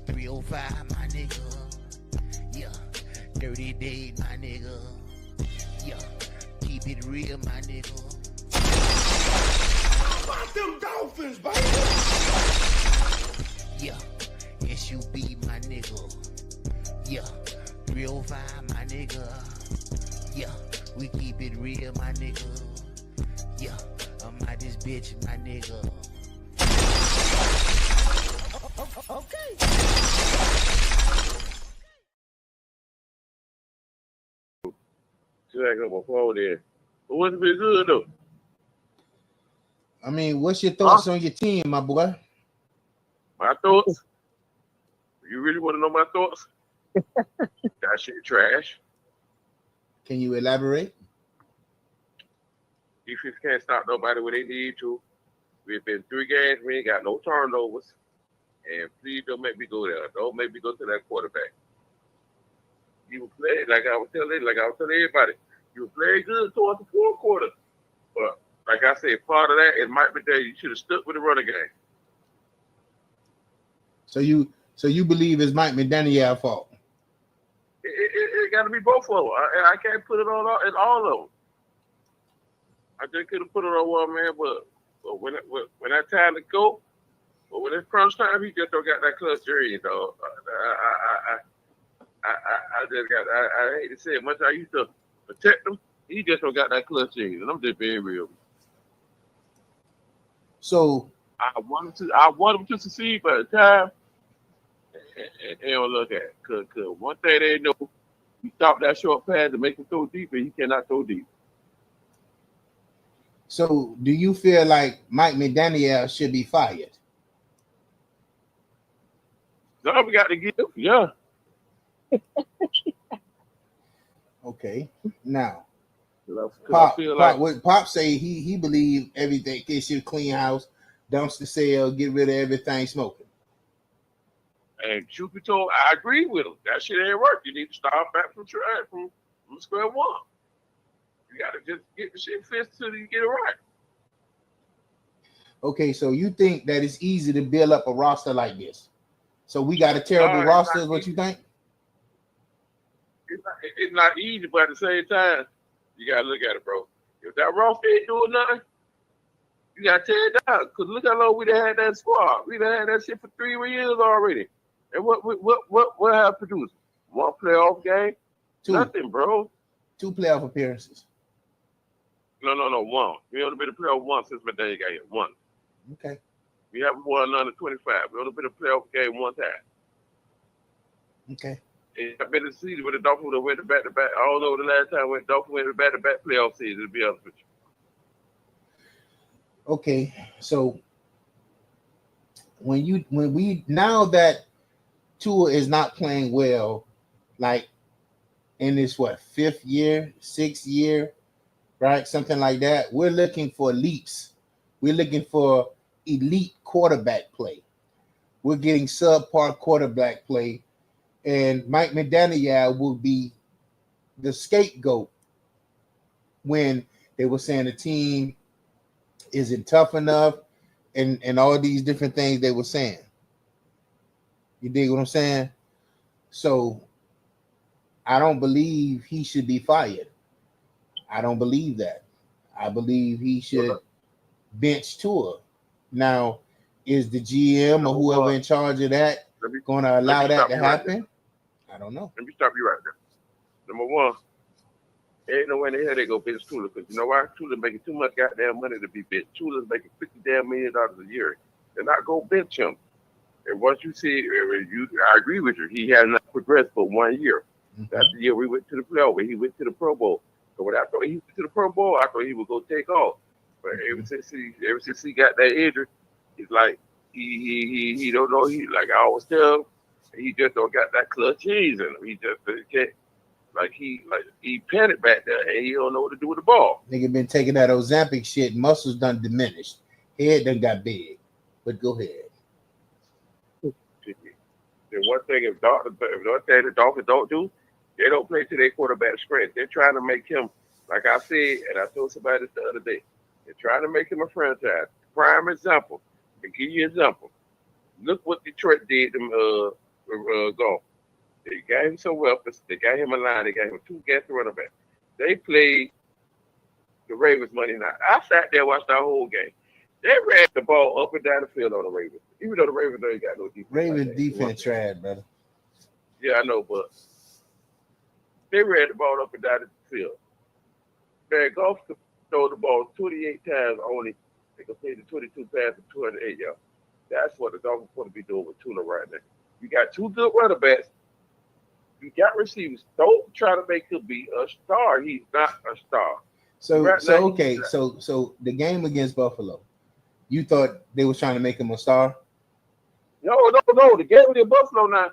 305, my nigga. Yeah. 30 days, my nigga. Yeah. Keep it real, my nigga. How about them Dolphins, baby? Yeah. SUB, my nigga. Yeah. 305, my nigga. Yeah. We keep it real, my nigga. Yeah. I'm out this bitch, my nigga. Okay. What's been good though? I mean, what's your thoughts on your team, my boy? My thoughts? You really want to know my thoughts? That shit trash. Can you elaborate? Defense can't stop nobody when they need to. We've been 3 games, we ain't got no turnovers. And please don't make me go there. Don't make me go to that quarterback. You were playing like I was telling everybody. You were playing good towards the fourth quarter. But like I said, part of that, it might be that you should have stuck with the running game. So you believe it's Mike McDaniel's fault? It got to be both of them. I can't put it on in all of them. I just could have put it on one man, but when that time to go, but when it's crunch time, he just don't got that clutch jersey, dog. I hate to say it much. I used to protect him. He just don't got that clutch jersey, and I'm just being real. So I want him to succeed, but at the time, they don't look at it. Cause one thing they know, you stop that short pass to make him throw deep, and he cannot throw deep. So do you feel like Mike McDaniel should be fired? No, we got to give, yeah. Okay. Now, Pop Pop say he believe everything. They should clean house, dumpster sale, get rid of everything smoking. And truth be told, I agree with him. That shit ain't work. You need to start back from square one. You got to just get the shit fixed till you get it right. Okay, so you think that it's easy to build up a roster like this? So we got a terrible roster, is what you think? It's not easy, but at the same time, you got to look at it, bro. If that roster ain't doing nothing, you got to tear it down. Because look how long we done had that squad. We done had that shit for 3 years already. And what have produced? 1 playoff game? 2. Nothing, bro. 2 playoff appearances. No, 1. We only been a playoff once since McDaniel got here. 1. Okay. We haven't won under 25. We only been a playoff game 1 time. Okay. And I've been in the season with the Dolphins that went to back-to-back. I don't know the last time when the Dolphins went to back-to-back playoff season, to be honest with you. Okay, so now that Tua is not playing well, like in this 5th year, 6th year, right? Something like that. We're looking for leaps. We're looking for elite quarterback play. We're getting subpar quarterback play, and Mike McDaniel will be the scapegoat when they were saying the team isn't tough enough and all these different things they were saying. You dig what I'm saying? So I don't believe he should be fired. I don't believe that. I believe he should bench Tua. Now, is the GM or whoever in charge of that going to allow that to happen? I don't know. Let me stop you right there. Number 1, ain't no way in the hell they go bench Tula, because you know why? Tula's making too much goddamn money to be benched. Tula's making $50 million a year. They're not going to bench him. And once you see, I agree with you. He has not progressed for 1 year. Mm-hmm. That's the year we went to the playoff. He went to the Pro Bowl. So when I thought he went to the Pro Bowl, I thought he would go take off. But ever since he got that injury, it's like he don't know. He, like I always tell him, he just don't got that clutch cheese in him. He just can't. He panicked back there and he don't know what to do with the ball. Nigga been taking that Ozempic shit, muscles done diminished. Head done got big. But go ahead. The one thing the Dolphins don't do, they don't play to their quarterback strength. They're trying to make him, like I said, and I told somebody this the other day, they're trying to make him a franchise. Prime example. To give you an example. Look what Detroit did them golf. They got him some weapons. They got him a line. They got him 2 guest running back. They played the Ravens Monday night. I sat there watched that whole game. They ran the ball up and down the field on the Ravens, even though the Ravens ain't got no defense. Ravens like defense trash, brother. Yeah, I know, but they ran the ball up and down the field. Man, Goff could throw the ball 28 times only. They completed 22 passes, 208 yards. That's what the Dolphins want to be doing with Tula right now. You got 2 good running backs. You got receivers. Don't try to make him be a star. He's not a star. So Right so now, okay, so the game against Buffalo, you thought they was trying to make him a star? No. The game against Buffalo now.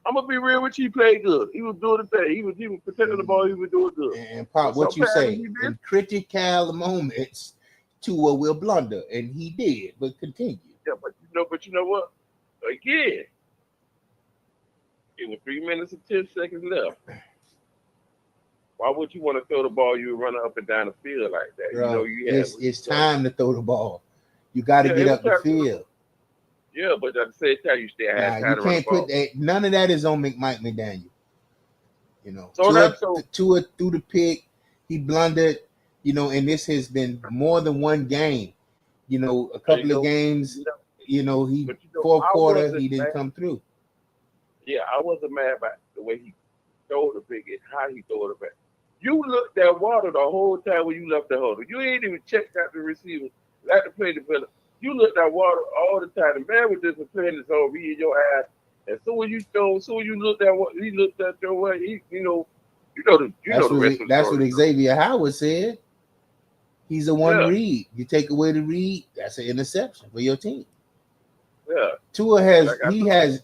I'm gonna be real with you. He played good. He was doing the thing. He was protecting the ball. He was doing good. And Pop, what you say? In critical moments, Tua will blunder, and he did. But continue. Yeah, but you know what? Again, it was 3 minutes and 10 seconds left. Why would you want to throw the ball? You run up and down the field like that. Bro, you know, it's time to throw the ball. You got to get up the field. Yeah, but at the same time, you still have time to run the ball. None of that is on Mike McDaniel. You know, So Tua threw the pick. He blundered. You know, and this has been more than one game. You know, a couple of games. You know, fourth quarter he didn't come through. Yeah, I wasn't mad about the way he threw the pick and how he threw it back. You looked at water the whole time when you left the huddle. You ain't even checked out the receiver, like the play developer. You looked at water all the time. The man was just playing his own reading your ass. And so you looked at what he looked at your way. The rest. That's what Xavier Howard said. He's a one read. You take away the read, that's an interception for your team. Yeah. Tua has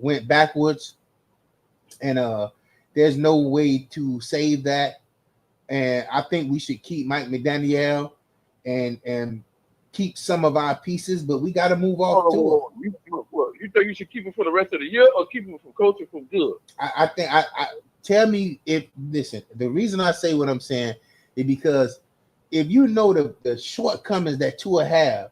went backwards, and there's no way to save that. And I think we should keep Mike McDaniel and keep some of our pieces, but we got to move off Tua. You think you should keep him for the rest of the year or keep him from coaching from good? I think tell me if listen. The reason I say what I'm saying is because if you know the shortcomings that Tua have,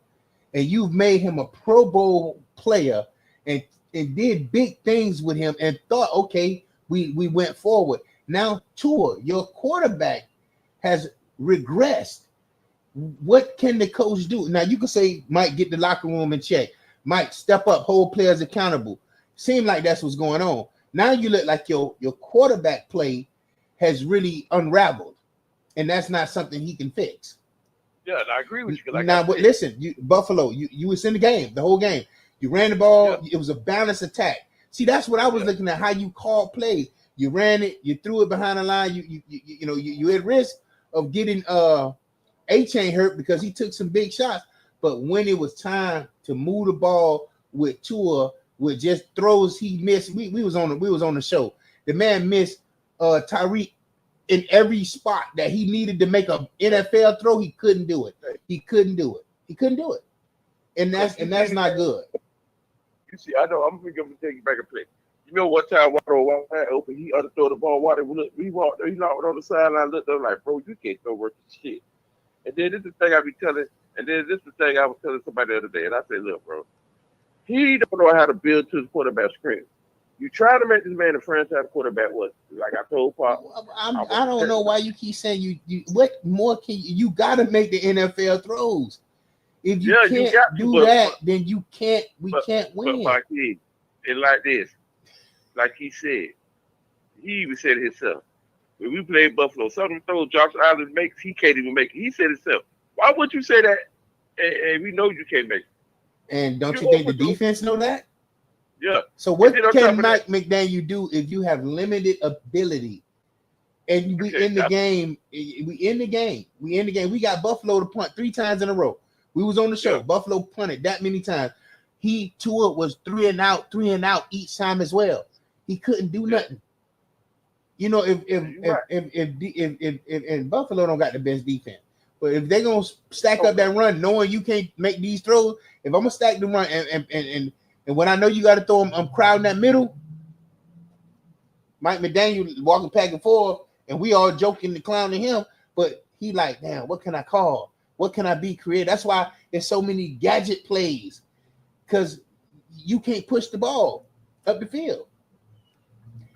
and you've made him a Pro Bowl player and did big things with him and thought, okay, we went forward. Now Tua, your quarterback, has regressed. What can the coach do? Now you can say, Mike, get the locker room in check. Mike, step up, hold players accountable. Seemed like that's what's going on. Now you look like your quarterback play has really unraveled, and that's not something he can fix. Yeah, I agree with you. But listen, Buffalo, you was in the game, the whole game. You ran the ball. Yeah. It was a balanced attack. See, that's what I was looking at, how you called plays. You ran it. You threw it behind the line. You at risk of getting A-Chain hurt because he took some big shots. But when it was time to move the ball with Tua, with just throws he missed, we was on the show. The man missed Tyreek in every spot that he needed to make an NFL throw. He couldn't do it. And that's not good. You see, I know. I'm going to take you back and play. You know what time Water was wide open? He underthrew the ball. Water, he walked there. He knocked on the sideline. Looked up like, bro, you can't throw worth shit. And then this is the thing I be telling. And then this is the thing I was telling somebody the other day. And I said, look, bro, he don't know how to build to his quarterback screen. You try to make this man a franchise quarterback. What, like I told Pop? I don't know why you keep saying you. What more can you got to make the NFL throws? If you can't do that, then you can't. We can't win. But my kid, and like this, like he said, he even said it himself. When we played Buffalo, some of the throws Josh Allen makes, he can't even make it. He said it himself. Why would you say that? And we know you can't make it. And don't you think the defense know that? Yeah. So what can Mike McDaniel do if you have limited ability? And we in the game. We got Buffalo to punt 3 times in a row. We was on the show. Yeah. Buffalo punted that many times. Tua was 3 and out each time as well. He couldn't do nothing. You know, if Buffalo don't got the best defense, but if they're gonna stack up that run, knowing you can't make these throws, if I'm gonna stack the run and when I know you got to throw them, I'm crowding that middle. Mike McDaniel walking back and forth, and we all joking and clowning him, but he like, damn, what can I call? What can I be creative? That's why there's so many gadget plays, because you can't push the ball. up the field.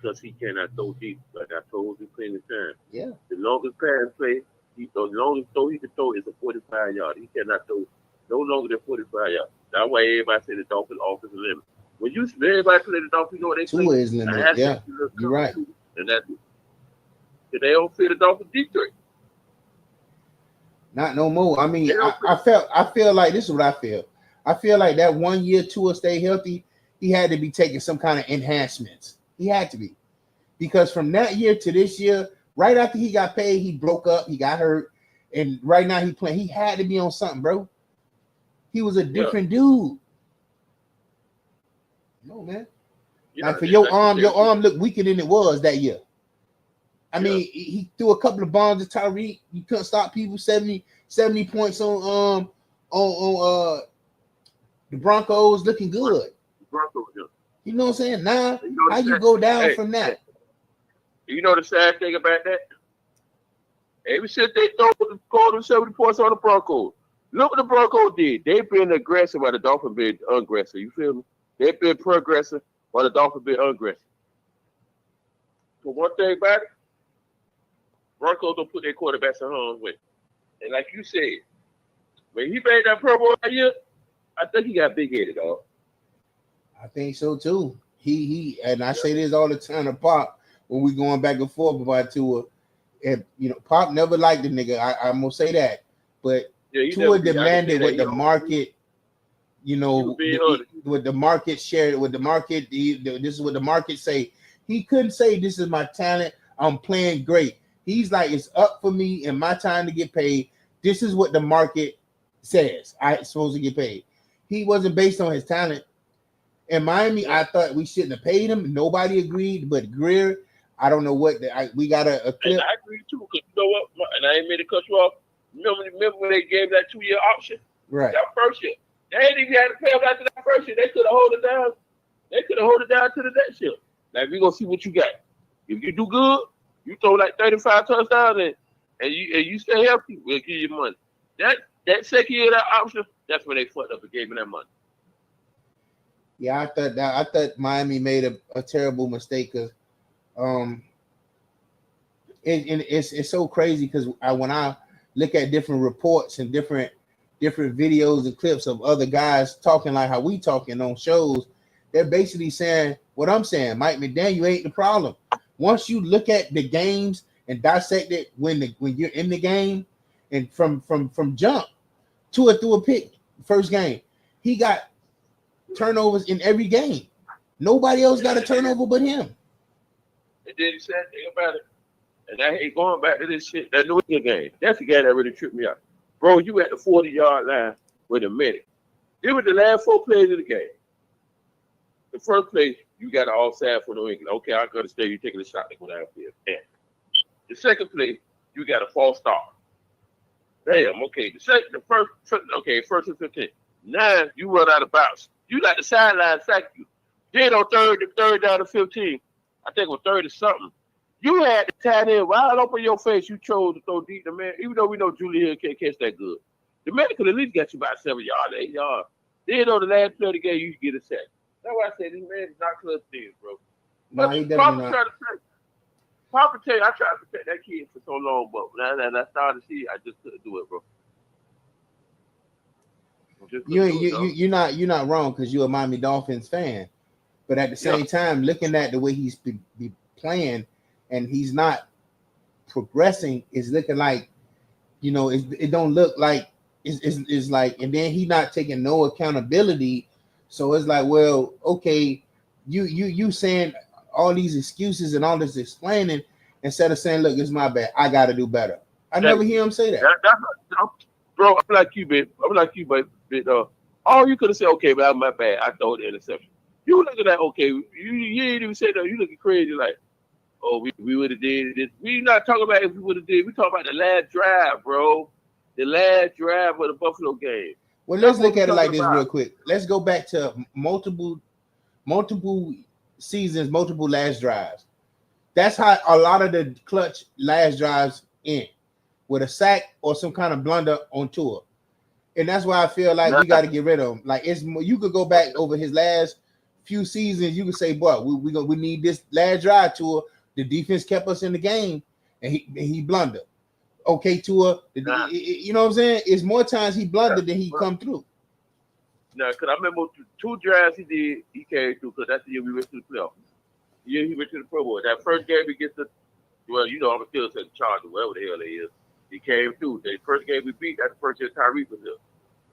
Because he cannot throw deep. Like I told you plenty of times. Yeah. The longest pass play, the longest throw he can throw is a 45 yard. He cannot throw no longer than 45 yards. That's why everybody say the Dolphins offensive limit. When you everybody play the Dolphins, you know what they Tua play? is limited. Yeah, you're right. And that's it. They don't feel the Dolphins deep threat. Not no more. I mean, I feel like this is what I feel. I feel like that 1 year Tua stay healthy, he had to be taking some kind of enhancements. He had to be. Because from that year to this year, right after he got paid, he broke up, he got hurt, and right now he playing. He had to be on something, bro. He was a different dude. No, man. Yeah, like for your arm looked weaker than it was that year. I mean, he threw a couple of bombs to Tyreek. You couldn't stop people. 70 points on the Broncos, looking good. Broncos, you know what I'm saying? Now, how you go down from that? You know the sad thing about that? Ever since they scored them 70 points on the Broncos, look what the Broncos did. They've been aggressive while the Dolphins been aggressive. You feel me? They've been progressive while the Dolphins been aggressive. So one thing about it, Broncos don't put their quarterbacks in harm's way. And like you said, when he made that Pro Bowl that year, I think he got big-headed, dog. I think so too. He and I say this all the time to Pop when we going back and forth about Tua. And you know, Pop never liked the nigga. I'm gonna say that, but Tua demanded what the market, you know, with the market shared, with the market. This is what the market say. He couldn't say this is my talent. I'm playing great. He's like, it's up for me and my time to get paid. This is what the market says. I'm supposed to get paid. He wasn't based on his talent. In Miami, I thought we shouldn't have paid him. Nobody agreed, but Greer, I don't know what. We got a clip. And I agree too, because you know what? And I ain't made to cut you off. Remember when they gave that 2-year option? Right. That first year. They ain't even had to pay him after that first year. They could have hold it down. They could have hold it down to the next year. Now, we're going to see what you got. If you do good, you throw like 35 touchdowns and you stay healthy, we'll give you money. That second year, that option, that's when they fucked up and gave me that money. Yeah, I thought Miami made a terrible mistake because it's so crazy because when I look at different reports and different videos and clips of other guys talking like how we talking on shows, they're basically saying what I'm saying. Mike McDaniel ain't the problem. Once you look at the games and dissect it when you're in the game and from jump, Tua threw a pick first game. He got turnovers in every game. Nobody else got a turnover but him. And then he said thing about it. And I hate going back to this shit. That New England game. That's the game that really tripped me out. Bro, you at the 40-yard line with a minute. It was the last 4 plays of the game. The first play, you got an offside for New England. Okay, I'm going to stay. You're taking a shot to go downfield. Damn. The second play, you got a false start. Damn, okay. First and 15. Now, you run out of bounds. You got the sideline sack you. Then on third down to 15, I think on 30 something, you had the tight end wide open your face. You chose to throw deep. The man, even though we know Julie Hill can't catch that good, the man could at least get you about 7 yards, 8 yards. Then on the last play of the game, you get a sack. That's why I said this man is not clutch things, bro. No, he definitely not. Papa tell you, I tried to protect that kid for so long, but now I started to see, I just couldn't do it, bro. You're not wrong because you're a Miami Dolphins fan, but at the same time, looking at the way he's be playing and he's not progressing, is looking like, you know, it don't look like it's like, and then he not taking no accountability. So it's like, well, okay, you saying all these excuses and all this explaining instead of saying, look, it's my bad, I got to do better. I never hear him say that. Bro, I'm like you, babe. All you could have said, okay, but that's my bad. I throw the interception. You looking at, okay, you ain't even said that. You looking crazy like, oh, we would have did this. We not talking about if we would have did. We talking about the last drive, bro. The last drive of the Buffalo game. Well, let's look at it like this real quick. Let's go back to multiple seasons, multiple last drives. That's how a lot of the clutch last drives end, with a sack or some kind of blunder on Tua. And that's why I feel like we got to get rid of him. Like, you could go back over his last few seasons, you can say, boy, we need this last drive Tua. The defense kept us in the game, and he blundered. Okay, Tua, you know what I'm saying? It's more times he blundered than he come through. No, because I remember two drives he did, he came through, because that's the year we went to the playoffs. The year he went to the Pro Bowl. That first game against the, well, you know, I'm still saying Chargers, whatever the hell they is. He came through. The first game we beat, that's the first year Tyreek was there.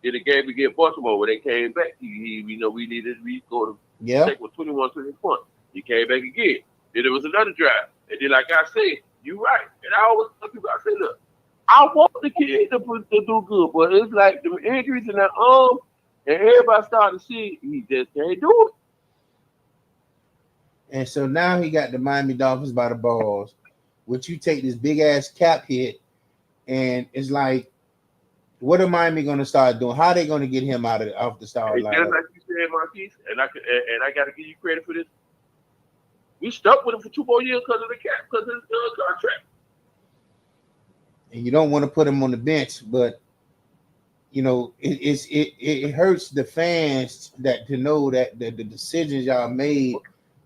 Then the game against Baltimore, where they came back, we know we scored take with 21, 20 points. He came back again. Then there was another drive. And then, like I said, you're right. And I always tell people, I say, look, I want the kid to do good, but it's like the injuries in that arm, and everybody started to see he just can't do it. And so now he got the Miami Dolphins by the balls, which you take this big ass cap hit, and it's like, what are Miami going to start doing? How are they going to get him off the start line? Just like you said, Marquise, and I got to give you credit for this. We stuck with him for 2 more years because of the cap, because of his contract. And you don't want to put him on the bench, but you know it hurts the fans to know that the decisions y'all made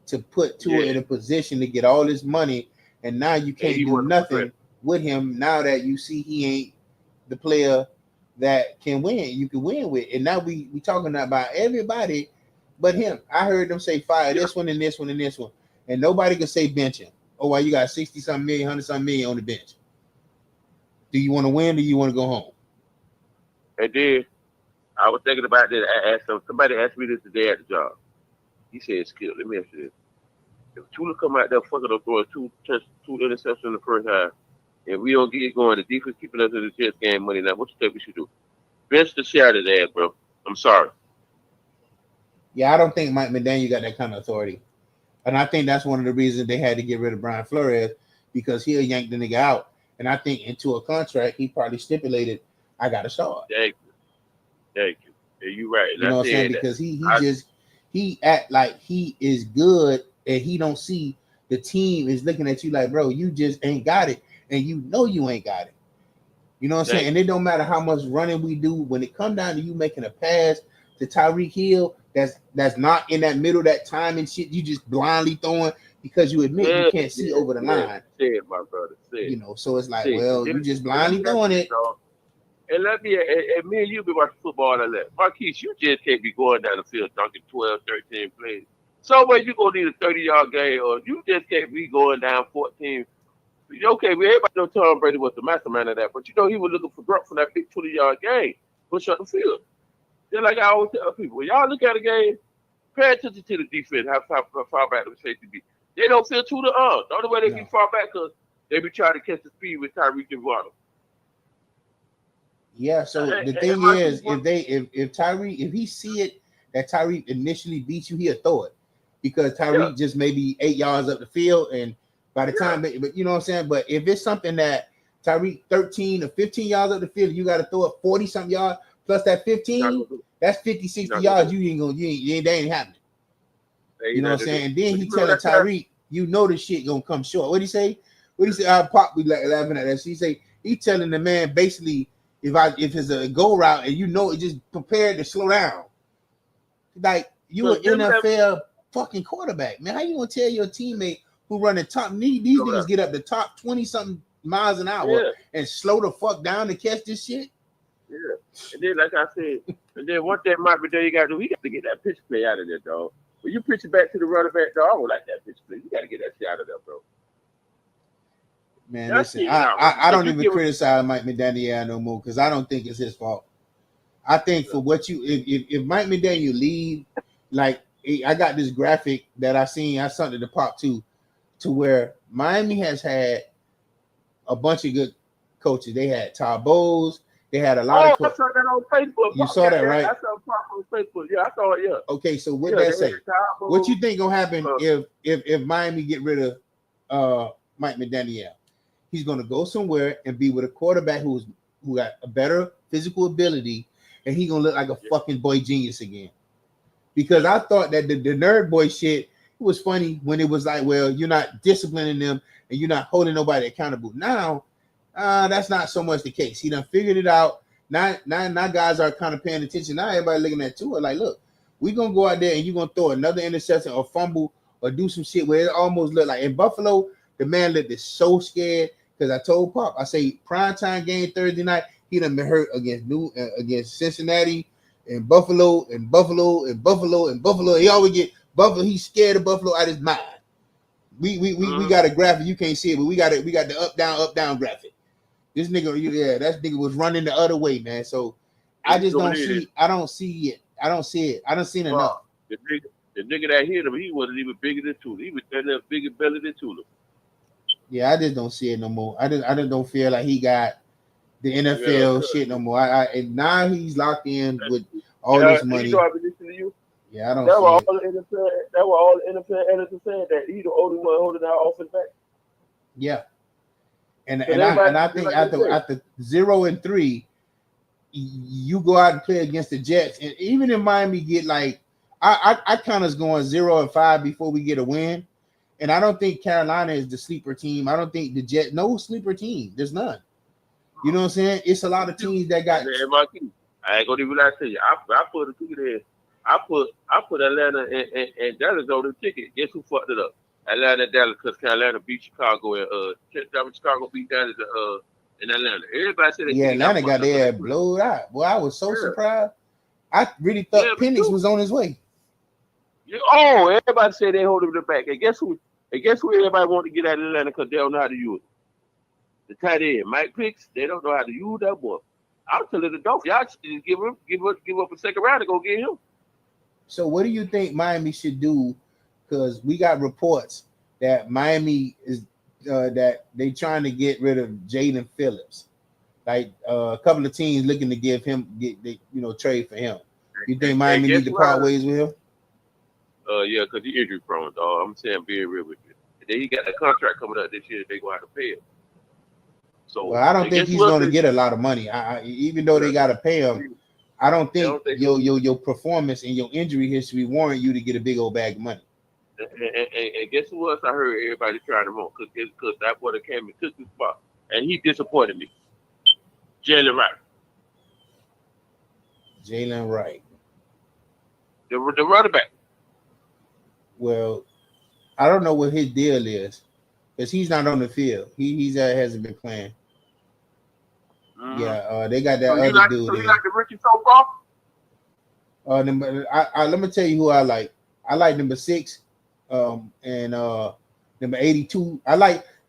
to put Tua in a position to get all this money, and now you can't do nothing with him. Now that you see he ain't the player that can win, you can win with, and now we talking about everybody but him. I heard them say fire this one and this one and this one, and nobody can say bench him. Oh, well, you got 60-something million, 100-something million on the bench. Do you want to win? Or do you want to go home? And then I was thinking about that. I asked somebody asked me this today at the job. He said, "Skip, let me ask you this: if Tula come out there fucking up throwing two interceptions in the first half, and we don't get it going, the defense keeping us in the Jets game money now, what you think we should do? Bench the shit out of that, bro. I'm sorry." Yeah, I don't think Mike McDaniel got that kind of authority, and I think that's one of the reasons they had to get rid of Brian Flores, because he'll yank the nigga out. And I think into a contract, he probably stipulated, I got to start. Thank you. Yeah, you're right. You know what I'm saying? Because he act like he is good, and he don't see the team is looking at you like, bro, you just ain't got it, and you know you ain't got it. You know what I'm saying? And it don't matter how much running we do, when it come down to you making a pass to Tyreek Hill, that's not in that middle, that time and shit, you just blindly throwing because you admit you can't see over the line. My brother. You know, so it's like, you just blindly throwing it. And me and you be watching football and that. Marquise, you just can't be going down the field dunking 12, 13 plays. Somewhere you gonna need a 30-yard game, or you just can't be going down 14. Okay, everybody know Tom Brady was the mastermind of that, but you know he was looking for growth for that big 20-yard game, push up the field. Just like I always tell people, when y'all look at a game, pay attention to the defense, how far back the safety be. They don't feel to the arm. The only way they be far back because they be trying to catch the speed with Tyreek and Waddle. Yeah, so the thing is, if Tyreek, if he see it that Tyreek initially beats you, he'll throw it, because Tyreek just maybe 8 yards up the field, and by the time, but you know what I'm saying. But if it's something that Tyreek 13 or 15 yards up the field, you got to throw it 40-something yards plus that 15. That's 50, 60 yards. You ain't gonna, they ain't happening. You know what I'm saying? And then he telling Tyreek, you know this shit gonna come short. What he say? Our Pop be laughing at that. He telling the man basically, if it's a go route and you know it, just prepared to slow down. Like, you an NFL fucking quarterback, man. How you gonna tell your teammate who running top? These niggas get up the top 20-something miles an hour and slow the fuck down to catch this shit? Yeah. And then, like I said, and then one thing Mike McDaniel got to do, he got to get that pitch play out of there, dog. When you pitch it back to the running back, dog, I don't like that pitch play. You got to get that shit out of there, bro. Man, listen, I don't even criticize Mike McDaniel no more, because I don't think it's his fault. I think for what if Mike McDaniel leave, like, I got this graphic that I sent to the Pop to where Miami has had a bunch of good coaches. They had Todd Bowles. They had a lot of. I saw that on Facebook. You saw that, right? I saw Pop on Facebook. Yeah, I saw it. Yeah. Okay, so what that say? What you think gonna happen if Miami get rid of Mike McDaniel? He's gonna go somewhere and be with a quarterback who got a better physical ability, and he gonna look like a fucking boy genius again. Because I thought that the nerd boy shit, it was funny when it was like, well, you're not disciplining them and you're not holding nobody accountable. Now, that's not so much the case. He done figured it out. Now guys are kind of paying attention. Now everybody looking at Tua like, look, we're gonna go out there and you're gonna throw another interception or fumble or do some shit where it almost looked like in Buffalo, the man looked so scared because I told Pop, I say primetime game Thursday night, he done been hurt against Cincinnati and Buffalo and Buffalo and Buffalo and Buffalo. He always get Buffalo. He's scared of Buffalo out of his mind. We got a graphic. You can't see it, but we got the up down graphic. This nigga, yeah, that nigga was running the other way, man. So I just don't see. I don't see it. I don't see it. I don't see enough. The nigga that hit him, he wasn't even bigger than Tula. He was bigger belly than Tula. Yeah, I just don't see it no more. I just don't feel like he got the NFL shit no more. And now he's locked in with all this money. You know, I've been listening to you. Yeah, I don't. That was all the NFL editors saying that he's the only one holding our offense back. Yeah, and I think after 0-3, you go out and play against the Jets, and even in Miami get like I kind of going 0-5 before we get a win, and I don't think Carolina is the sleeper team. I don't think the Jets no sleeper team. There's none. You know what I'm saying? It's a lot of teams that got. I ain't gonna even lie to you. I put a ticket in. I put Atlanta and Dallas on the ticket. Guess who fucked it up? Atlanta and Dallas, because Carolina beat Chicago and Chicago beat Dallas in Atlanta. Everybody said Atlanta got their blowed out. Boy, I was so surprised. I really thought Penix was on his way. Oh, everybody said they hold him back. And guess who? Everybody want to get out of Atlanta because they don't know how to use it. The tight end, Mike Picks, they don't know how to use that boy. I'm telling the Dolphins, y'all just give up a second round to go get him. So what do you think Miami should do? Because we got reports that Miami is that they trying to get rid of Jaden Phillips. Like a couple of teams looking to give him trade for him. You think Miami need to part ways with him? Yeah, because he's injury prone, dog. I'm saying being real with you. And then he got a contract coming up this year. They gonna have to pay him. So I don't think he's going to get a lot of money. Even though they got to pay him, I don't think your performance and your injury history warrant you to get a big old bag of money. And guess who else I heard everybody trying him on? Because that boy that came and took his spot. And he disappointed me. Jalen Wright. Jalen Wright. The running back. Well, I don't know what his deal is. Because he's not on the field. He hasn't been playing. Yeah, they got that other dude. So you like the rookie so far? Let me tell you who I like. I like number 6, and number 82.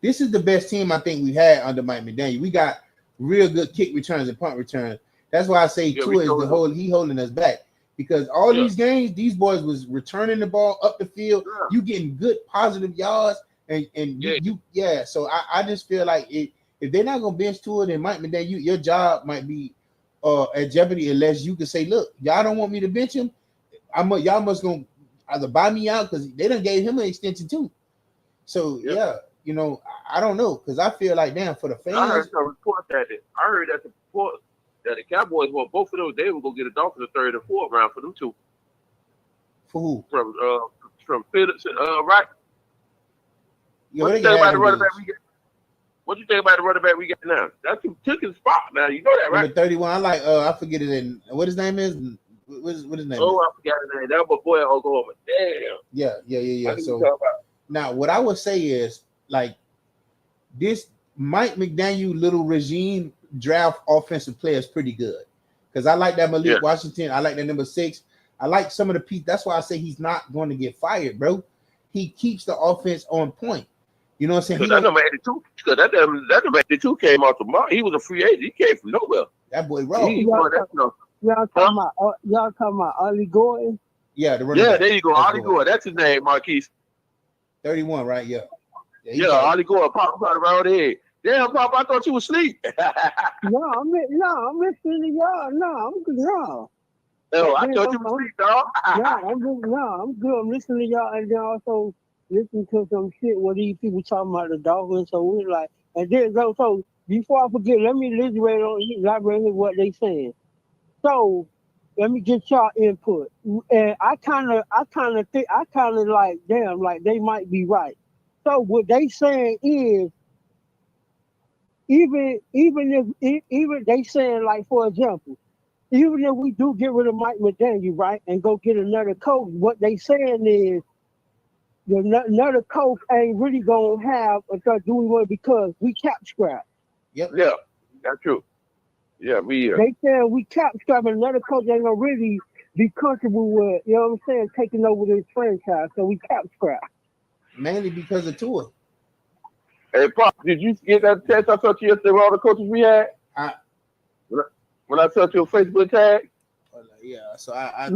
This is the best team I think we've had under Mike McDaniel. We got real good kick returns and punt returns. That's why I say Tua is he holding us back. Because all these games, these boys was returning the ball up the field. Yeah. You getting good positive yards. And so I just feel like if they're not gonna bench Tua, then Mike McDaniel, your job might be at jeopardy unless you can say, look, y'all don't want me to bench him. Y'all must gonna either buy me out because they done gave him an extension too. So I don't know because I feel like for the fans. I heard some report that the Cowboys want both of those. They were gonna get a Dolphins the 3rd and 4th round for them two. For who? From Phillips and Wright. What you think about the running back we get? What you think about the running back we got now? That's who took his spot now. You know that, right? Number 31. I like. I forget his name. What his name is? What his name? Oh, I forgot his name. That was boy Oklahoma. Damn. Yeah. So now, what I would say is like this Mike McDaniel little regime draft offensive player is pretty good because I like that Malik Washington. I like that number 6. I like some of the pieces. That's why I say he's not going to get fired, bro. He keeps the offense on point. You know what I'm saying? That number 82, because that number 82 came out tomorrow. He was a free agent. He came from nowhere. That boy raw. Y'all talking about Ollie Gordon? Yeah, there you go. Ollie Gordon. That's his name, Marquise. 31, right? Yeah. Ollie Gordon popped out around here. Damn, Pop, I thought you was asleep. I'm listening to y'all. I'm good. No, I thought you was asleep, dog. I'm good. I'm listening to y'all, and then also listen to some shit where these people talking about the Dolphins. So we're like, and then so before I forget, let me elaborate on what they saying. So let me get y'all input. And I kind of think like, damn, like they might be right. So what they saying is, even if they saying, like, for example, even if we do get rid of Mike McDaniel, right, and go get another coach, what they saying is another coach ain't really gonna have a start doing well because we cap scrap. Yep. Yeah, that's true. Yeah, They said we cap scrap, and another coach ain't gonna really be comfortable with, you know what I'm saying, taking over this franchise. So we cap scrap. Mainly because of Tua. Hey, Pop, did you get that text I sent you yesterday with all the coaches we had? When I sent you a Facebook tag? Yeah, so I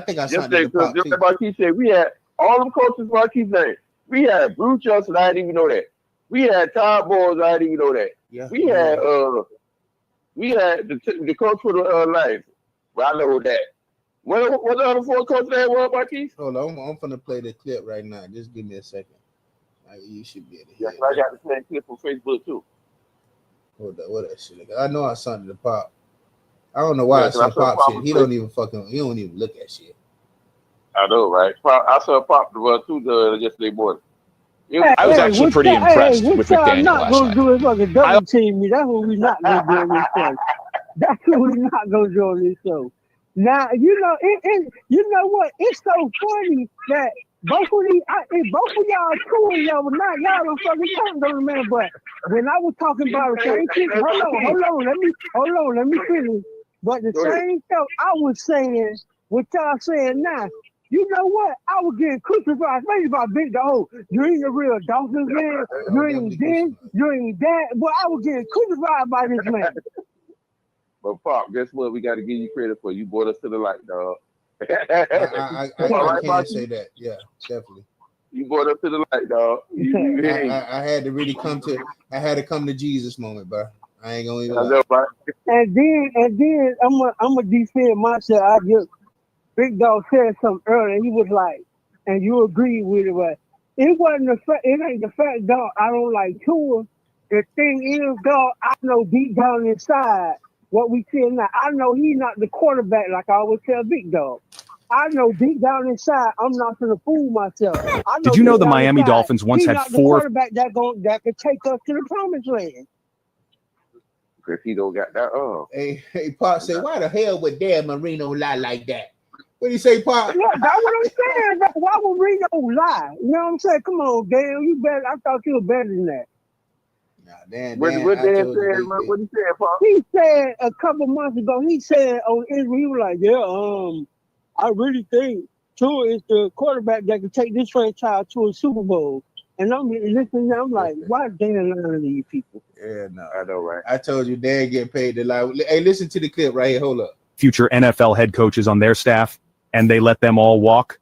think I signed yesterday, it to Pop just too. like Marquis said, we had all them coaches Marquis named. We had Bruce Johnson, I didn't even know that. We had Todd Bowles, I didn't even know that. Yeah, we had the coach for the Lions. Well, I know that. What the other four coaches they were, Marquis? Hold on, I'm gonna play the clip right now. Just give me a second. You should be able to hear. Yeah, I got the same clip from Facebook too. What that shit? I know I signed it to Pop. I don't know why I sent Pop shit. He don't even look at shit. I know, right? I saw Pop too yesterday morning. I was actually pretty impressed with McDaniel not last gonna night. do is fucking double team me. That's what we not gonna do on this show. That's what we not gonna do on this show. Now you know you know what? It's so funny that both of y'all cool and y'all don't fucking talk to man. But when I was talking about the same shit, hold on, let me finish. But the same stuff I was saying, what y'all saying now. You know what? I was getting crucified, maybe by Big Dog. You ain't a real Dolphins man. You ain't this. You ain't that. But I was getting crucified by this man. But Pop, guess what? We got to give you credit for. You brought us to the light, dog. I can't say that. Yeah, definitely. You brought us to the light, dog. I had to really come to Jesus moment, bro. I ain't gonna even lie. Right? And then I'm gonna defend myself. I just Big Dog said something earlier. He was like, and you agree with it, but it wasn't the fact. It ain't the fact, dog. I don't like Tua. The thing is, dog. I know deep down inside what we see now. I know he's not the quarterback like I always tell Big Dog. I know deep down inside, I'm not gonna fool myself. Did you know the Miami Dolphins once had the quarterback that could take us to the promised land? Because he don't got that. Hey, Pop say, why the hell would Dan Marino lie like that? What do you say, Pop? Yeah, that's what I'm saying. Why would Marino lie? You know what I'm saying? Come on, Dan. You better. I thought you were better than that. Nah, Dan. What he said, Pop? He said a couple months ago. He said on Israel, he was like, "Yeah, I really think Tua is the quarterback that can take this franchise to a Super Bowl." And I'm listening. I'm like, why Dan lying to these people? Yeah, no, I know, right? I told you, Dan get paid to lie. Hey, listen to the clip right here. Hold up. Future NFL head coaches on their staff, and they let them all walk?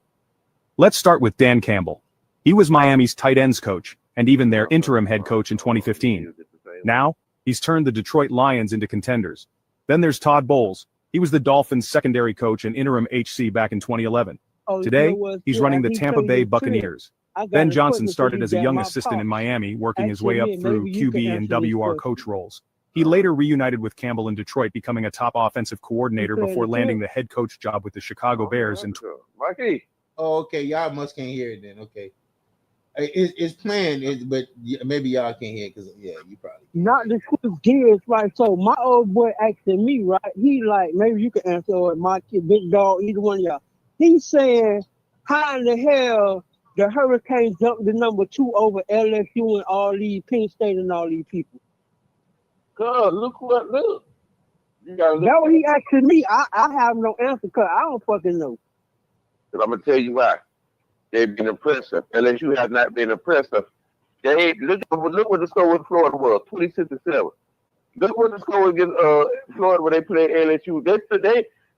Let's start with Dan Campbell. He was Miami's tight ends coach, and even their interim head coach in 2015. Now, he's turned the Detroit Lions into contenders. Then there's Todd Bowles. He was the Dolphins' secondary coach and interim HC back in 2011. Today, he's running the Tampa Bay Buccaneers. Ben Johnson started as a young assistant in Miami, working his way up through QB and WR coach roles. He later reunited with Campbell in Detroit, becoming a top offensive coordinator before landing the head coach job with the Chicago Bears. Mikey. Oh, okay. Y'all must can't hear it then. Okay. It's playing, but maybe y'all can't hear it because, yeah, you probably can't. Not the switch gears, right? So my old boy asking me, right? He like, maybe you can answer, or my kid, Big Dog, either one of y'all. He's saying, how in the hell the Hurricanes jumped the number 2 over LSU and all these Penn State and all these people? God, look. You gotta look. That what he asking me. I have no answer because I don't fucking know. But I'm gonna tell you why. They've been impressive. LSU has not been impressive. Look what the score with Florida was, 26-7. Look what the score against Florida when they played LSU.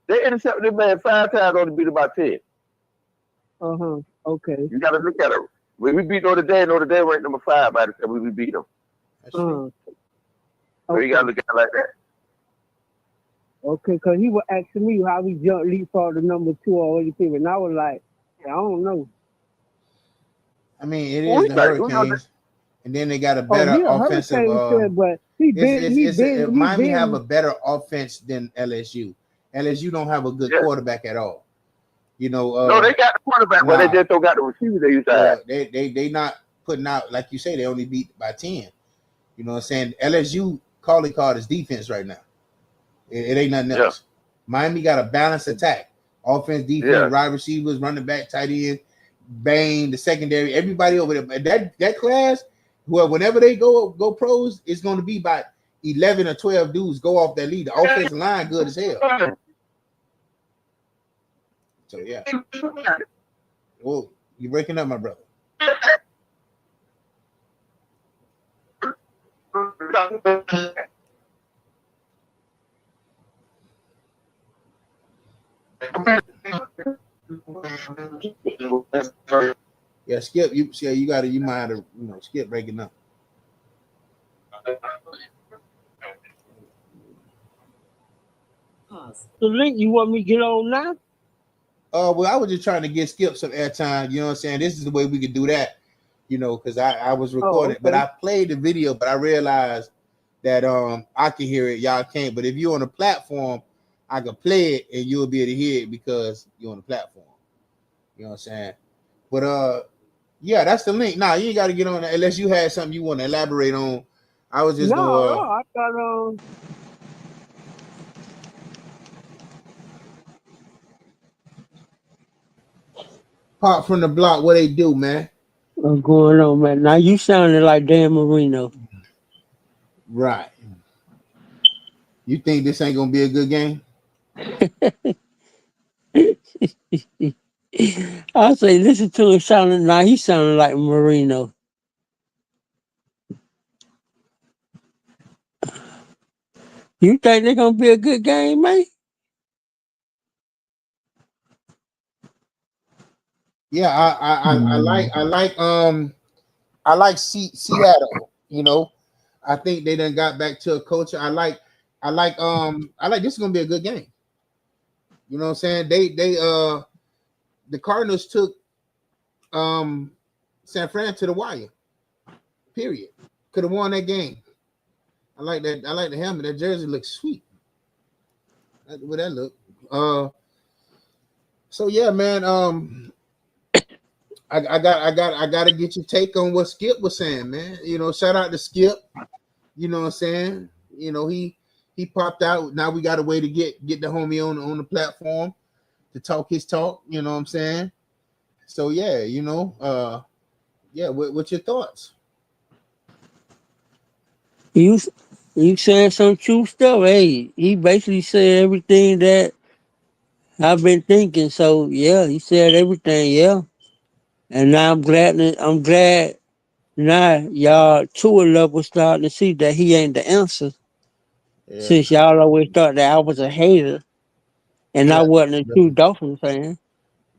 They intercepted this man 5 times, only beat him by 10. Okay. You gotta look at it. When we beat Notre Dame ranked number 5 by the time we beat them. So you gotta look at it like that. Okay, because he was asking me how we leapfrog the number 2 or anything, and I was like, I don't know. I mean, it is the Hurricanes, and then they got a better offensive. But Miami have a better offense than LSU. LSU don't have a good quarterback at all. You know. No, they got the quarterback, but they just don't got the receiver they used to have. They not putting out, like you say, they only beat by 10. You know what I'm saying? LSU calling card is defense right now. It ain't nothing else. Miami got a balanced attack. Offense, defense, wide receivers, running back, tight end, Bane, the secondary, everybody over there. That class, whenever they go pros, it's going to be about 11 or 12 dudes go off that lead. The offensive line good as hell. So yeah. Whoa, you're breaking up, my brother. Yeah, Skip, you might have Skip breaking up. The link you want me to get on now? Well, I was just trying to get Skip some airtime. You know what I'm saying? This is the way we could do that. Because I was recording, but I played the video, but I realized that I can hear it, y'all can't. But if you're on a platform, I can play it and you'll be able to hear it because you're on the platform. You know what I'm saying? But yeah, that's the link. Nah, you ain't got to get on that unless you had something you want to elaborate on. I was just I thought Pop from the block, what they do, man? What's going on, man? Now you sounded like Dan Marino. Right. You think this ain't gonna be a good game? I say listen to him sounding now. He sounded like Marino. You think they're gonna be a good game, man? Yeah, I like Seattle. I think they done got back to a culture. I like this is gonna be a good game. You know what I'm saying? The Cardinals took San Fran to the wire. Period. Could have won that game. I like that. I like the helmet. That jersey looks sweet. What that look? So yeah, man. I got to get your take on what Skip was saying, man. Shout out to Skip. You know what I'm saying? He popped out. Now we got a way to get the homie on the platform to talk his talk. You know what I'm saying? So yeah, yeah. What's your thoughts? You saying some true stuff. Hey, he basically said everything that I've been thinking. So yeah, he said everything. Yeah, and now I'm glad now y'all Tua level starting to see that he ain't the answer. Yeah. Since y'all always thought that I was a hater and I wasn't a true Dolphin fan.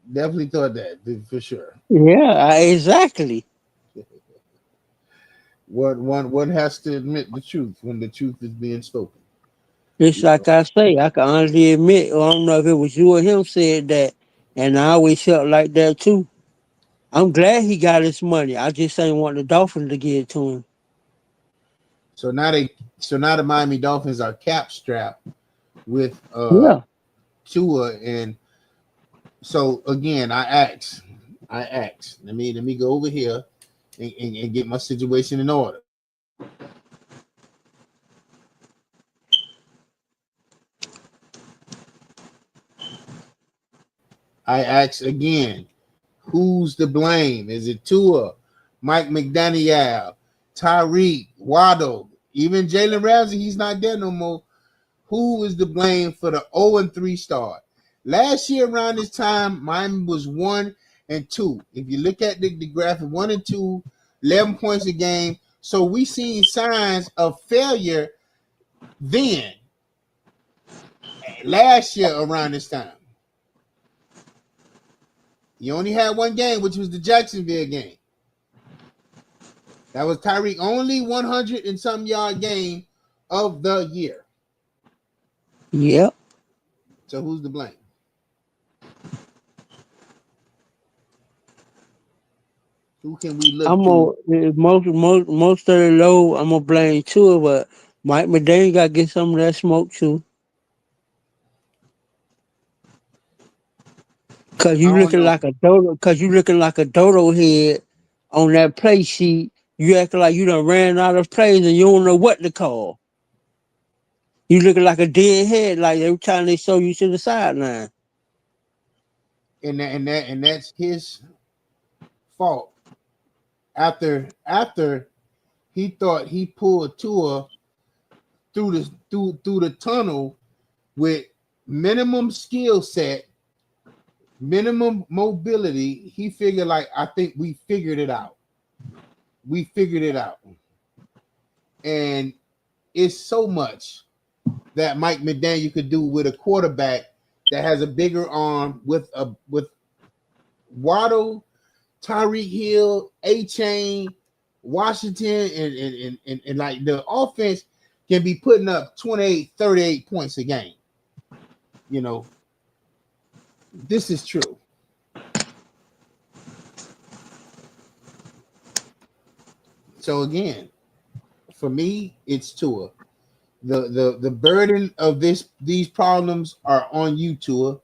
Definitely thought that for sure. Yeah, exactly. One has to admit the truth when the truth is being spoken. It's like I say, I can honestly admit, I don't know if it was you or him said that, and I always felt like that too. I'm glad he got his money. I just ain't want the Dolphins to give it to him. So now the Miami Dolphins are cap strapped with Tua, and so again I asked. Let me go over here and get my situation in order. I asked again, who's to blame? Is it Tua, Mike McDaniel, Tyreek, Waddle, even Jalen Ramsey? He's not there no more. Who is to blame for the 0-3 start? Last year around this time, Miami was 1-2. If you look at the graphic, 1-2, 11 points a game. So we seen signs of failure then. Last year around this time. You only had one game, which was the Jacksonville game. That was Tyreek only 100 and some yard game of the year. Yep. So who's to blame? Who can we look to? Most of the low, I'm gonna blame Tua, but Mike McDaniel got to get some of that smoke too. Cause you looking like a dodo head on that play sheet. You acting like you done ran out of plays and you don't know what to call. You looking like a dead head, like every time they show you to the sideline. And that's his fault. After he thought he pulled Tua through the tunnel with minimum skill set, minimum mobility, he figured like, I think we figured it out. We figured it out. And it's so much that Mike McDaniel could do with a quarterback that has a bigger arm with Waddle, Tyreek Hill, A-Chain, Washington, and like the offense can be putting up 28, 38 points a game. You know, this is true. So again, for me, it's Tua. The burden of these problems are on you, Tua.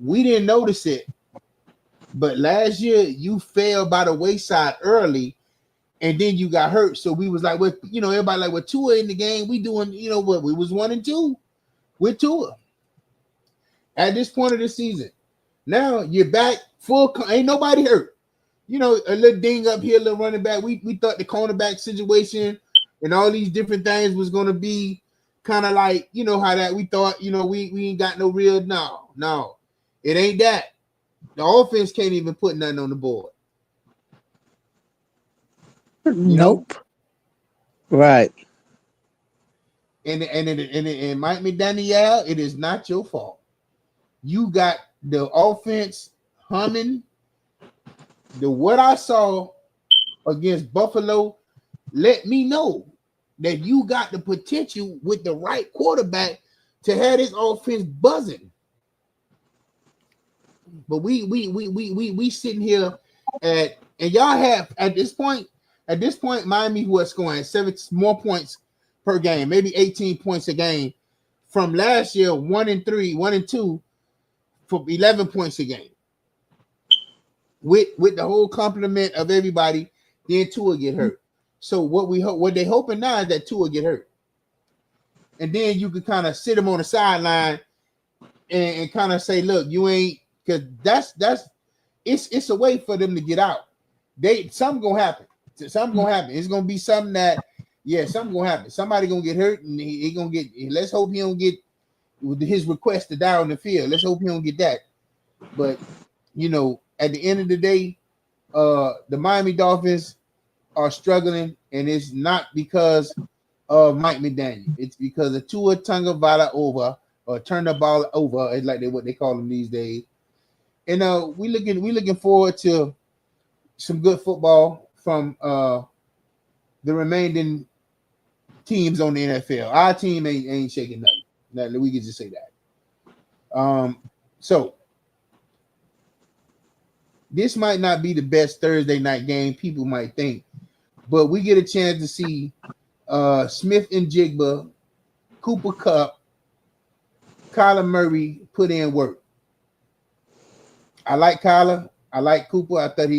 We didn't notice it, but last year you fell by the wayside early, and then you got hurt. So we was like, with everybody like, with Tua in the game, we doing, what, we was 1-2 with Tua at this point of the season. Now you're back full, ain't nobody hurt. A little ding up here, a little running back. We thought the cornerback situation and all these different things was going to be kind of like, how that we thought, we ain't got no real, no, it ain't that. The offense can't even put nothing on the board. Nope. Right. And Mike McDaniel, it is not your fault. You got the offense humming. What I saw against Buffalo let me know that you got the potential with the right quarterback to have this offense buzzing. But we sitting here and y'all have at this point, Miami was scoring 7 more points per game, maybe 18 points a game from last year, 1-3, 1-2 for 11 points a game. With the whole complement of everybody, then Tua get hurt. So what they hoping now is that Tua get hurt, and then you can kind of sit him on the sideline and kind of say, look, you ain't, because it's a way for them to get out. Something gonna happen. It's gonna be something that something gonna happen. Somebody gonna get hurt, and he gonna get. Let's hope he don't get his request to die on the field. Let's hope he don't get that. But at the end of the day, the Miami Dolphins are struggling, and it's not because of Mike McDaniel. It's because of Tua Tagovailoa, or turn the ball over, is like what they call them these days. And we looking forward to some good football from the remaining teams on the NFL. Our team ain't shaking nothing. We can just say that. So this might not be the best Thursday night game people might think, but we get a chance to see Smith and Jigba, Cooper Kupp, Kyler Murray put in work. I like Kyler. I like Cooper. I thought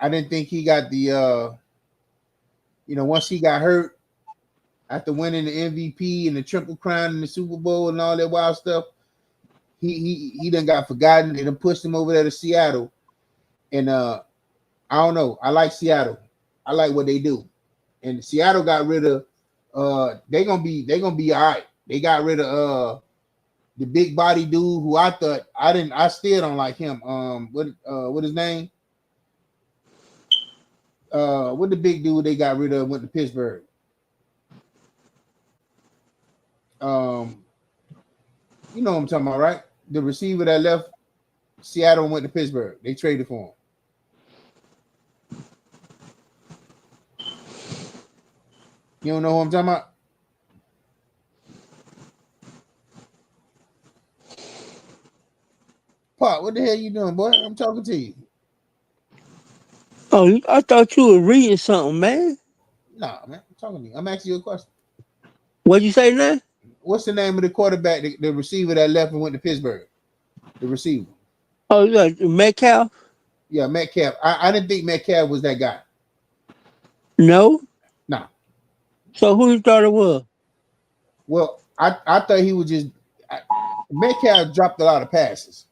I didn't think he got the once he got hurt after winning the MVP and the Triple Crown in the Super Bowl and all that wild stuff, he done got forgotten. They done pushed him over there to Seattle. And I don't know. I like Seattle. I like what they do. And Seattle got rid of they're gonna be all right. They got rid of the big body dude who I still don't like him. What his name? What the big dude they got rid of went to Pittsburgh? You know what I'm talking about, right? The receiver that left Seattle and went to Pittsburgh. They traded for him. You don't know who I'm talking about? Pop, what the hell you doing, boy? I'm talking to you. Oh, I thought you were reading something, man. Nah, man, I'm talking to you. I'm asking you a question. What'd you say now? What's the name of the quarterback, the receiver that left and went to Pittsburgh? The receiver. Oh, yeah, Metcalf? Yeah, Metcalf. I didn't think Metcalf was that guy. No? Nah. So who you thought it was? Well, I thought he was just Metcalf dropped a lot of passes.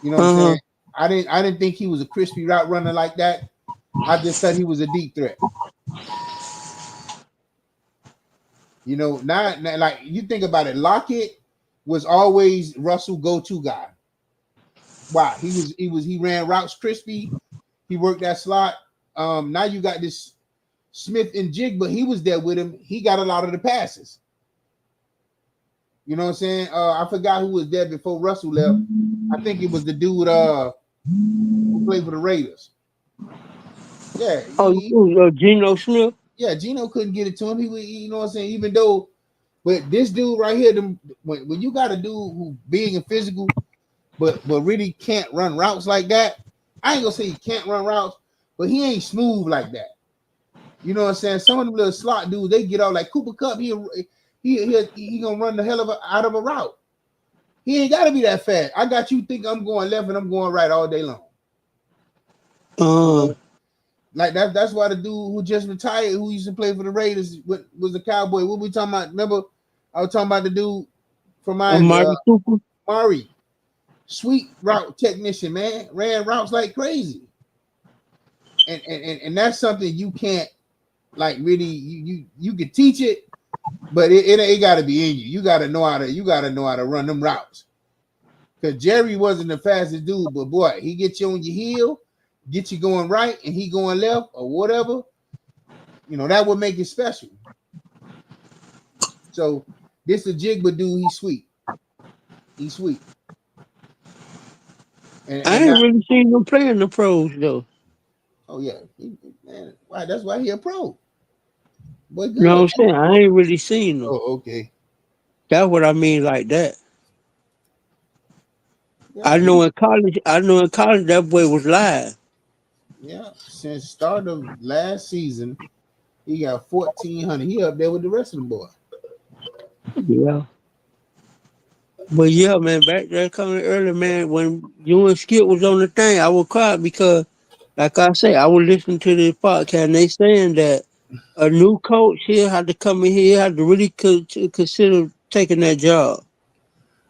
You know what I'm saying? I didn't think he was a crispy route runner like that. I just thought he was a deep threat. You know, now like you think about it, Lockett was always Russell go-to guy. Wow, he ran routes crispy. He worked that slot. Now you got this Smith and Jig, but he was there with him. He got a lot of the passes. You know what I'm saying? I forgot who was there before Russell left. I think it was the dude who played for the Raiders. Yeah. Geno Smith. Yeah, Geno couldn't get it to him. You know what I'm saying? Even though, but this dude right here, when you got a dude who big and physical, but really can't run routes like that. I ain't gonna say he can't run routes, but he ain't smooth like that. You know what I'm saying? Some of them little slot dudes, they get out like Cooper Kupp. He gonna run the hell out of a route. He ain't gotta be that fast. I got you think I'm going left and I'm going right all day long. Like that's why the dude who just retired, who used to play for the Raiders, was a Cowboy. What we talking about? Remember, I was talking about the dude from Mari. Sweet route technician, man. Ran routes like crazy. And that's something you can't like really you can teach it, but it gotta be in you. You gotta know how to run them routes. Because Jerry wasn't the fastest dude, but boy, he gets you on your heel, get you going right, and he going left or whatever. You know, that would make it special. So this a Jigba dude, he's sweet. He's sweet. And I ain't really seen him play in the pros though. Oh yeah, man. Why? That's why he a pro. Boy, good. You know what I'm saying? I ain't really seen him. Oh, okay. That's what I mean, like that. Yeah, I know in college that boy was live. Yeah, since start of last season, he got 1,400. He up there with the rest of them boys. Yeah. But yeah, man, back there coming early, man, when you and Skip was on the thing, I was quiet because, like I say, I was listening to this podcast and they saying that a new coach here had to come in here, had to really consider taking that job.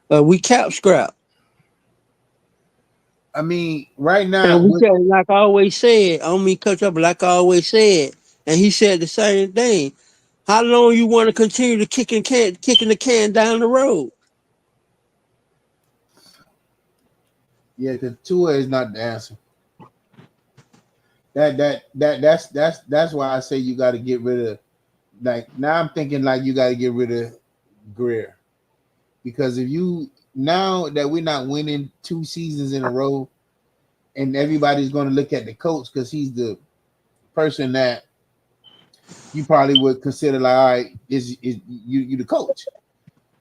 We cap scrap. I mean, right now, and we said, like I always said, I don't mean cut up, but like I always said, and he said the same thing. How long you want to continue to kicking the can down the road? Yeah, because Tua is not the answer. That's why I say you got to get rid of. Like now, I'm thinking like you got to get rid of Greer, because if you now that we're not winning 2 seasons in a row, and everybody's going to look at the coach because he's the person that you probably would consider like, all right, is you the coach,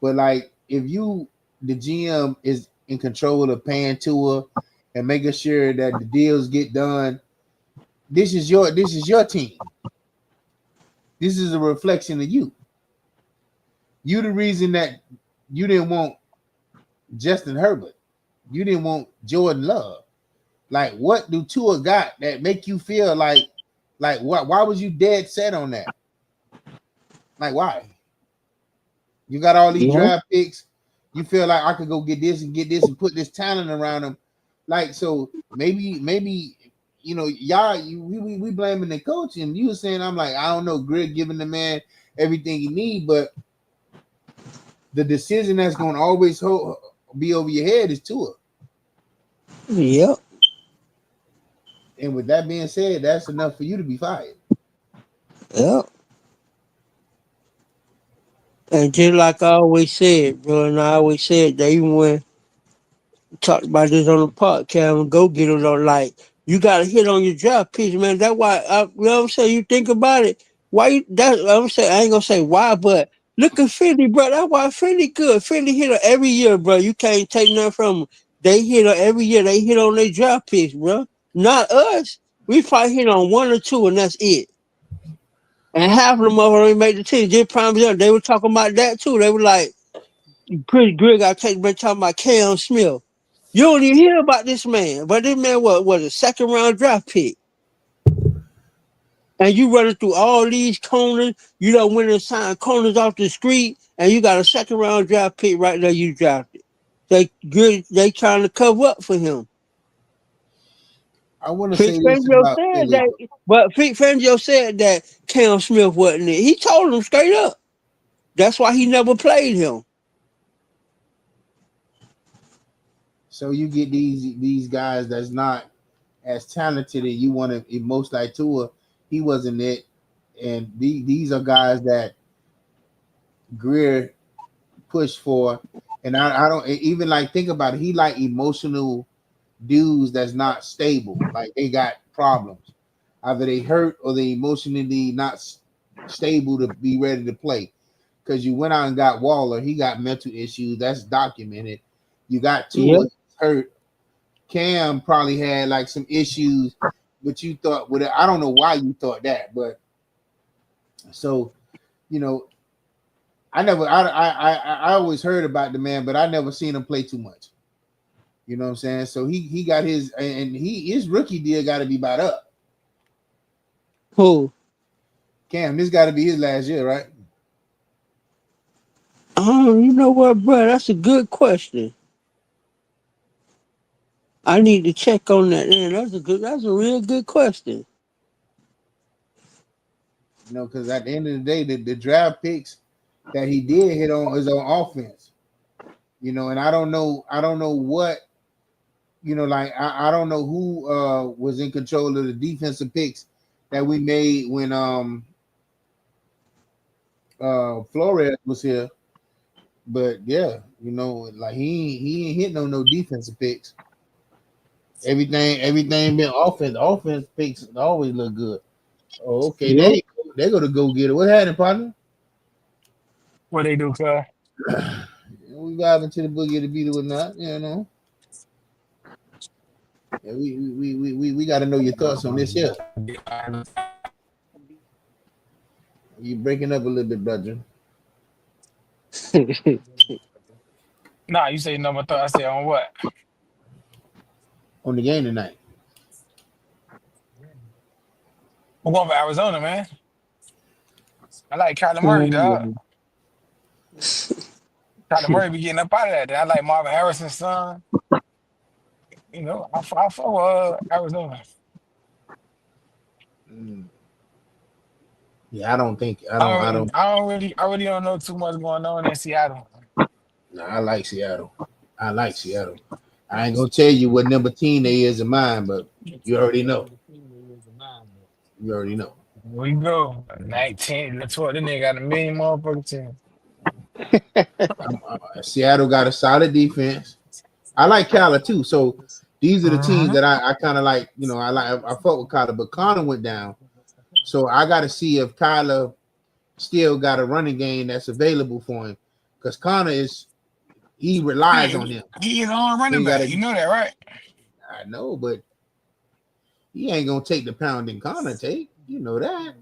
but like if you the GM is in control of paying Tua and making sure that the deals get done. This is your team. This is a reflection of you. You the reason that you didn't want Justin Herbert. You didn't want Jordan Love. Like, what do Tua got that make you feel like why was you dead set on that? Like, why? You got all these draft picks. You feel like I could go get this and put this talent around them. Like, so maybe you know, y'all, we blaming the coach, and you were saying, I'm like, I don't know, Greg giving the man everything he need, but the decision that's going to always be over your head is Tua. Yep. And with that being said, that's enough for you to be fired. Yep. And just like I always said, bro, and I always said that even when talked about this on the podcast, go get it on like you gotta hit on your draft picks, man. That's why you know what I'm saying. You think about it. Why you that I'm saying I ain't gonna say why, but look at Philly, bro. That's why Philly good. Philly hit her every year, bro. You can't take nothing from them. They hit her every year. They hit on their draft picks, bro. Not us. We probably hit on 1 or 2, and that's it. And half of them already made the team. Just prime example, they were talking about that too. They were like, Chris Greg, I take been talking about Cam Smith. You don't even hear about this man, but this man was a 2nd round draft pick. and you running through all these corners. You don't win and sign corners off the street, and you got a second round draft pick right there. You drafted. They good. They trying to cover up for him. I want to Vic say this Fangio about said Philly. that, but Vic Fangio said that Cam Smith wasn't it. He told him straight up. That's why he never played him. So you get these guys that's not as talented, and you want to most like Tua, he wasn't it, and these are guys that Greer pushed for, and I don't even like think about it. He like emotional dudes that's not stable, like they got problems, either they hurt or they emotionally not stable to be ready to play. Because you went out and got Waller, he got mental issues that's documented. You got Yep. Tua hurt. Cam probably had like some issues, but you thought with it. I don't know why you thought that, but so you know, I always heard about the man, but I never seen him play too much. You know what I'm saying? So he got his, and his rookie deal got to be about up. Who? Cam, this got to be his last year, right? Oh, you know what, bro? That's a good question. I need to check on that. Man, that's a real good question. You know, because at the end of the day, the draft picks that he did hit on is on offense. You know, and I don't know what, you know, like I don't know who was in control of the defensive picks that we made when Flores was here. But yeah, you know, like he ain't hitting on no defensive picks. Everything been offense. Offense picks always look good. Oh, okay, there Yep. you go. They're gonna go get it. What happened, partner? What they do, cuz? We vibing to the boogie to beat it or not, you know. Yeah, we got to know your thoughts on this here. You breaking up a little bit, brother. Nah, you say number thought. I said on what? On the game tonight. I'm going for Arizona, man. I like Kyler Murray, dog. Um, Kyler Murray be getting up out of that. I like Marvin Harrison's son. You know, I follow Arizona. Mm. Yeah, I don't. I really don't know too much going on in Seattle. Nah, I like Seattle. I ain't gonna tell you what number 10 they is in mine, but you already know. You already know. We go 19, 12. Then they got a million motherfucking teams. Seattle got a solid defense. I like Kyler too. So these are the teams Uh-huh. that I kind of like. You know, I fought with Kyler, but Connor went down. So I got to see if Kyler still got a running game that's available for him, because Connor he relies on him. He is on So running you back. gotta, You know that, right? I know, but he ain't gonna take the pounding Connor take. You know that.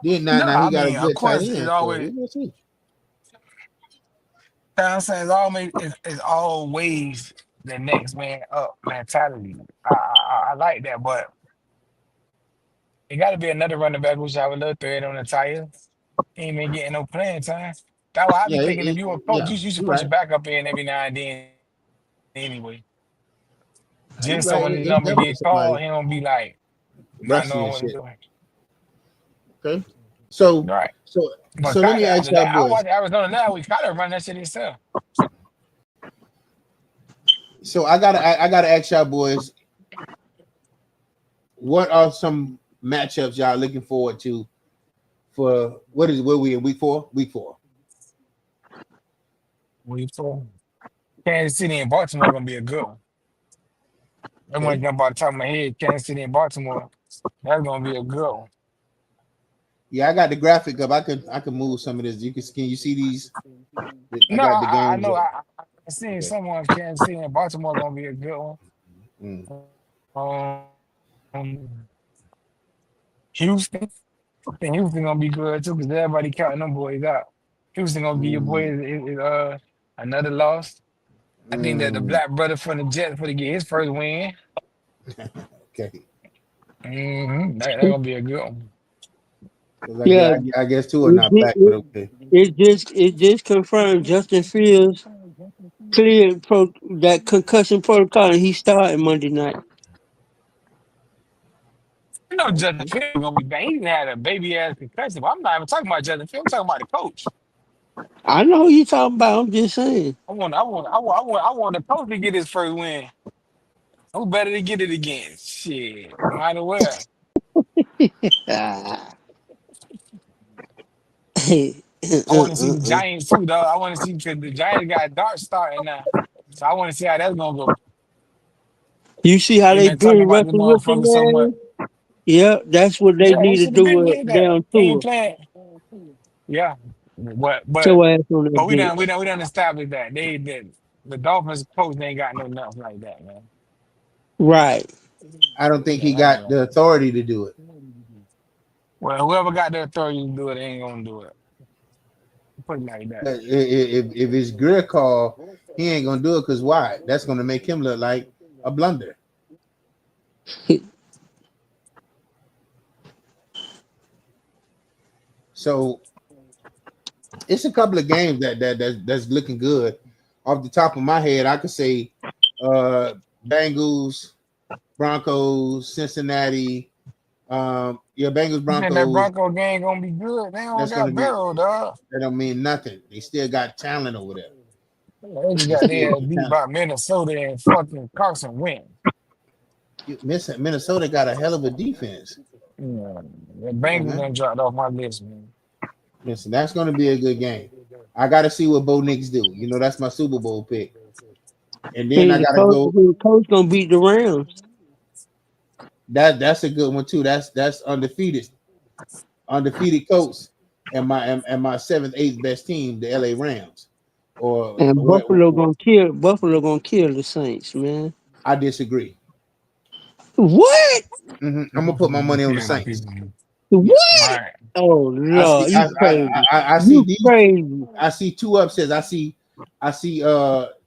Then No, now I he got a mean, of good tight course, it's end, so always. we gonna see. I'm saying it's always the next man up mentality. I like that, but it got to be another running back who's have a little thread on the tire. He ain't been getting no playing time. That's why I be Yeah, thinking if you a coach, yeah, you should you're put right. your backup in every now and then anyway. You're Just so right. when the It's number definitely get called, somebody he don't be like not rusty knowing and what he's shit. doing. Okay, so Right. so But so let me Kyler, ask y'all I boys. watch Arizona now. We Kyler run that shit himself. So I gotta ask y'all boys, what are some matchups y'all looking forward to for where we in week 4? Week 4. We for Kansas City and Baltimore gonna be a good one. I want to Okay. jump out the top of my head. Kansas City and Baltimore. That's gonna be a good one. Yeah, I got the graphic up. I can move some of this. Can you see these? I No, got the I games know. up. I seen Okay. someone Kansas City and Baltimore gonna be a good one. Mm. Houston. I think Houston gonna be good too because everybody counting them boys out. Houston gonna be your Mm. boys. Another loss. I think that the Mm. black brother from the Jets for to get his first win. Okay. That gonna be a good one. Because Yeah, I guess Tua it, not it, back, but it, okay. it just confirmed Justin Fields cleared that concussion protocol, and he started Monday night. You know Justin Okay. Fields gonna be bad. He had a baby ass concussion. But I'm not even talking about Justin Fields. I'm talking about the coach. I know who you talking about. I'm just saying. I want the coach to get his first win. Who better to get it again? Shit, might as well. Ah. I want to see the Giants too, though. I want to see because the Giants got Dart starting now, so I want to see how that's gonna go. You see how Ain't they been talking been about the Russell Wilson, motherfucker so much. man? Yeah, that's what they Yeah, they need to should have do been with did that. down He ain't tour. playing. Yeah, but Show ass on that we done bitch. we done established that they did the Dolphins coach they ain't got no nothing like that, man. Right. I don't think Yeah, he I ain't got the gonna. authority to do it. Well, whoever got the authority to do it, they ain't gonna do it. Put it like that. If it's Greer call, he ain't gonna do it because why? That's gonna make him look like a blunder. So it's a couple of games that's looking good. Off the top of my head, I could say Bengals, Broncos, Cincinnati. Yeah, Bengals, You think that Broncos. Bronco game gonna be good? They don't That's gonna got be. barrel, dog. That don't mean nothing. They still got talent over there. They just They got still their got beat talent. by Minnesota and fucking Carson Wentz. Minnesota got a hell of a defense. Yeah, the Come on, Bengals man. done dropped off my list, man. Listen, that's going to be a good game. I got to see what Bo Nix do. You know, that's my Super Bowl pick. And then Hey, I the got to coach, go. the coach gonna beat the Rams. That's a good one too. That's undefeated coach, and my seventh, eighth best team, the LA Rams. And Buffalo gonna kill the Saints, man. I disagree. What? I'm gonna put my money on the Yeah, my Saints. people. Yeah, What? Right. Oh I see. Lord, you crazy. I see You these. crazy. I see two upsets. I see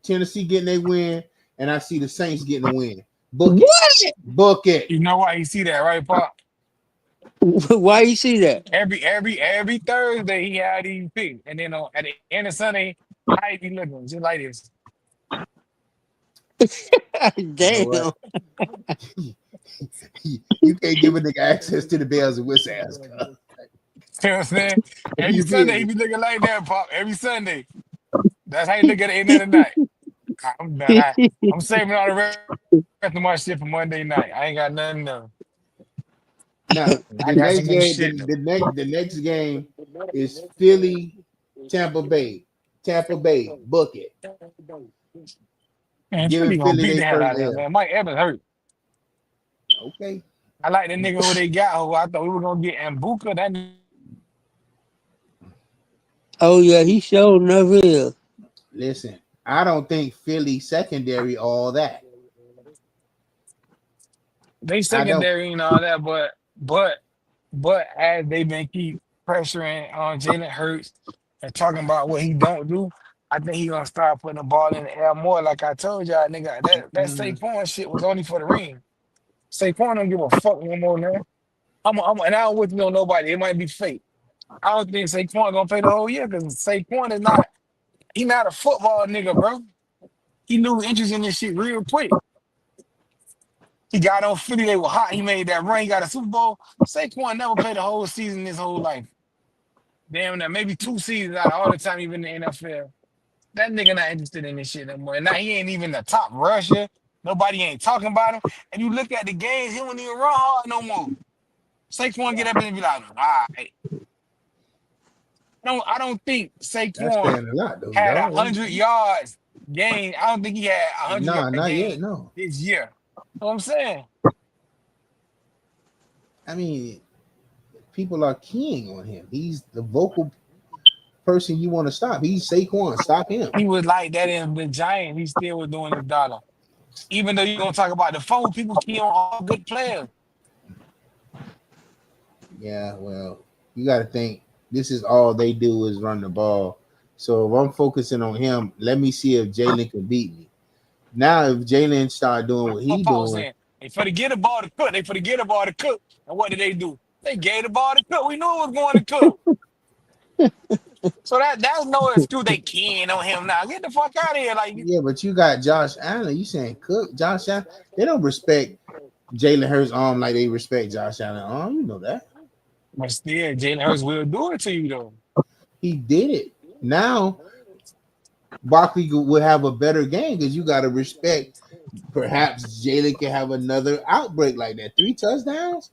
Tennessee getting a win, and I see the Saints getting a win. Book it. What? Book it. You know why you see that, right, Pop? Why you see that? Every Thursday he had these picks, and then at the end of Sunday, how he be looking just like this. You know what? Damn. You can't give a nigga access to the bells and whistles. Ass. You know what I'm saying? Every You feel Sunday he me? be looking like that, Pop. Every Sunday. That's how you look at the end of the night. I'm done. I'm saving all the rest of my shit for Monday night. I ain't got nothing to. Now I the got next some more game, shit to. the next game is Philly, Tampa Bay. Tampa Bay, book it. Man, Giving Philly gonna Philly beat their the hell first out of them, L. man. Mike Evans hurt. Okay. I like the nigga who they got. Who I thought we were gonna get Mbuka. That Oh yeah, he showed enough here. Listen, I don't think Philly secondary all that. they I don't. secondary and all that, but as they been keep pressuring on Jalen Hurts and talking about what he don't do, I think he gonna start putting the ball in the air more. Like I told y'all, nigga, that Mm, Saquon shit was only for the ring. Saquon don't give a fuck no more now. And I don't with know nobody. It might be fake. I don't think Saquon gonna play the whole year because Saquon is not. He not a football nigga, bro. He lose interest in this shit real quick. He got on Philly. They were hot. He made that run. He got a Super Bowl. Saquon never played a whole season his whole life. Damn, that maybe 2 seasons out of all the time he been in the NFL. That nigga not interested in this shit no more. And now he ain't even the top rusher. Nobody ain't talking about him. And you look at the games, he don't even run hard no more. Saquon get up and be like, all right. I don't think that's Saquon saying a lot though, had a dog. 100 yards game. I don't think he had a hundred Nah, yard not yet. game No. this year. You know what I'm saying? I mean, people are keying on him. He's the vocal person you want to stop. He's Saquon. Stop him. He was like that in the Giants. He still was doing his dollar. Even though you're gonna talk about the phone, people key on all good players. Yeah, well, you got to think this is all they do is run the ball. So if I'm focusing on him, let me see if Jalen can beat me. Now, if Jalen start doing what What he Paul doing, saying? They for to get the ball to Cook. They for to get the ball to Cook. And what did they do? They gave the ball to Cook. We knew it was going to Cook. So that's no excuse. They keying on him now. Get the fuck out of here. Like, Yeah, but you got Josh Allen. You saying Cook, Josh Allen? They don't respect Jalen Hurts' arm like they respect Josh Allen arm. You know that. but still, Jalen Hurts will do it to you though. He did it. Now Barkley will have a better game because you got to respect. Perhaps Jalen can have another outbreak like that. 3 touchdowns,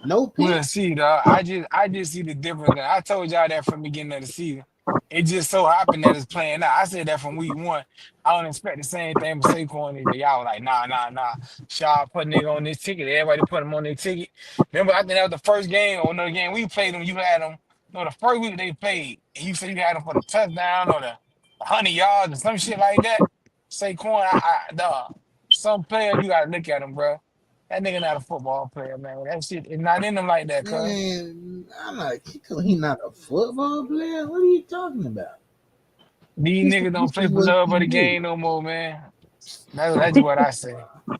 no We'll picks. see, dog. I just see the difference. I told y'all that from the beginning of the season. It just so happened that it's playing out. I said that from week one. I don't expect the same thing with Saquon either. Y'all were like, nah. Shaw put nigga on this ticket. Everybody put him on their ticket. Remember, I think that was the first game or another game we played them. You had them. No, the first week they played, and you said you had them for the touchdown or the 100 yards or some shit like that. Saquon, dog. Some players you gotta look at him, bro. That nigga not a football player, man. That shit is not in him like that, cuz. Man, I'm not. He's not a football player. What are you talking about? These niggas don't This play is for what love you of the do. game no more, man. That's what I say.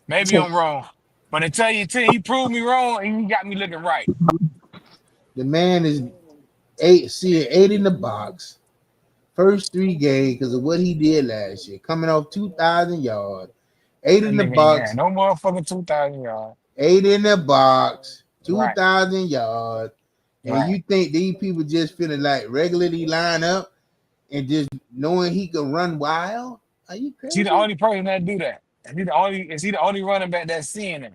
Maybe I'm wrong. But I tell you, he proved me wrong and he got me looking right. The man is eight in the box. First 3 games because of what he did last year, coming off 2,000 yards, eight That in the nigga ain't had box, no motherfucking 2,000 yards. eight in the box, two Right, thousand yards, and right. you think these people just feeling like regularly line up and just knowing he can run wild? Are you Is he the crazy? only person that do that? Is he the only running back that's seeing it?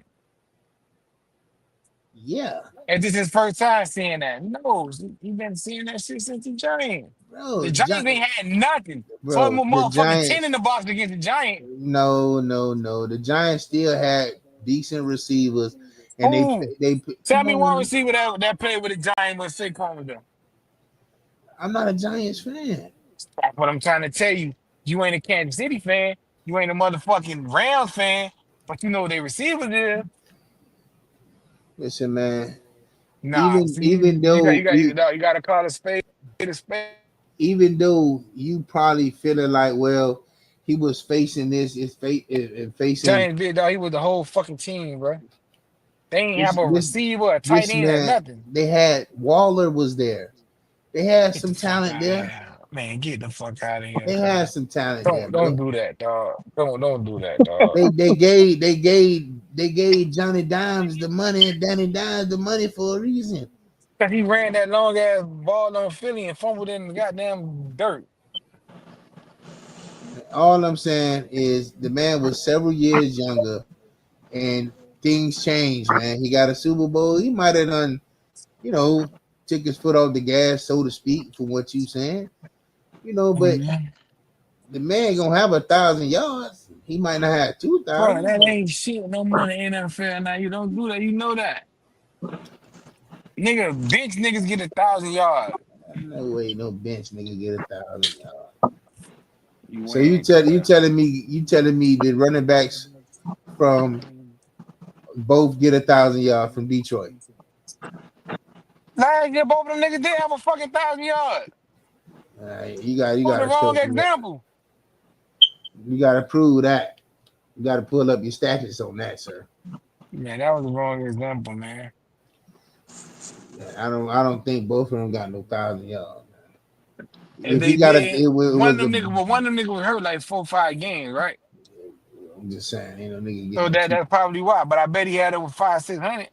Yeah, Is this his first time seeing that? No, he been seeing that shit since the Giants. bro, The Giants ain't had nothing. So I'm a the motherfucking 10 in Giants. the box against the Giants. No. The Giants still had decent receivers, and Who? they Tell come me on, one man. receiver that played with the Giants when Saquon was there. I'm not a Giants fan. That's what I'm trying to tell you. You ain't a Kansas City fan. You ain't a motherfucking Rams fan. But you know what they receivers is. Listen, man. Nah, Even see, even you got though you got you you got to call a spade a spade. even though you probably feeling like, well, he was facing this, facing Giants big dog. He was the whole fucking team, bro. They ain't have a this receiver, a tight this end, or man. nothing. They had Waller was there. They had Get the some fuck talent out of there. here, man. Get the fuck out of here, They cuz. had some talent there, Don't bro. do that, dog. Don't do that, dog. They gave Johnny Dimes the money and Danny Dimes the money for a reason. Cause he ran that long ass ball on Philly and fumbled in the goddamn dirt. All I'm saying is the man was several years younger, and things changed, man. He got a Super Bowl. He might have done, you know, took his foot off the gas, so to speak, from what you saying, but Mhm. the man gonna have 1,000 yards. He might not have two Bro, thousand, that but ain't shit no more in the NFL now. You don't do that. You know that. Nigga, bench niggas get 1,000 yards. no way, no bench nigga get 1,000 yards. You So you ain't, tell cuz. you telling me the running backs from both get 1,000 yards from Detroit. Last year, both of them niggas did have a fucking 1,000 yards. All right, you On got the to show wrong me that. example. You got to prove that. You got to pull up your stats on that, sir. Man, that was the wrong example, man. I don't think both of them got no 1,000 yards. If If they he got did, it one of was a. them niggas, well, one of them niggas was hurt like 4 or 5 games, right? I'm just saying, ain't no nigga So getting no that two. that's probably why. But I bet he had over 500, 600, Of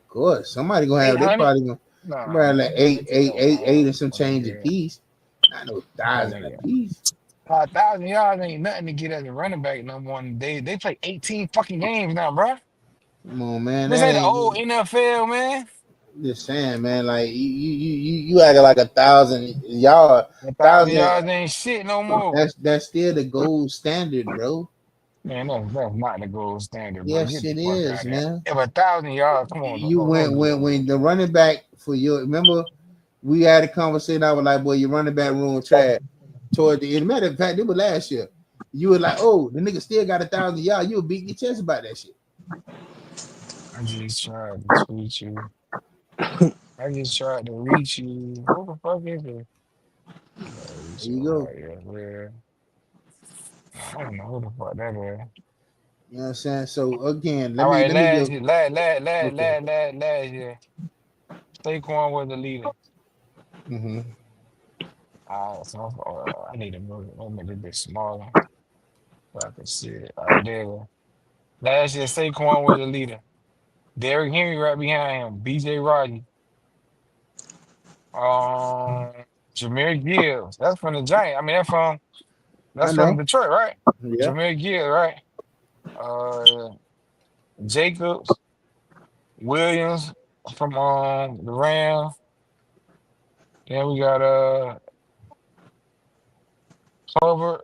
course, somebody gonna have. eight They hundred. probably gonna. They Nah, probably man, like get eight, that shit eight, over. eight, eight, and some Oh, change a yeah. piece. Not no Oh, 1,000 a nigga. piece. 5,000 yards ain't nothing to get as a running back no more. They play 18 fucking games now, bro. Come on, man. This That ain't the old ain't. NFL, man. Just saying, man. Like you acting like 1,000 yard, 1,000 yards thousand. ain't shit no more. That's still the gold standard, bro. Man, that's not the gold standard, bro. Yes, Get the it fuck out is, of there. man. If 1,000 yards, come on, You don't went do that, when man. the running back for your remember we had a conversation. I was like, boy, your running back room trash toward the end. Matter of fact, it was last year. You were like, oh, the nigga still got 1,000 yards. You were beating your chest about that shit. I just tried to tweet you. I just tried to reach you. Who the fuck is it? Yeah, reach There you you go. right here, man. I don't know who the fuck that is. You know what I'm saying? So again, let All me right, let me last give. year, Okay. last year, Saquon was the leader. Mm-hmm. So I need to move it. Let me make it a bit smaller so I can see it. All right, there. We go. Last year, Saquon was the leader. Derrick Henry right behind him. B.J. Rodgers. Um, Jameer Gibbs. That's from the Giants. I mean, I that's from know. Detroit, right? Yeah. Jameer Gibbs, right? Uh, Jacobs, Williams from the Rams. Then we got Hubbard,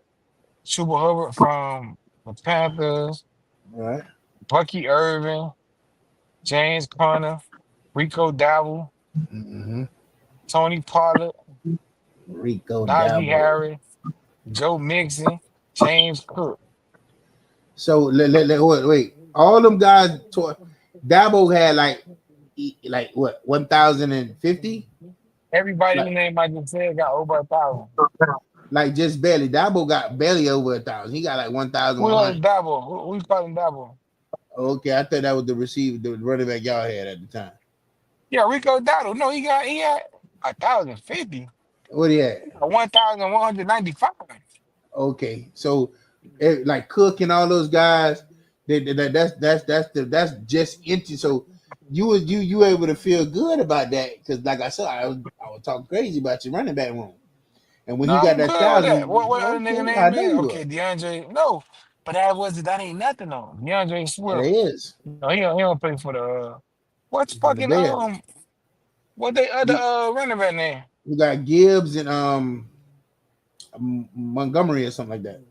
Chuba Hubbard from the Panthers. All right. Bucky Irvin, James Conner, Rico Dowdle, Mm-hmm. Tony Pollard, Rico Najee Dabo. Harris, Joe Mixon, James Cook. So wait. All them guys. Dabo had like what 1,050? Everybody Like who name I just said got over 1,000. like just barely. Dabo got barely over 1,000. He got like Who else 1,100. Dabble? Who you calling Dabble? Okay, I thought that was the running back y'all had at the time. Yeah, Rico Dowdle. No, he had 1,050. What he had? 1,195. Okay, so like Cook and all those guys, that's just empty. So you able to feel good about that because like I said, I was talking crazy about your running back room, and when No, he got I'm that good with that. thousand, What other nigga okay, I name know is? you Okay, were. DeAndre. No, but that ain't nothing on DeAndre It Swift. is No, he don't play for the what's for the fucking Bears. what they other You, running back name? you got Gibbs and Montgomery or something like that.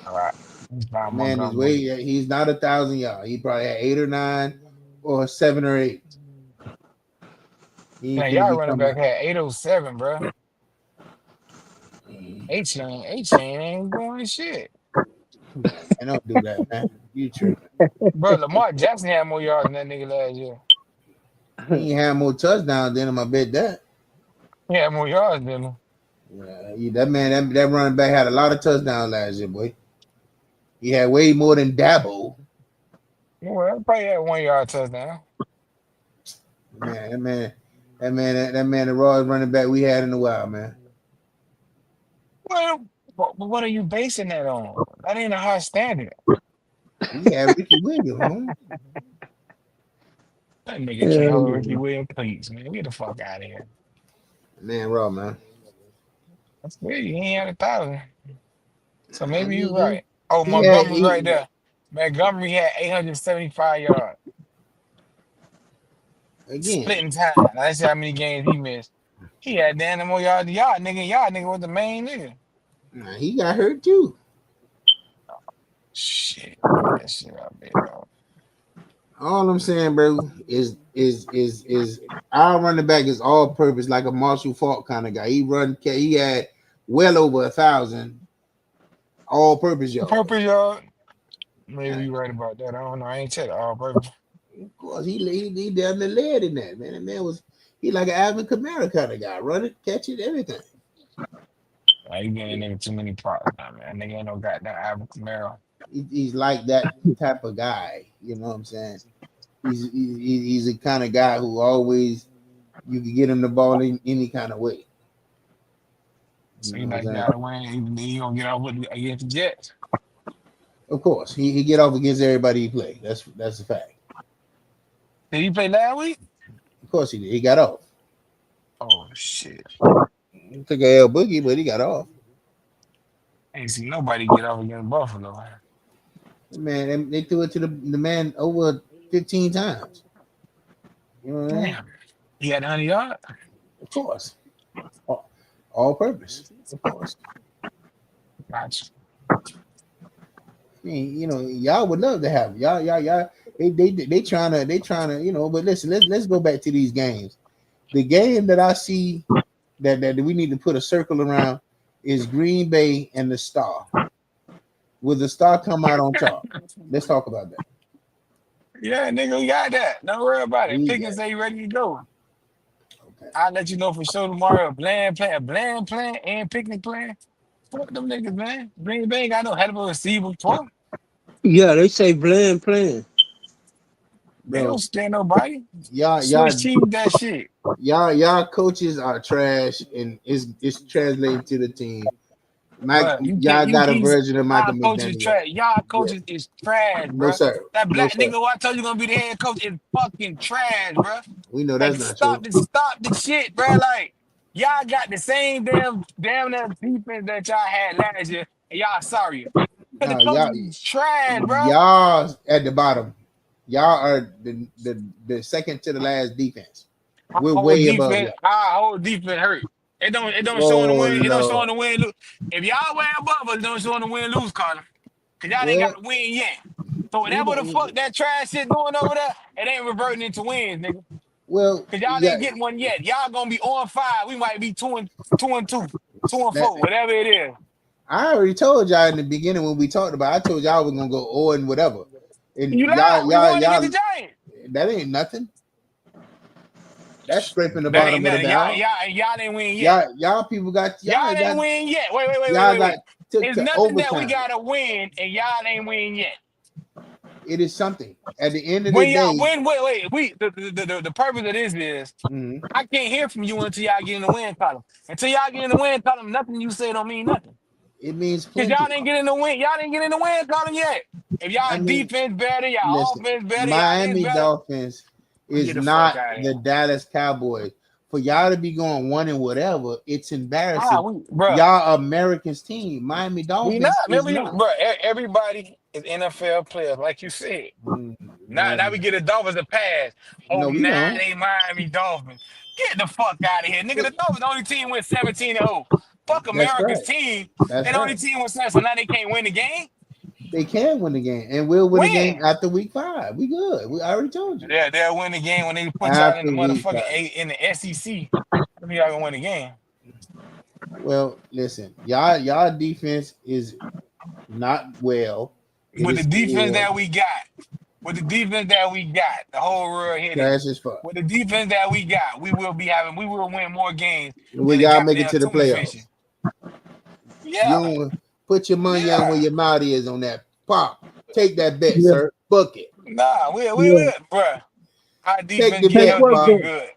All right. He's The not man is Montgomery. way. He's not 1,000 yards. He probably had 8 or 9 or 7 or 8. He ain't Man, finna y'all be running coming back out. had 807, bro. A-Chain ain't doing shit. Come on, man. Don't do that, man. You tripping. Bro, Lamar Jackson had more yards than that nigga last year. He ain't had more touchdowns than him, I bet that. He had more yards than him. That man, that running back had a lot of touchdowns last year, boy. He had way more than Dabo. Well, probably had 1 yard touchdown. Man, that man, the rawest running back we had in a while, man. Well, but what are you basing that on? That ain't a high standard. We had Ricky Williams, man. That nigga can't hold Ricky Yeah. Williams cleats, man. Get the fuck out of here. Man, raw, man. That's weird. He ain't had 1,000. So I maybe you're mean, right. Oh, he had Montgomery right there. Montgomery had 875 yards. again. Splitting time. Let's see how many games he missed. He had damn near more yards than y'all, nigga. Y'all nigga was the main nigga. Nah, he got hurt too. Shit. Get that shit out there, dog. All I'm saying, bro, is our running back is all purpose, like a Marshall Faulk kind of guy. He had well over 1,000 all purpose Purple yards. yard. Maybe Like, you right about that. I don't know. I ain't checked all purple. of course, he down the led in that man. That man was he like an Alvin Kamara kind of guy, run it, catch it, everything. You getting nigga too many props now, man. Nigga ain't no goddamn Alvin Kamara. He's like that type of guy. You know what I'm saying? He's the kind of guy who always you can get him the ball in any kind of way. So You you know what I'm like saying? gotta win. He gonna get out with against the Jets. Of course, he get off against everybody he play. That's a fact. Did he play last week? Of course he did. He got off. Oh shit. He took a L boogie, but he got off. Ain't seen nobody get off against Buffalo. Man, they threw it to the man over 15 times. You know what I mean? Damn. He had 100 yards? Of course. All purpose. Of course. Gotcha. I mean, y'all would love to have it. Y'all. They trying to, But listen, let's go back to these games. The game that I see that we need to put a circle around is Green Bay and the Star. Will the Star come out on top? Let's talk about that. Yeah, nigga, we got that. Don't worry about it. We got Pickens ain't ready to go. okay. I'll let you know for sure tomorrow. A bland plan and picnic plan. Fuck them niggas, man. Green Bay ain't got no hell of a receiver for 'em. Yeah, they say playing. They don't bro. scare nobody. Y'all, y'all, Switch teams that shit. y'all coaches are trash, and it's translating to the team. Mike, But you can't y'all you got a keep version of y'all Michael coaches McDaniel. trash. Y'all Yeah, coaches is trash, no bro. sir, That no black sir. nigga who I told you gonna be the head coach is fucking trash, bro. We know that's Like not true. stop the shit, bro. Like y'all got the same damn defense that y'all had last year, and y'all sorry. Cause the No, coaches is trash, bro. y'all at the bottom. Y'all are the second to the last defense. We're way above y'all. Our whole defense hurt. It don't show in the Oh win. It don't show in Lord. the win lose. If y'all way above us, it don't show in the win lose column. Cause y'all ain't got Well, to win yet. So we whatever the fuck don't. that trash shit doing over there, it ain't reverting into wins, nigga. Well, Cause y'all yeah, ain't getting one yet. Y'all gonna be on 5. We might be 2 and 2, two and that 4, whatever it is. I already told y'all in the beginning when we talked about. I told y'all we're gonna go 0 and whatever, and You lied. We won against the y'all. Giants. That ain't nothing. That's scraping the That ain't bottom of the nothing. Y'all, barrel. y'all, y'all ain't win yet. Y'all people got Y'all ain't win yet. y'all got Wait. took It's to nothing that we overtime. gotta win, and y'all ain't win yet. It is something. At the end of the When y'all day, win, wait. The purpose of this is mhm, I can't hear from you until y'all get in the win column. Until y'all get in the win column, nothing you say don't mean nothing. it means Cause y'all plenty. didn't get in the win. Y'all didn't get in the win column yet. If I y'all mean, defense better, y'all listen, offense better, y'all this Miami better, Dolphins is get the fuck not out of the here. Dallas Cowboys. For y'all to be going 1 and whatever, it's Ah, embarrassing. bruh. Y'all America's team. Miami We not. Dolphins is Remember you, not. bro. Everybody is NFL players, like you said. Mm, Now we get the Dolphins a pass. Oh, no, we now don't. they Miami Dolphins. Get the fuck out of here, nigga. The Dolphins, the only team went 17-0. Fuck That's America's right. team. That's They the only right. team went 7, so now they can't win the game. They can win the game, and we'll win the game Win. after week 5. We good. We already told you Yeah, they'll win the game when they put y'all in after the week motherfucking 5. in the SEC. I mean, y'all gonna win the game Well, listen, y'all defense is not well. It with the is defense ill. that we got. With the defense that we got, the whole world hit it. Trash as fuck. With the defense that we got, we will win more games We than the gotta make it goddamn to the tuna fishing. playoffs. You Yeah, don't put your money on where yeah. your mouth is on that. Pop. Take that bet, Yeah, sir. Book it. Nah, yeah. bruh. Our Take defense the getting Take bet, us to what be Pop. bet? good.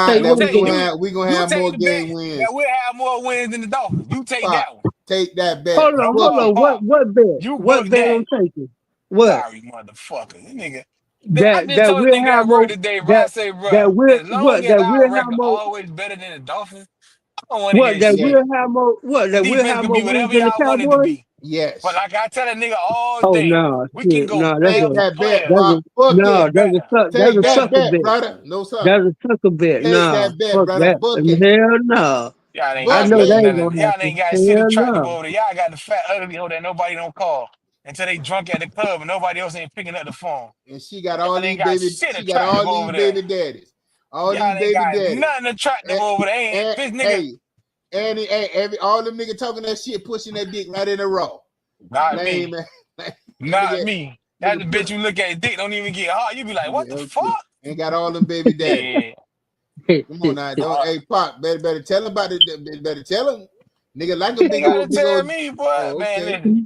Take You That what take bet? we gonna you have take more the bet game that wins. we'll have more wins than the Dolphins. You take Pop. that one. Take that bet. Hold on, Book hold No, it. on. Pop. What bet? You What book bet that. I'm taking? What? Sorry, motherfucker. This nigga. I That just that told a we'll nigga have at work more. today, bro. I That say, bro, that will as long what? as That our will have record more. always better than the Dolphins, I don't want to hear What? That shit. Yes. will have more. What? The That will defense have could more be wins whatever than the y'all want it to Cowboys? be. But Yes. like I tell a nigga all Oh day, no, we can shit, go no. player Take for that bet, player That's a Pop. Book and it. no. get better. That's Take a that Yeah. sucker bet, bet. brother. No sir. That's a sucker bet. Take No, that bet, fuck brother. that. Book it. Hell no. Y'all ain't I got Book know that it. ain't nothing. gonna Y'all ain't happen. got shit Hell attractive no. over there. Y'all got the fat ugly hoe that nobody don't call until they drunk at the club and nobody else ain't picking up the phone. And she got all Y'all ain't these got baby. shit She got attractive all over these there. baby daddies. All these Y'all ain't baby got daddies. nothing attractive And, over there. Ain't this nigga? hey, every all them niggas talking that shit, pushing that dick right in the raw. Not Lame me. man. Not nigga, me. That's the nigga bitch push. you look at, dick don't even get hard. You be like, what the Yeah, fuck? okay. Ain't got all them baby daddies. Yeah. Come on now, don't. Uh, Hey, Pop, better tell him about it. Better tell him. Nigga like a you ain't gotta big tell old. me, boy. Oh, Man, okay. listen.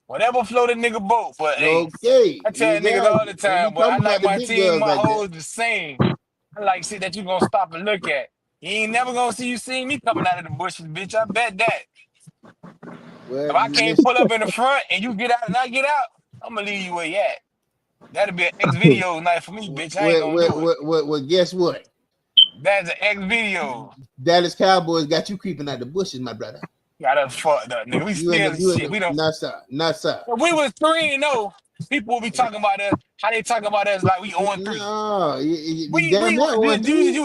Whatever float a nigga boat. But hey, Okay. I tell niggas all the Ain't time, we but I talking like about the my big team, girls my like that? hoes the same. I like shit that you gonna stop and look at. You ain't never gonna see me coming out of the bushes, bitch. I bet that. Well, If I can't listen. pull up in the front and you get out and I get out, I'm gonna leave you where you at. That'll be an X video night for me, bitch. I ain't gonna do it. Well, guess what? That's an X video. Dallas Cowboys got you creeping out the bushes, my brother. Got us fucked up, nigga. We still in You in shit. the We don't. nuts up. If we was 3-0, people will be talking about us. How they talking about us like we 0-3. No, you We damn near you, one three.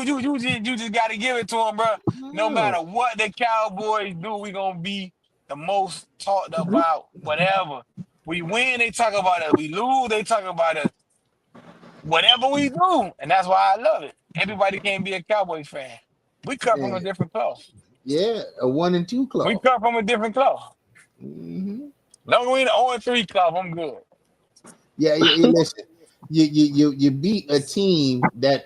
you just got to give it to them, bro. No No, matter what the Cowboys do, we gonna be the most talked about. Whatever we win, they talk about us. We lose, they talk about us. Whatever we do, and that's why I love it. Everybody can't be a Cowboys fan. We come from a and different cloth. yeah, a 1-2 We claw. come from a different cloth. Mm-hmm. Long as we in the 0-3 cloth, I'm good. Yeah, listen, you beat a team that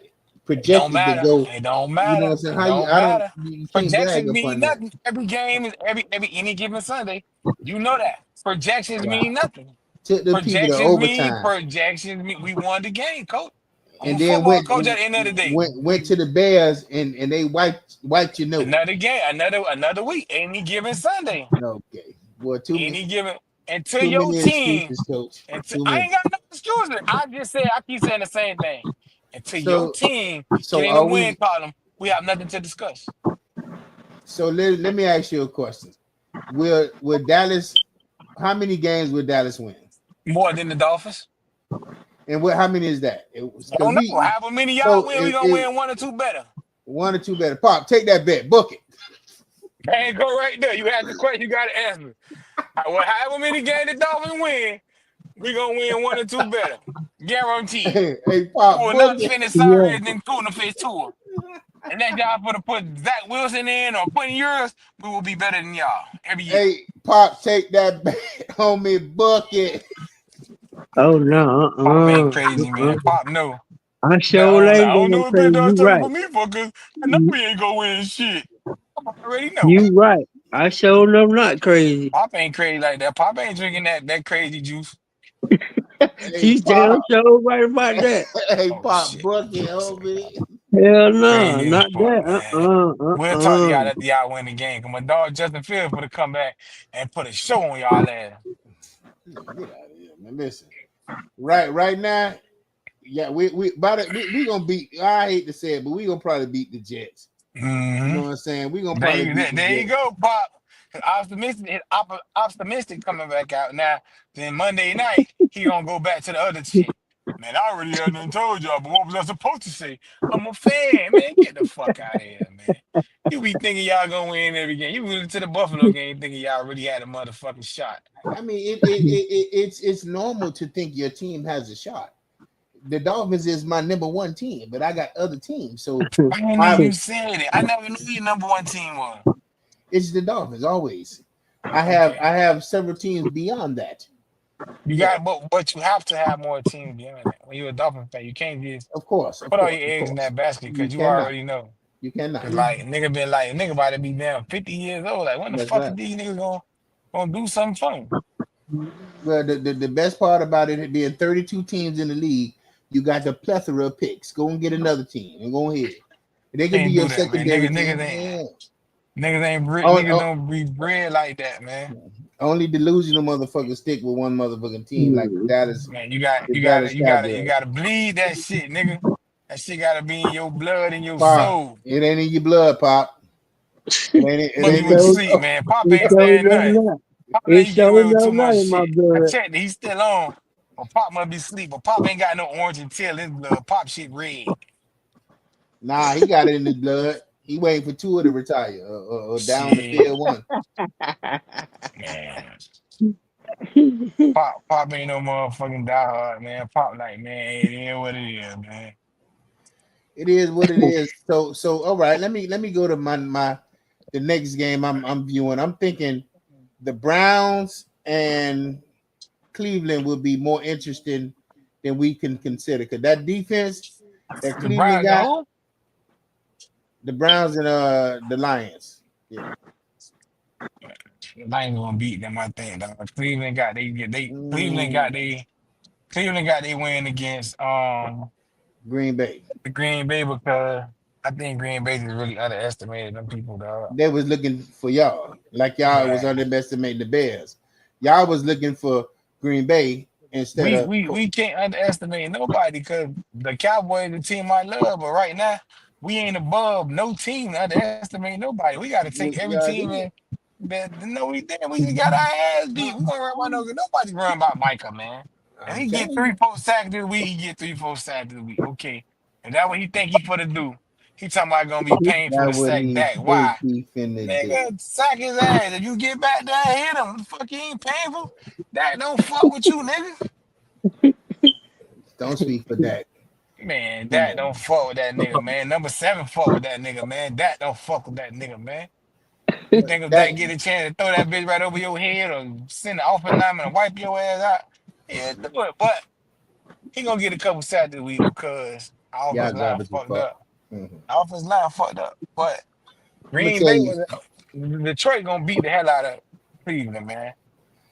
It don't projected to matter. go. It don't You know what matter. I'm saying? It How you? don't I don't. matter. You can't brag Projections mean upon that. nothing. Every game is every any given Sunday. You know that. Projections Wow. mean nothing. took the people to overtime, Projections mean we won the game, coach. I'm a and then football coach at the end of the day. went to the Bears and they wiped your nose. Another game, another week. Any given Sunday. Okay, boy, Any given until too your many team. excuses, coach. Until Too I many. ain't got no excuses. I keep saying the same thing. Until your So team get so in the are win we? column, we have nothing to discuss. So let me ask you a question. Will Dallas? How many games will Dallas win? More than the Dolphins. And how many is that? I Because don't know. However many y'all so win, we gonna win one or two better. one or two better. Pop, take that bet, book it. There you go right there. You asked the question, you gotta answer. Well, however many games the Dolphins win, we gonna win one or two better. Guaranteed. Hey, We Pop, will book not it. finish Yeah. sorry and then Tuna face tour. Unless y'all put Zach Wilson in or put in yours, we will be better than y'all every year. Hey, Pop, take that bet, homie, book it. Oh no. Pop ain't crazy, man. Pop no. I Now, sure I ain't don't going know what crazy. Big Dog You talking right. for me for, because I know we ain't gonna win shit. I already know. You right. I sure enough not crazy. Pop ain't crazy like that. Pop ain't drinking that crazy juice. Hey, She's damn Pop. sure right about that. Hey, Oh Pop, shit. book it, homie. Hell no, Crazy as not fuck, that. man. We'll talk to y'all after y'all win the game. Cause my dog Justin Fields for to come back and put a show on y'all ass. Get out of here, man. Listen, right now, yeah, we gonna beat. I hate to say it, but we gonna probably beat the Jets. You know what I'm saying? We gonna probably beat the There you Jets. go, Pop. Optimistic coming back out now. Then Monday night, he gonna go back to the other shit. Man, I already had done told y'all, but what was I supposed to say? I'm a fan, man. Get the fuck out of here, man. You be thinking y'all gonna win every game. You went to the Buffalo game thinking y'all really had a motherfucking shot. I mean, it's normal to think your team has a shot. The Dolphins is my number one team, but I got other teams, so I didn't know you said it. I never knew your number one team was. it's the Dolphins always. I Okay. have several teams beyond that. You Yeah, got, but you have to have more teams beyond that. When you're a Dolphin fan, you can't just of course, of put all course, your of eggs in course. that basket You because you cannot. already know. You cannot. Cause nigga about to be damn 50 years old. Like when the That's fuck right. is these niggas gonna do something fun? Well, the best part about it being 32 teams in the league, you got the plethora of picks. Go and get another team and go ahead. They could be Can't your do that, man. secondary team. Niggas don't be bred like that, man. Only delusional motherfuckers stick with one motherfucking team, like Man, the Dallas you Cowboys. gotta bleed that shit, nigga. That shit gotta be in your blood and your Pop, soul. it ain't in your blood, Pop. It Must be ain't with in the your so sleep, soul. man. Pop it ain't so saying enough nothing. not. Pop let It you get so away with too enough much not in my shit. I blood. checked it. He's still on. But Pop must be asleep. But Pop ain't got no orange and tail in his blood. Pop shit red. Nah, he got it in his blood. He waiting for Tua to retire or down the Shit, field one. man. Pop ain't no motherfucking diehard, man. Pop like, man, it is what it is, man. It is what it is. So all right, let me go to my the next game I'm viewing. I'm thinking the Browns and Cleveland will be more interesting than we can consider. Because that defense that The Cleveland Browns and got, who? the Browns and the Lions. Yeah. I ain't gonna beat them, I think, dog. Mm, Cleveland got they win against Green Bay. the Green Bay because I think Green Bay is really underestimated them people, dog. They was looking for y'all, like y'all was Right. underestimating the Bears. Y'all was looking for Green Bay instead We of we we can't underestimate nobody because the Cowboys the team I love, but right now we ain't above no team to underestimate nobody. We gotta take what you every gotta team do. and we just got our ass beat. We gonna run by nobody's run about Micah, man. If I'm he get telling three, you, 4 sacks this week, he get 3, 4 sacks this week. Okay. And that what he think he for to do. He talking about gonna be painful that's to what sack he Dak. think Why? he finna do. Nigga, sack his ass. If you get back there and hit him, the fuck he ain't painful. Dak don't fuck with you, nigga. Don't speak for that. Man, Come Dak on, don't fuck with that nigga, man. Number 7 fuck with that nigga, man. Dak don't fuck with that nigga, man. You but think if that Dak get a chance to throw that bitch right over your head or send the offensive lineman and wipe your ass out, yeah, do it. But he gonna get a couple sacks this week because our y'all offensive line garbage as fucked fuck. up. Mhm. Our offensive line fucked up. But I'm gonna Green tell Bay you. was Detroit gonna beat the hell out of Cleveland, man.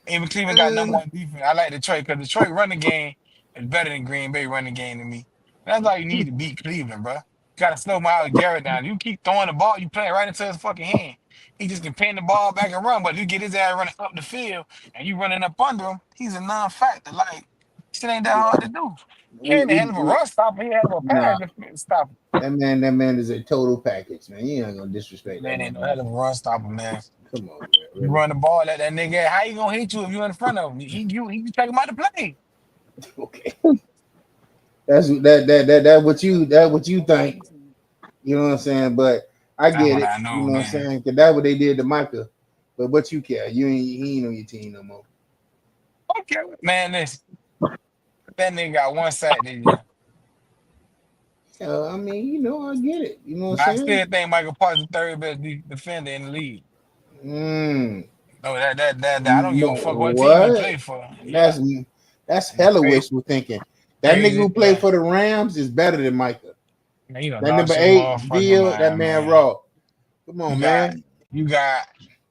Even Cleveland got number one defense. I like Detroit because Detroit running game is better than Green Bay running game to me. That's all you need to beat Cleveland, bro. You gotta slow Myles Garrett down. You keep throwing the ball, you play it right into his fucking hand. He just can pin the ball back and run, but you get his ass running up the field and you running up under him, he's a non-factor. Like, shit ain't that hard to do. He ain't a hell of a run stopper. He had a Nah, pass stopper. that man is a total package, man. You ain't gonna disrespect that Man ain't man. no hell of a run stopper, man. Come on, man. You Really? run the ball at that nigga. How you gonna hit you if you in front of him? He can take him out to play. Okay. That what you think. You know what I'm saying? But I That's get what it. I You know, know what I'm man. saying? Cause that's what they did to Micah. But what you care? He ain't on your team no more. Okay, man, listen. That nigga got one sack this year. I mean, I get it. You know what But I'm I saying? still think Michael Parsons is the third best defender in the league. Mm. No, that I don't give a fuck what team he What? played for. Yeah, That's hella crazy, wishful thinking. That nigga crazy. who played for the Rams is better than Micah. Man, you done That number lost your 8, motherfucking Veal, that mind, man man. raw. Come You on, got, man. you got,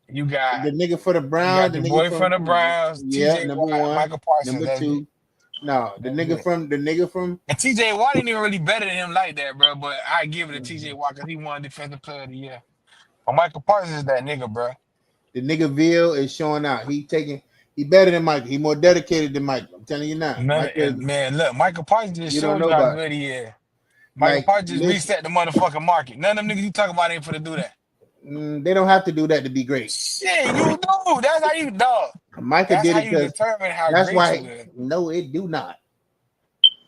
you got, The nigga for the you Brown, got the your nigga boy from from the Browns, yeah, T.J. number Watt, one, Michael Parsons. number That's it. two. No, the That's nigga it. from And T.J. Watt ain't even really better than him like that, bro. But I give it to T.J. Watt because he won Defensive Player of the Year. But Michael Parsons is that nigga, bro. the nigga Veal is showing out. He better than Micah. He more dedicated than Micah. I'm telling you now. Man, Micah, man, look, Michael Parsons just you don't showed know you how about it. good he is. Michael Like, Parsons just listen, reset the motherfucking market. None of them niggas you talk about ain't for to do that. they don't have to do that to be great. Shit, you do. That's how you dog. Micah That's did how it you because determine how that's great why. you is. No, it do not.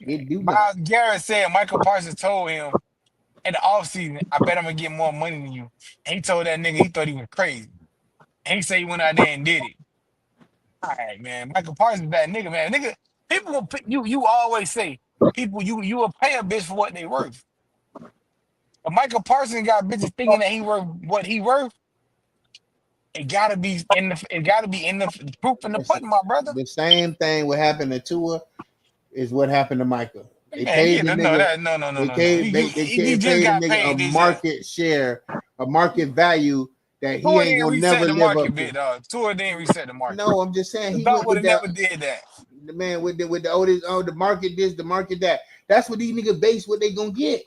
It do not. Miles Garrett said Michael Parsons told him in the offseason, I bet I'm gonna get more money than you. And he told that nigga he thought he was crazy. And he said he went out there and did it. All right, man. Michael Parsons is that nigga, man. Nigga, people will you always say people you will pay a bitch for what they worth. If Michael Parsons got bitches thinking that he worth what he worth, it gotta be in the proof in the It's pudding, my brother. the same thing what happened to Tua is what happened to Micah. They Man, paid get the the no nigga. that no no no They no no. paid they He just paid the got nigga a paid this year. market share, a market value that he Tua ain't didn't gonna reset never the live market, up bit to. dog. Tua didn't reset the market. No, I'm just saying The he dog went would with have that. never did that. The man with the oldest the market this, the market that. That's what these niggas base what they gonna get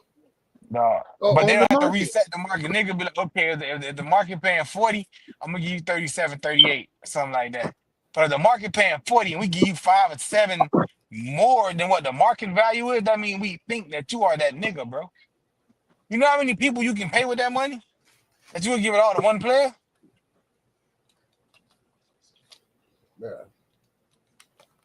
Dog. But they on the don't have to market. reset the market. Nigga be like, okay, if the market paying 40, I'm gonna give you 37, 38, something like that. But if the market paying 40 and we give you 5 or 7 more than what the market value is, that mean we think that you are that nigga, bro. You know how many people you can pay with that money? That you would give it all to one player? Bruh.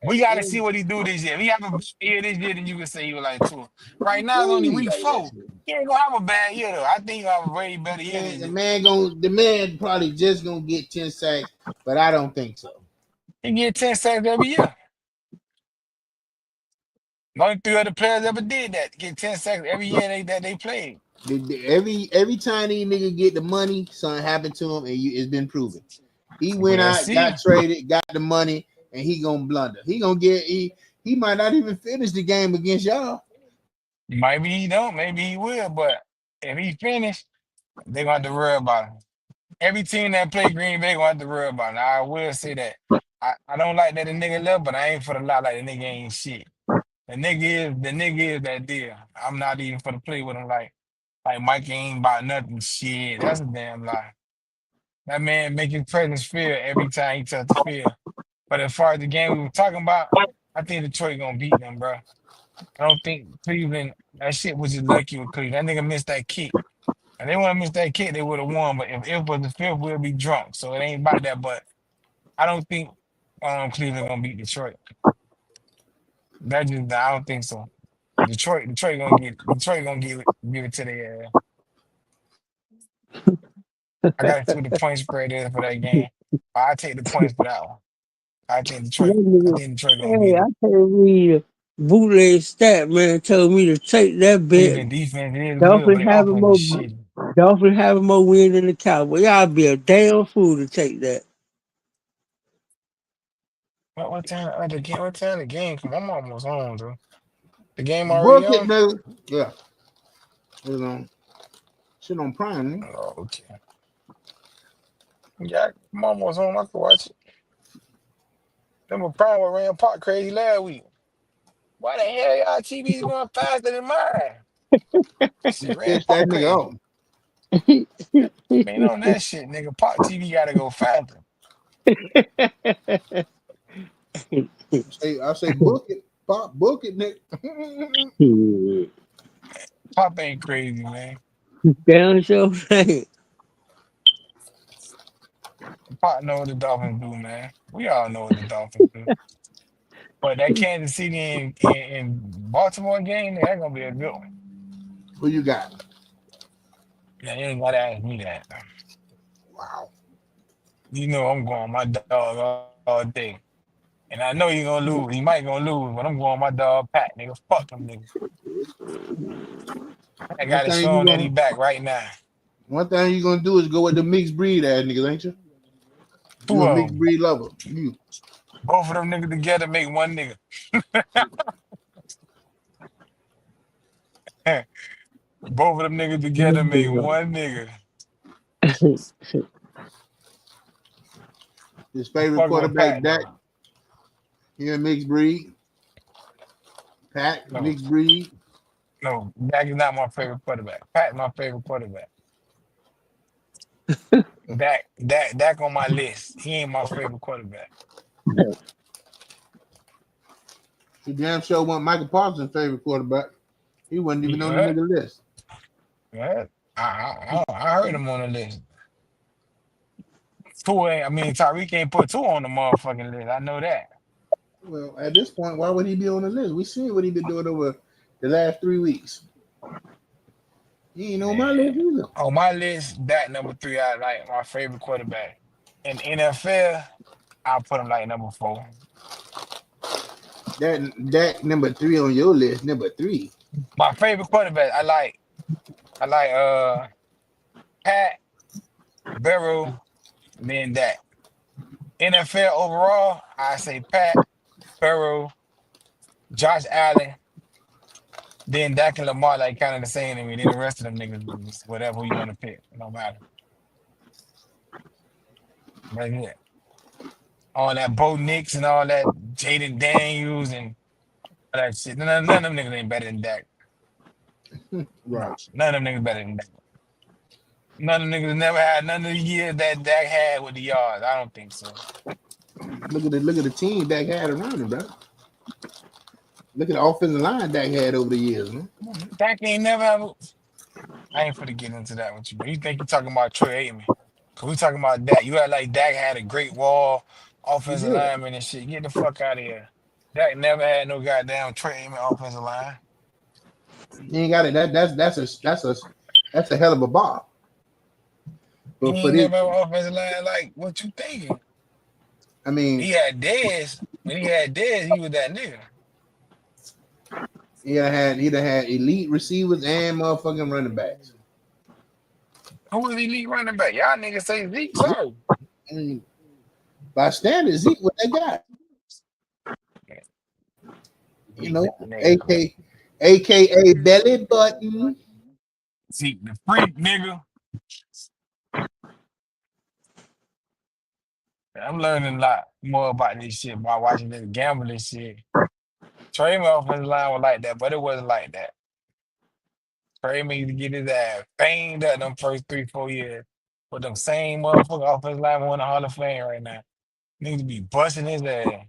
We got to see what he do this year. If he have a bad year this year, then you can say he was like two. Right now, it's only week 4. He ain't gonna have a bad year though. I think he'll have a way better year this year. The man probably just gonna get 10 sacks, but I don't think so. He get 10 sacks every year. Only 3 other players ever did that. Get 10 sacks every year that they played. Every time these niggas get the money, something happened to him, and it's been proven. He went We'll out, see. got traded, got the money, and he gonna blunder. He might not even finish the game against y'all. Maybe he don't. Maybe he will. But if he finish, they gonna have to worry about him. Every team that play Green Bay gonna have to worry about him. I will say that. I don't like that the nigga left, but I ain't for the lot like the nigga ain't shit. The nigga is that deal. I'm not even for to play with him like Mike ain't about nothing. Shit, that's a damn lie. That man make his presence feel every time he touch the field. But as far as the game we were talking about, I think Detroit gonna beat them, bro. I don't think Cleveland. That shit was just lucky with Cleveland. That nigga missed that kick. And they wouldn't miss that kick, they would have won. But if it was the fifth, we'll be drunk. So it ain't about that. But I don't think Cleveland gonna beat Detroit. I don't think so. Detroit gonna give it to their ass. I gotta see what the point spread is for that game. I take the points for that one. I think Detroit. I think Detroit gonna Hey, beat I them. can't read a bootleg stat, man. Told me to take that bet. Cleveland defense is good, but Dolphins their having offense is more shitty. Dolphins having more wins than the Cowboys. Y'all be a damn fool to take that. What time? The game? What time the game? Come on, I'm almost home, bro. The game already Book it, on? nigga. Yeah. It's on shit on Prime, man. Oh, okay. Yeah, I'm almost home. I can watch it. Remember Prime with Rand Park crazy last week. Why the hell y'all TV's going faster than mine? Shit, Rand Piss that Park nigga crazy. off. Man, on that shit, nigga. Park TV gotta go faster. I say book it, pop, book it, nigga. Pop ain't crazy, man. Damn sure right. Pop know what the Dolphins do, man. We all know what the Dolphins do. But that Kansas City and Baltimore game, that's gonna be a good one. Who you got? Yeah, you ain't gotta ask me that. Wow. You know I'm going my dog all day. And I know you're gonna lose. He might gonna lose, but I'm going my dog Pat, nigga. Fuck them niggas. I One gotta thing show you him that he gonna back right now. one thing you gonna do is go with the mixed breed ass niggas, ain't you? You Two a of mixed them. breed lover. You. Both of them niggas together make one nigga. Both of them niggas together make one nigga. His I'm favorite fucking with quarterback, Pat Dak. though. He a mixed breed. Pat, No, mixed breed. no, Dak is not my favorite quarterback. Pat my favorite quarterback. Dak on my list. He ain't my favorite quarterback. He damn sure wasn't Michael Parsons' favorite quarterback. He wasn't even You on the heard? nigga list. You heard? I heard him on the list. Tyreek ain't put two on the motherfucking list. I know that. Well, at this point, why would he be on the list? We seen what he been doing over the last 3 weeks. He ain't on my Man. list either. On my list, Dak number three, I like my favorite quarterback. In NFL, I'll put him like number four. That number three on your list, number three. My favorite quarterback, I like Pat, Burrow, and then Dak. NFL overall, I say Pat, Burrow, Josh Allen, then Dak and Lamar like kind of the same to me. Then the rest of them niggas, is whatever you want to pick, no matter. Right here. All that Bo Nix and all that Jaden Daniels and all that shit. None of them niggas ain't better than Dak. Right. Nah, none of them niggas better than Dak. None of them niggas never had none of the years that Dak had with the yards. I don't think so. Look at the team Dak had around him, bro. Look at the offensive line Dak had over the years, man. Dak ain't never have. I ain't finna get into that with you, but you think you talking about Troy Aikman? Cause we talking about Dak. You act like Dak had a great wall, He offensive did. lineman and shit. Get the fuck out of here. Dak never had no goddamn Troy Aikman offensive line. He ain't got it. That's a hell of a bar. He But for ain't this, never have an offensive line like what you thinking. I mean, He had Dez. When he had Dez, he was that nigga. he'd have had elite receivers and motherfucking running backs. Who was elite running back? Y'all niggas say Zeke. Sorry. I mean, by standards, Zeke what they got. You Zeke know, that nigga. AK, AKA belly button. Zeke the freak nigga. I'm learning a lot more about this shit by watching this gambling shit. Trey offensive line was like that, but it wasn't like that. Trey used to get his ass banged up them first 3, 4 years. But them same motherfucker offensive line won the Hall of Fame right now. Need to be busting his ass.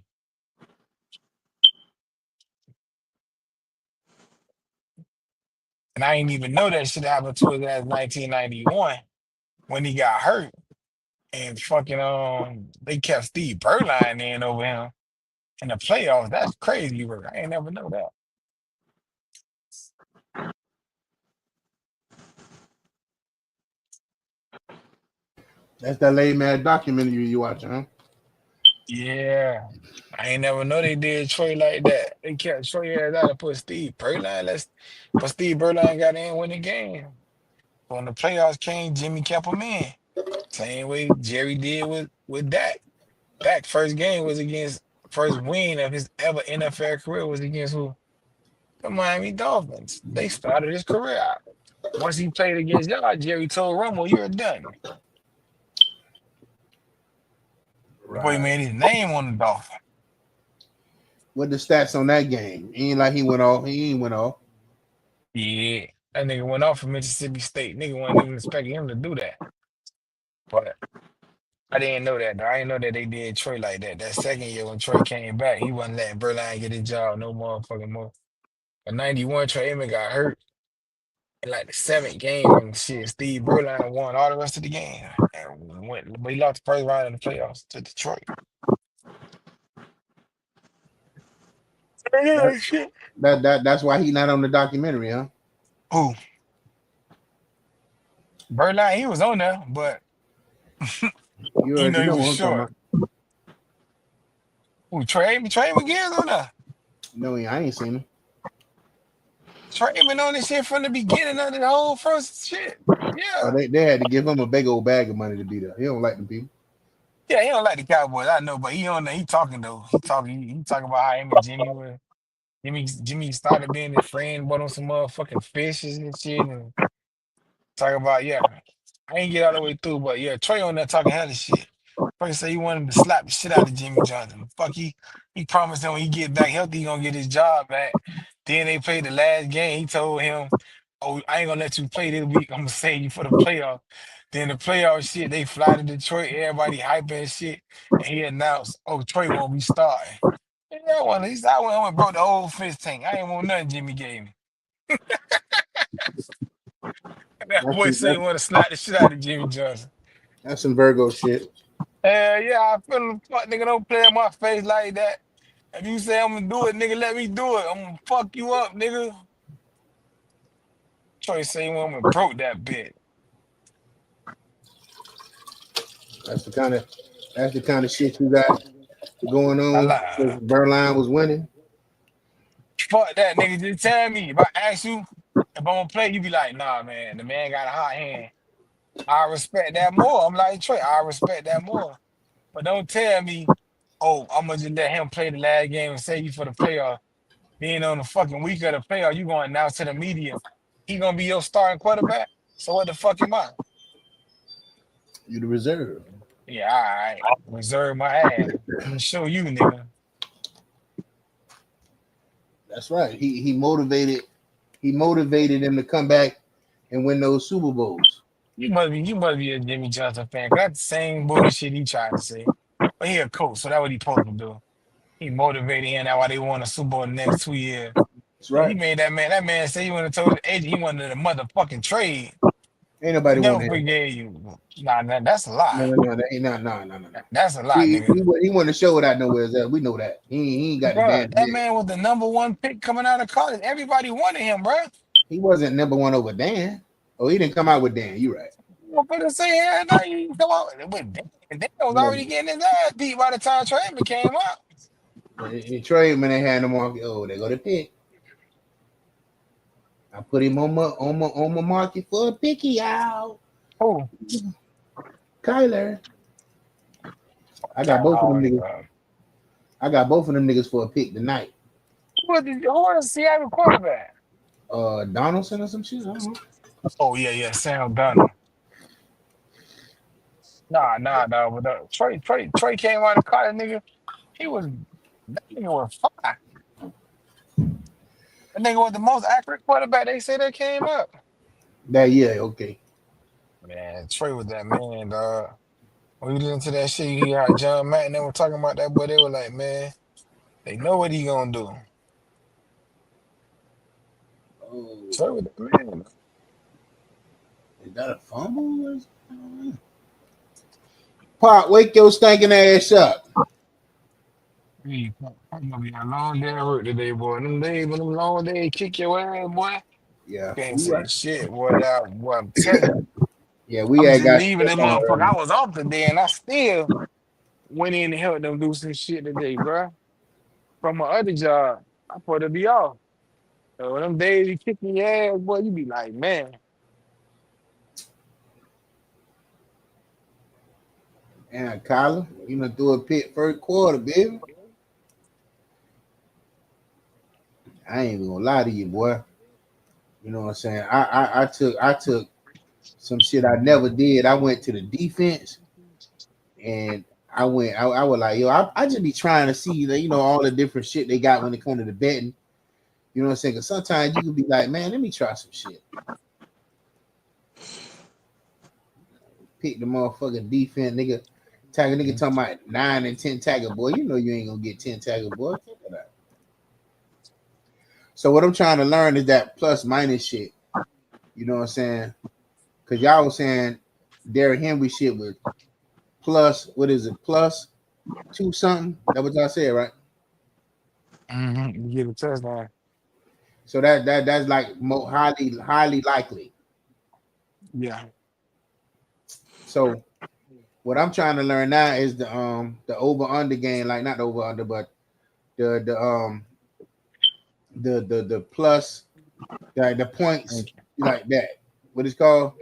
And I ain't even know that shit happened to his ass in 1991 when he got hurt. And fucking they kept Steve Berline in over him in the playoffs. That's crazy work. I ain't never know that. That's that lame ass documentary you watching, huh? Yeah. I ain't never know they did Troy like that. They kept Troy ass out and put Steve Berline. But Steve Berline got in winning the game. When the playoffs came, Jimmy kept him in. Same way Jerry did with Dak. Dak first game was against first win of his ever NFL career was against who? The Miami Dolphins. They started his career out. Once he played against y'all, Jerry told Romo, "You're done." Boy Right. made his name on the Dolphins. What the stats on that game? Ain't like he went off. He ain't went off. Yeah, that nigga went off from Mississippi State. Nigga wasn't even expecting him to do that. But I didn't know that, though. I didn't know that they did Troy like that. That second year when Troy came back, he wasn't letting Berline get his job no motherfucking more. In 91, Troy Aikman got hurt in like the seventh game and shit. Steve Berline won all the rest of the game. And went, but he lost the first round in the playoffs to Detroit. That, Yeah, shit. that's why he not on the documentary, huh? Who? Berline, he was on there, but You you know already he know was what I'm talking short. about. Who, Trey Aikman? Trey Aikman Gibbs on there. No, I ain't seen him. Trey Aikman on this shit from the beginning of the whole first shit. Oh, Yeah. they had to give him a big old bag of money to be there. He don't like them people. Yeah, he don't like the Cowboys, I know, but he on there, he talking though. He talking about how him and Jimmy were Jimmy started being his friend, bought him some motherfucking fishes and shit, and talking about, yeah. I ain't get all the way through, but yeah, Trey on there talking hella shit. First say he wanted to slap the shit out of Jimmy Johnson. Fuck, he promised him when he get back healthy, he gonna get his job back. Then they played the last game. He told him, "Oh, I ain't gonna let you play this week. I'm gonna save you for the playoff." Then the playoff shit, they fly to Detroit, everybody hyping and shit, and he announced, "Oh, Trey won't be starting." Yeah, I went home and broke the old fish tank. I ain't want nothing Jimmy gave me. That That's boy some, say he that's, want to slap the shit out of Jimmy Johnson. that's some Virgo shit. Yeah, I feel the fuck nigga don't play in my face like that. If you say I'm gonna do it, nigga, let me do it. I'm gonna fuck you up, nigga. Troy say he want me broke that bit. That's the kind of shit you got going I on lie. because Berline was winning. Fuck that, nigga. Just tell me. If I ask you if I'm gonna play, you be like, nah, man, the man got a hot hand. I respect that more. I'm like, Trey, I respect that more. But don't tell me, oh, I'm gonna just let him play the last game and save you for the playoff. Then on the fucking week of the playoff, you gonna announce to the media, he gonna be your starting quarterback. So what the fuck am I? You the reserve. Yeah, all right. Reserve my ass. I'm gonna show you, nigga. That's right. He motivated him to come back and win those Super Bowls. You must be a Jimmy Johnson fan. 'Cause that's the same bullshit he tried to say. But he a coach, so that's what he supposed to do. He motivated him. That's why they won the Super Bowl the next 2 years. That's Yeah, he right. made that man. That man said he wouldn't have told the agent he wanted a motherfucking trade. Ain't He nobody want never him. forgave you. Nah, that's a No, lie. no, no, that ain't no. That's a lie, He nigga. he, he want to show it out nowhere else. We know that. He ain't got the Bro, damn that deal. man was the number one pick coming out of college. Everybody wanted him, bro. He wasn't number one over Dan. Oh, he didn't come out with Dan. You right. Well, for the same hand, now you come out with Dan was Yeah. already getting his ass beat by the time Trey came out. And Trey, when they had him on, oh, they go to pick. I put him on my market for a picky out. Oh, Kyler. I got God, both of them niggas. bro. I got both of them niggas for a pick tonight. Who was the Seattle quarterback? Donaldson or some shit. I don't know. Oh, yeah, Sam Donald. Nah. But Trey came out of college, nigga. That nigga was fine. That nigga was the most accurate quarterback they say that came up. That yeah, okay. Man, Trey was that man, dog. When you listen to that shit, you hear how John Madden they were talking about that boy. They were like, man, they know what he gonna do. Oh, Trey was that man. is that a fumble? Pop, wake your stinking ass up. Hey, I'm gonna be a long day at work today, boy. Them days, when them long days kick your ass, boy. Yeah, Can't you say right. shit, boy. Boy, I'm telling you. Yeah, we I'm had just got leaving stuck that on motherfucker. I early. was off today, and I still went in to help them do some shit today, bro. From my other job, I put to be off. So when them days you kick your ass, boy, you be like, man, And Kyler, you know, threw a pick first quarter, baby. I ain't even gonna lie to you, boy. You know what I'm saying? I took some shit I never did. I went to the defense and I went. I was like, yo, I just be trying to see that, all the different shit they got when it comes to the betting. You know what I'm saying? Because sometimes you can be like, man, let me try some shit. Pick the motherfucking defense, nigga. Tagger nigga talking about 9 and 10 tagger, boy. You know you ain't gonna get 10 tagger, boy. Check that out. So what I'm trying to learn is that plus minus shit. You know what I'm saying? Because y'all was saying Derrick Henry shit with plus, what is it? Plus 2 something? That what y'all said, right? You get a touchdown. So that's like highly likely. Yeah. So what I'm trying to learn now is the over under game, like not the over under, but the plus, like the points, like that. What it's called?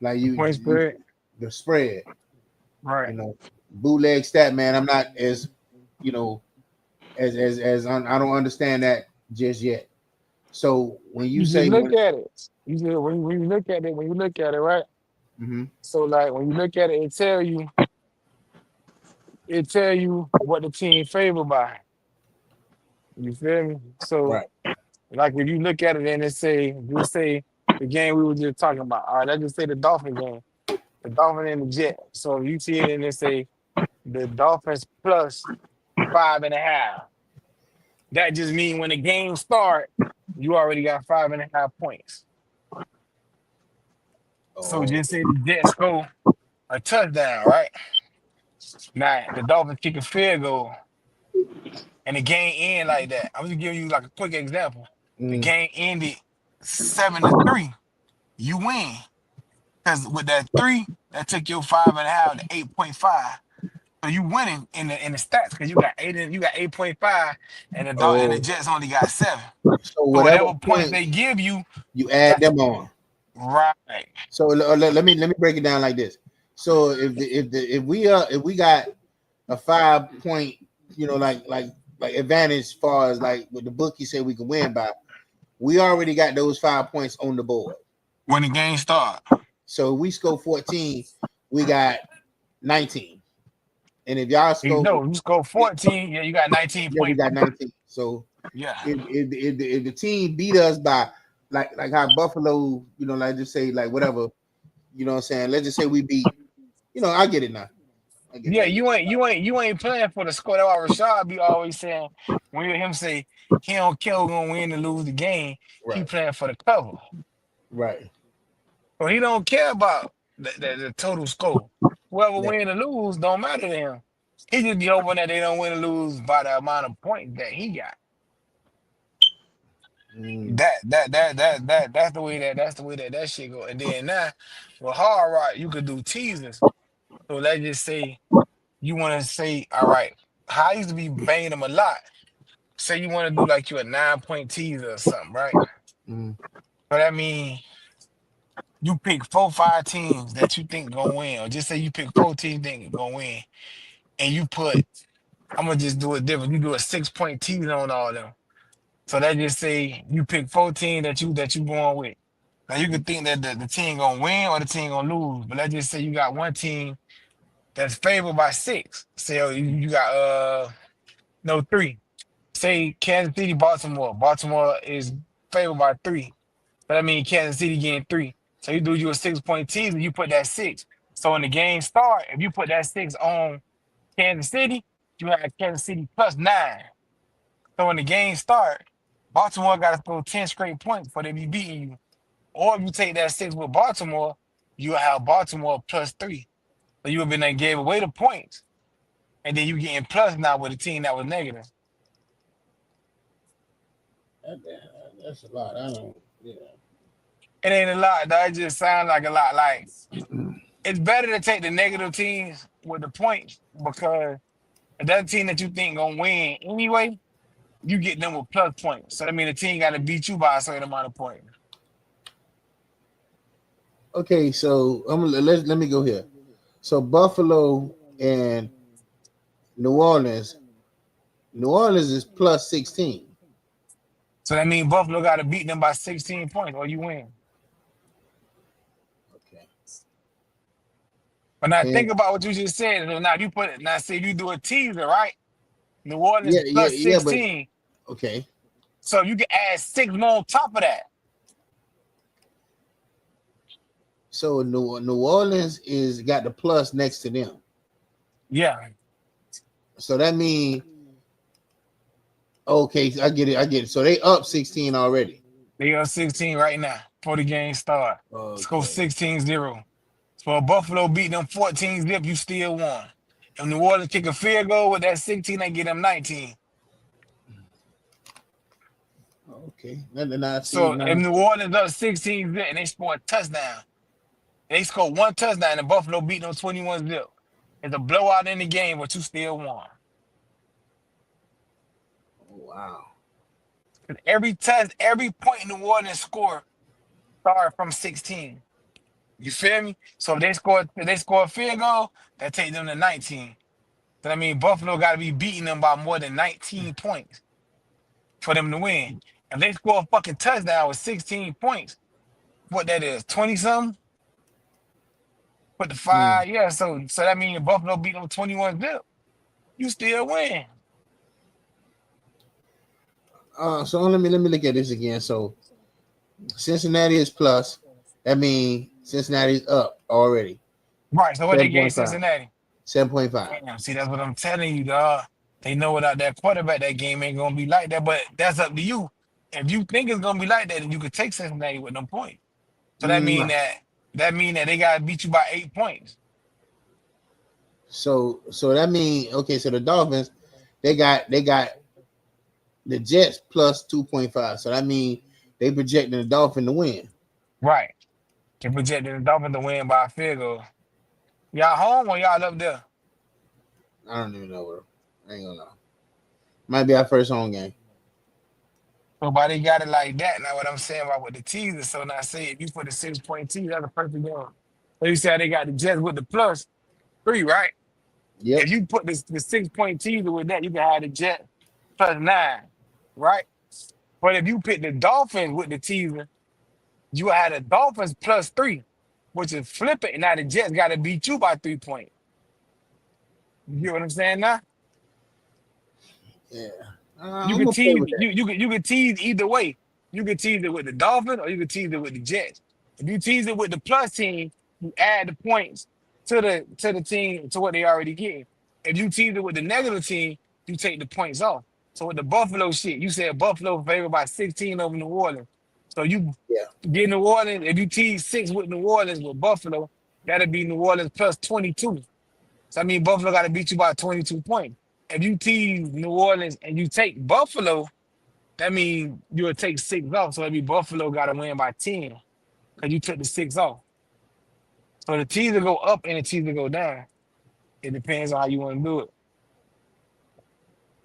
Like Point spread. the spread. Right. Bootleg stat man. I'm not as I don't understand that just yet. So when you just say look at it. You just, when you look at it, right? mm-hmm. So like when you look at it, it tell you what the team favored by. You feel me? So Right. like if you look at it and just say the game we were just talking about. All right, let's just say the Dolphin game, the Dolphin and the Jet. So if you see it and it say the Dolphins plus 5.5. That just means when the game start, you already got 5.5 points. So Oh, just say the Jets score a touchdown, right? Now the Dolphins kick a field goal and the game end like that. I'm just giving you like a quick example. The mm. game ended 7-3. You win. Because with that 3, that took your 5.5 to 8.5. So you winning in the stats because you got 8.5 and the Oh, Jets only got 7. so So whatever whatever points point they give you, you add that's them on. right. So let me break it down like this. So if we got a 5 point, like advantage as far as like what the bookie said we can win by, we already got those 5 points on the board. When the game start. So if we score 14, we got 19. And if y'all score, You score 14, yeah, you got 19 yeah, we points. got 19. So Yeah. if the team beat us by like how Buffalo, like just say like whatever, what I'm saying. Let's just say we beat, I get it now. I get Yeah, it. you ain't playing for the score. That's why Rashad be always saying when you hear him say he don't care who's gonna win and lose the game, he Right, playing for the cover. right. So he don't care about the total score. Whoever Yeah. win or lose don't matter to him. He just be hoping that they don't win or lose by the amount of points that he got. Mm, That's the way that shit go. And then now with Hard Rock, you could do teasers. So let's just say you want to say, all right, how I used to be banging them a lot. Say you want to do like you a 9 point teaser or something, right? mm. So that means you pick 4, 5 teams that you think gonna win, or just say you pick 4 teams think gonna win, and you put. I'm gonna just do it different. You do a 6 point teaser on all of them. So that just say you pick 14 that you going with. Now you could think that the team gonna win or the team gonna lose, but let's just say you got one team that's favored by 6. Say you got no 3. Say Kansas City, Baltimore. Baltimore is favored by 3. So that means Kansas City getting 3. So you do you a 6 point teaser, you put that 6. So when the game start, if you put that 6 on Kansas City, you have Kansas City plus 9. So when the game start, Baltimore got to score 10 straight points for them to be beating you. Or if you take that 6 with Baltimore, you have Baltimore plus 3. So you have been there gave away the points, and then you getting plus now with a team that was negative. That's a lot. I don't. Yeah. It ain't a lot, though. It just sounds like a lot. Like it's better to take the negative teams with the points because if that team that you think gonna win anyway, you get them with plus points. So that means the team got to beat you by a certain amount of points. Okay, so let me go here. So Buffalo and New Orleans. New Orleans is plus 16. So that means Buffalo got to beat them by 16 points or you win. Okay. But now And think about what you just said. So now you put it. Now say you do a teaser, right? New Orleans plus yeah, but 16. okay. So you can add 6 more on top of that. So New Orleans is got the plus next to them. Yeah. So that means okay, I get it. So they up 16 already. They up 16 right now before the game start. Let's go Okay. 16-0. So if Buffalo beat them 14-0, you still won. If New Orleans kick a field goal with that 16, they get them 19. Okay. Now I see So if now. New Orleans up 16-0 and they score a touchdown, they score one touchdown and Buffalo beat them 21-0. It's a blowout in the game, but you still won. Wow. And every point New Orleans score started from 16. You feel me? So if they score a field goal, that take them to 19. So that means Buffalo got to be beating them by more than 19 points for them to win. If they score a fucking touchdown with 16 points, what that is, 20 something? Put the Mm. five, yeah. So that means if Buffalo beat them 21-0, you still win. So let me look at this again. So Cincinnati is plus. That means Cincinnati's up already. Right. So what they gave 7.5. Cincinnati? 7.5. Damn, see, that's what I'm telling you, dog. They know without that quarterback, that game ain't gonna be like that. But that's up to you. If you think it's gonna be like that, then you could take Cincinnati with them points. So that mean Mm. that they gotta beat you by 8 points. So that means okay. So the Dolphins, they got the Jets plus 2.5. So that means they projecting the Dolphin to win. Right. They projected the Dolphins to win by a field goal. Y'all home or y'all up there? I don't even know, bro. I ain't gonna know. Might be our first home game. Nobody got it like that. Now what I'm saying about with the teaser. So now say if you put the 6-point teaser, that's a perfect game. So you said they got the Jets with the plus 3, right? Yep. If you put the 6-point teaser with that, you can have the Jets plus 9, right? But if you pick the Dolphins with the teaser, you had the Dolphins plus 3, which is flip it. Now the Jets got to beat you by 3 points. You get what I'm saying now? Yeah. You I'm could okay tease with that. you could tease either way. You could tease it with the Dolphins or you could tease it with the Jets. If you tease it with the plus team, you add the points to the team to what they already get. If you tease it with the negative team, you take the points off. So with the Buffalo shit, you said Buffalo favored by 16 over New Orleans. So you Yeah. get New Orleans, if you tease 6 with New Orleans with Buffalo, that'll be New Orleans plus 22. So I mean Buffalo got to beat you by 22 points. If you tease New Orleans and you take Buffalo, that means you'll take 6 off. So maybe Buffalo got to win by 10 because you took the 6 off. So the teaser go up and the teaser go down. It depends on how you want to do it.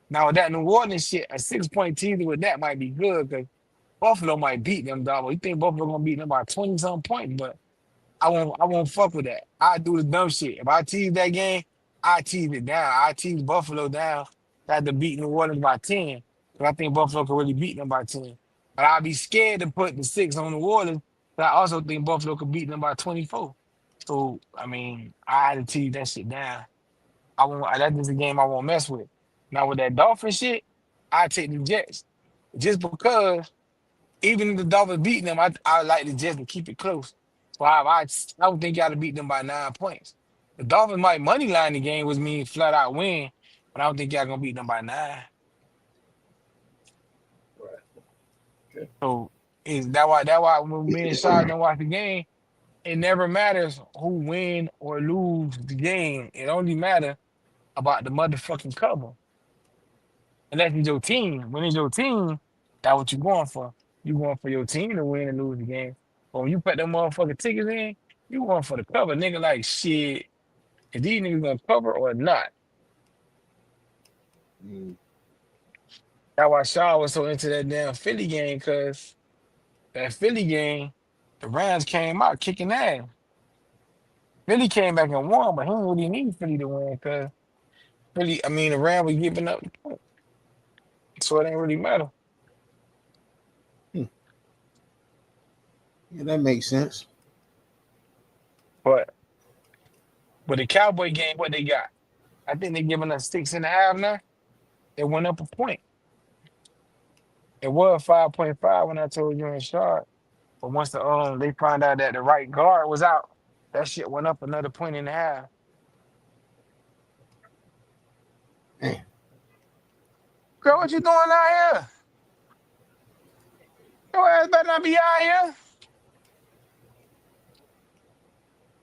Now with that New Orleans shit, a 6-point teaser with that might be good because Buffalo might beat them, dog. Well, you think Buffalo gonna beat them by 20 some points, but I won't fuck with that. I do the dumb shit. If I tease that game, I tease it down. I tease Buffalo down. Had to beat New Orleans by 10. But I think Buffalo could really beat them by 10. But I'd be scared to put the 6 on New Orleans. But I also think Buffalo could beat them by 24. So I mean, I had to tease that shit down. I won't that's just a game I won't mess with. Now with that Dolphin shit, I take the Jets. Just because even if the Dolphins beating them, I like the Jets to keep it close. So I don't think y'all to beat them by 9 points. The Dolphins might money line the game, which means flat out win, but I don't think y'all gonna beat them by 9. Right. Okay. So is that why when me and Shah don't watch the game, it never matters who win or lose the game. It only matters about the motherfucking cover. Unless it's your team. When it's your team, that's what you're going for. You going for your team to win and lose the game. But when you put them motherfucking tickets in, you going for the cover. Nigga like shit. Is these niggas gonna cover or not? Mm. That's why Shaw was so into that damn Philly game, cause that Philly game, the Rams came out kicking ass. Philly came back and won, but he didn't really need Philly to win, cause Philly, I mean the Rams was giving up the point. So it ain't really matter. Hmm. Yeah, that makes sense. But But the Cowboy game, what they got? I think they're giving us 6.5 now. It went up a point. It was 5.5 when I told you in shot. But once they find out that the right guard was out, that shit went up another 1.5 points. Man. Girl, what you doing out here? Your ass better not be out here.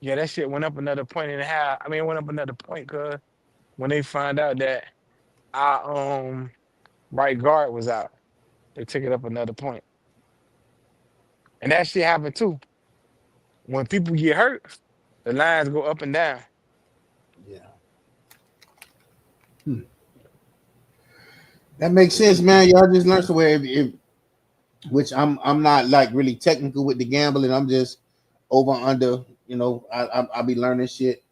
Yeah, that shit went up another 1.5 points. I mean, it went up another point, cause when they find out that our right guard was out, they took it up another point. And that shit happened too. When people get hurt, the lines go up and down. Yeah. That makes sense, man. Y'all just learned somewhere. Which I'm not like really technical with the gambling. I'm just over under. You know, I'll be learning shit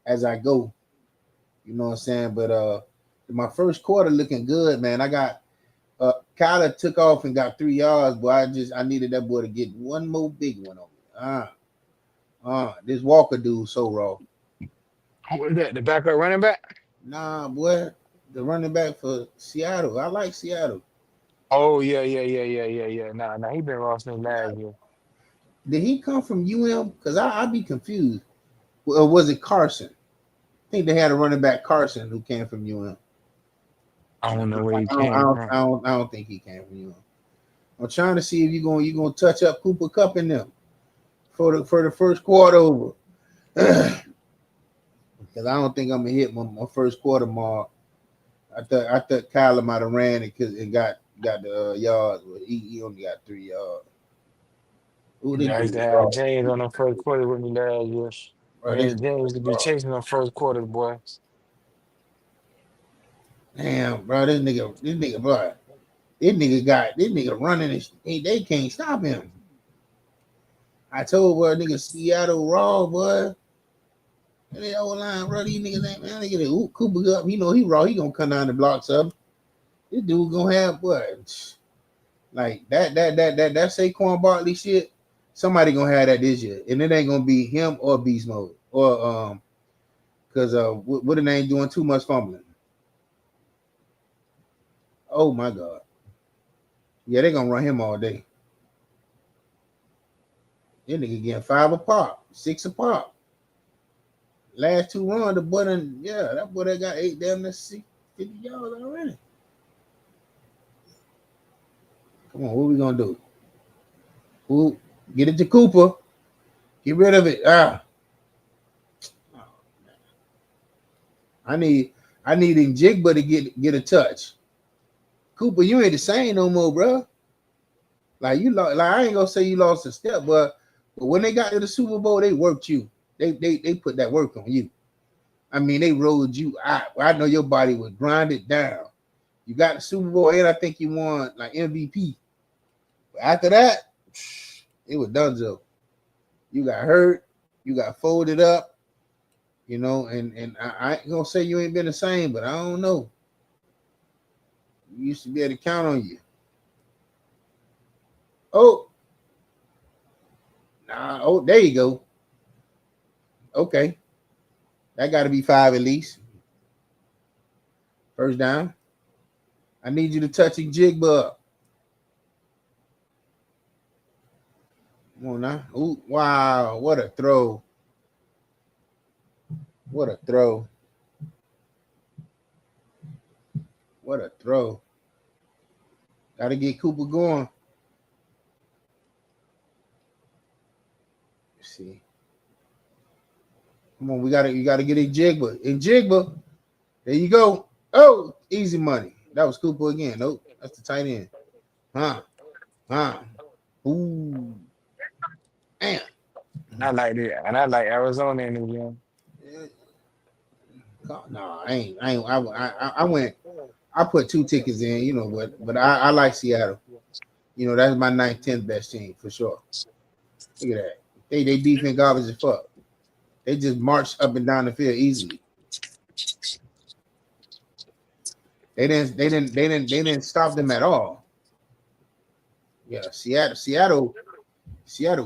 as I go. You know what I'm saying? But my first quarter looking good, man. I got Kyler took off and got 3 yards, but I needed that boy to get one more big one on me. This Walker dude so raw. Who is that? The backup running back? Nah, boy, the running back for Seattle. I like Seattle. Oh yeah. Nah, he been lost since last year. Did he come from UM? Because I'd be confused. Or was it Carson? I think they had a running back Carson who came from UM. I don't know where he I don't, I came don't, from. I don't, I don't think he came from UM. I'm trying to see if you're gonna touch up Cooper Kupp in them for the first quarter over. Because I don't think I'm gonna hit my first quarter mark. I thought Kyler might have ran it because it got the yards, but he only got 3 yards. Ooh, this Yeah, I used to dude have raw. James on the first quarter with me last year. Bro, Me this and dude James used to be raw. chasing the first quarter, boy. Damn, bro, this nigga, bro. This nigga running and they can't stop him. I told boy, nigga Seattle raw, boy. And they old line, bro. These niggas ain't man, nigga Cooper up. You know he raw. He gonna come down the blocks up. This dude gonna have what? Like that Saquon Barkley shit. Somebody gonna have that this year, and it ain't gonna be him or Beast Mode or because what the name doing too much fumbling. Oh my god, yeah, they gonna run him all day. That nigga getting 5 a pop, 6 a pop. Last 2 runs, the boy that boy that got 8 damn near 50 yards already. Come on, what we gonna do? Who get it to Cooper? Get rid of it. I need Jigba to get a touch. Cooper, you ain't the same no more, bro. Like you lost. Like I ain't gonna say you lost a step, but when they got to the Super Bowl, they worked you. They put that work on you. I mean, they rolled you out. I know your body was grinded down. You got the Super Bowl, and I think you won like MVP. But after that, it was donezo. You got hurt. You got folded up. You know, and I ain't gonna say you ain't been the same, but I don't know. We used to be able to count on you. Oh, nah. Oh, there you go. Okay, that got to be 5 at least. First down. I need you to touch a Jigba. Come on now. Ooh, wow, what a throw. What a throw. What a throw. Got to get Cooper going. Let's see. Come on, you gotta get a Jigba. In Jigba. There you go. Oh, easy money. That was Cooper again. Nope. That's the tight end. Huh. Ooh. Man. I like it, and I like Arizona in the game. No, I went. I put 2 tickets in, you know, but I like Seattle. You know, that's my 9th, 10th best team for sure. Look at that. They defense garbage as fuck. They just march up and down the field easily. They didn't stop them at all. Yeah, Seattle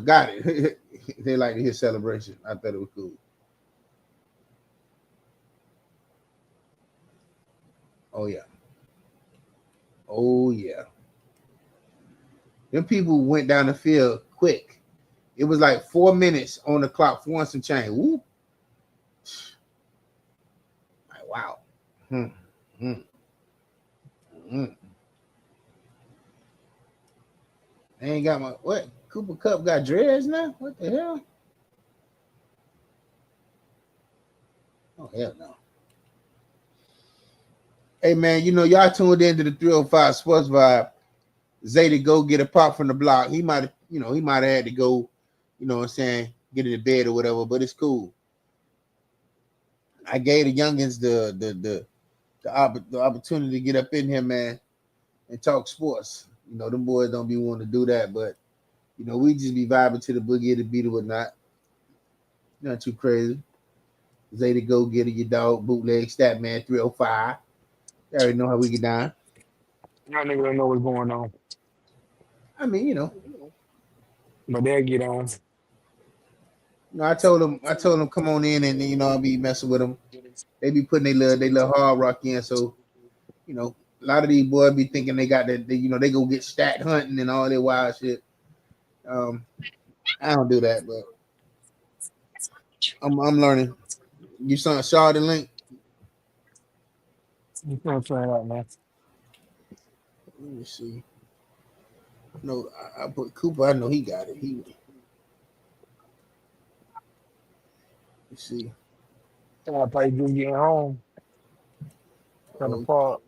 got it. They like to hear celebration. I thought it was cool. Oh yeah. Oh yeah. Them people went down the field quick. It was like 4 minutes on the clock, 4 and some change. Woo. Like, wow. Hmm. Hmm. Hmm. They ain't got my what? Cooper Cup got dreads now? What the hell? Oh hell no. Hey man, you know y'all tuned into the 305 Sports Vibe. Zay to go get a pop from the block. He might have, he might have had to go, what I'm saying, get into bed or whatever, but it's cool. I gave the youngins the opportunity to get up in here, man, and talk sports. Them boys don't be wanting to do that, but we just be vibing to the boogie, the beat or whatnot. Not too crazy. Zay to go get it, your dog, bootleg stat man 305. You already know how we get down. Y'all niggas don't know what's going on, I mean, but they'll get on. I told them come on in and I'll be messing with them. They be putting they little hard rock in, so a lot of these boys be thinking they got they go get stat hunting and all that wild shit. I don't do that, but I'm learning. You saw Shard and Link. You can't say that, man. Let me see. No, I put Cooper. I know he got it. Let's see. I probably just getting home from the Oh, park.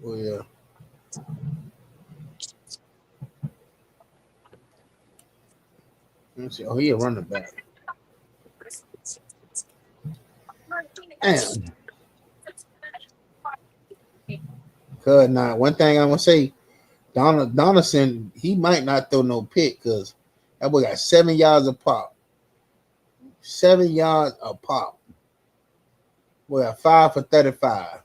oh yeah. Let me see. Oh, he a running back. Damn. Cause now one thing I'm gonna say, Donaldson, he might not throw no pick because that boy got 7 yards of pop. 7 yards of pop. Boy got 5 for 35.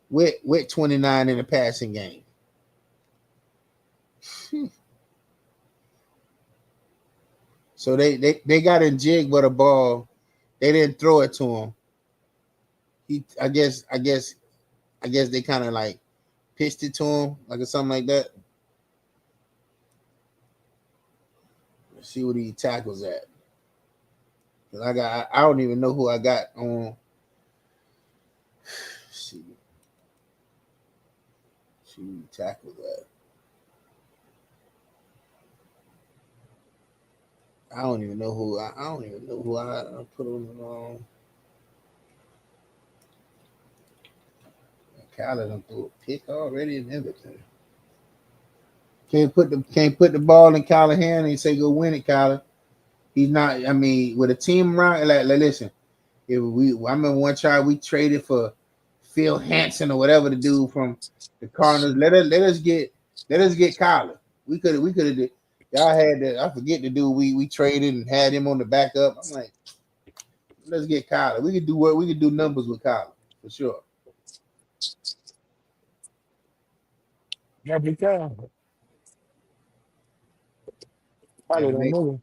With 29 in the passing game. So they got in jig with a ball. They didn't throw it to him. I guess they kind of like pitched it to him, like or something like that. Let's see what he tackles at. I don't even know who I got on. Let's see who he tackles at. I don't even know who I put on the wrong. Kyler done threw a pick already and everything. Can't put the ball in Kyler's hand and say go win it, Kyler. He's not. I mean, with a team around, like listen. I remember one try we traded for Phil Hansen or whatever the dude from the Cardinals. Let us get Kyler. We could have did. Y'all had that. I forget the dude we traded and had him on the backup. I'm like, let's get Kyler. We could do work. We could do numbers with Kyler for sure. Every time. Yeah, Probably to don't make move.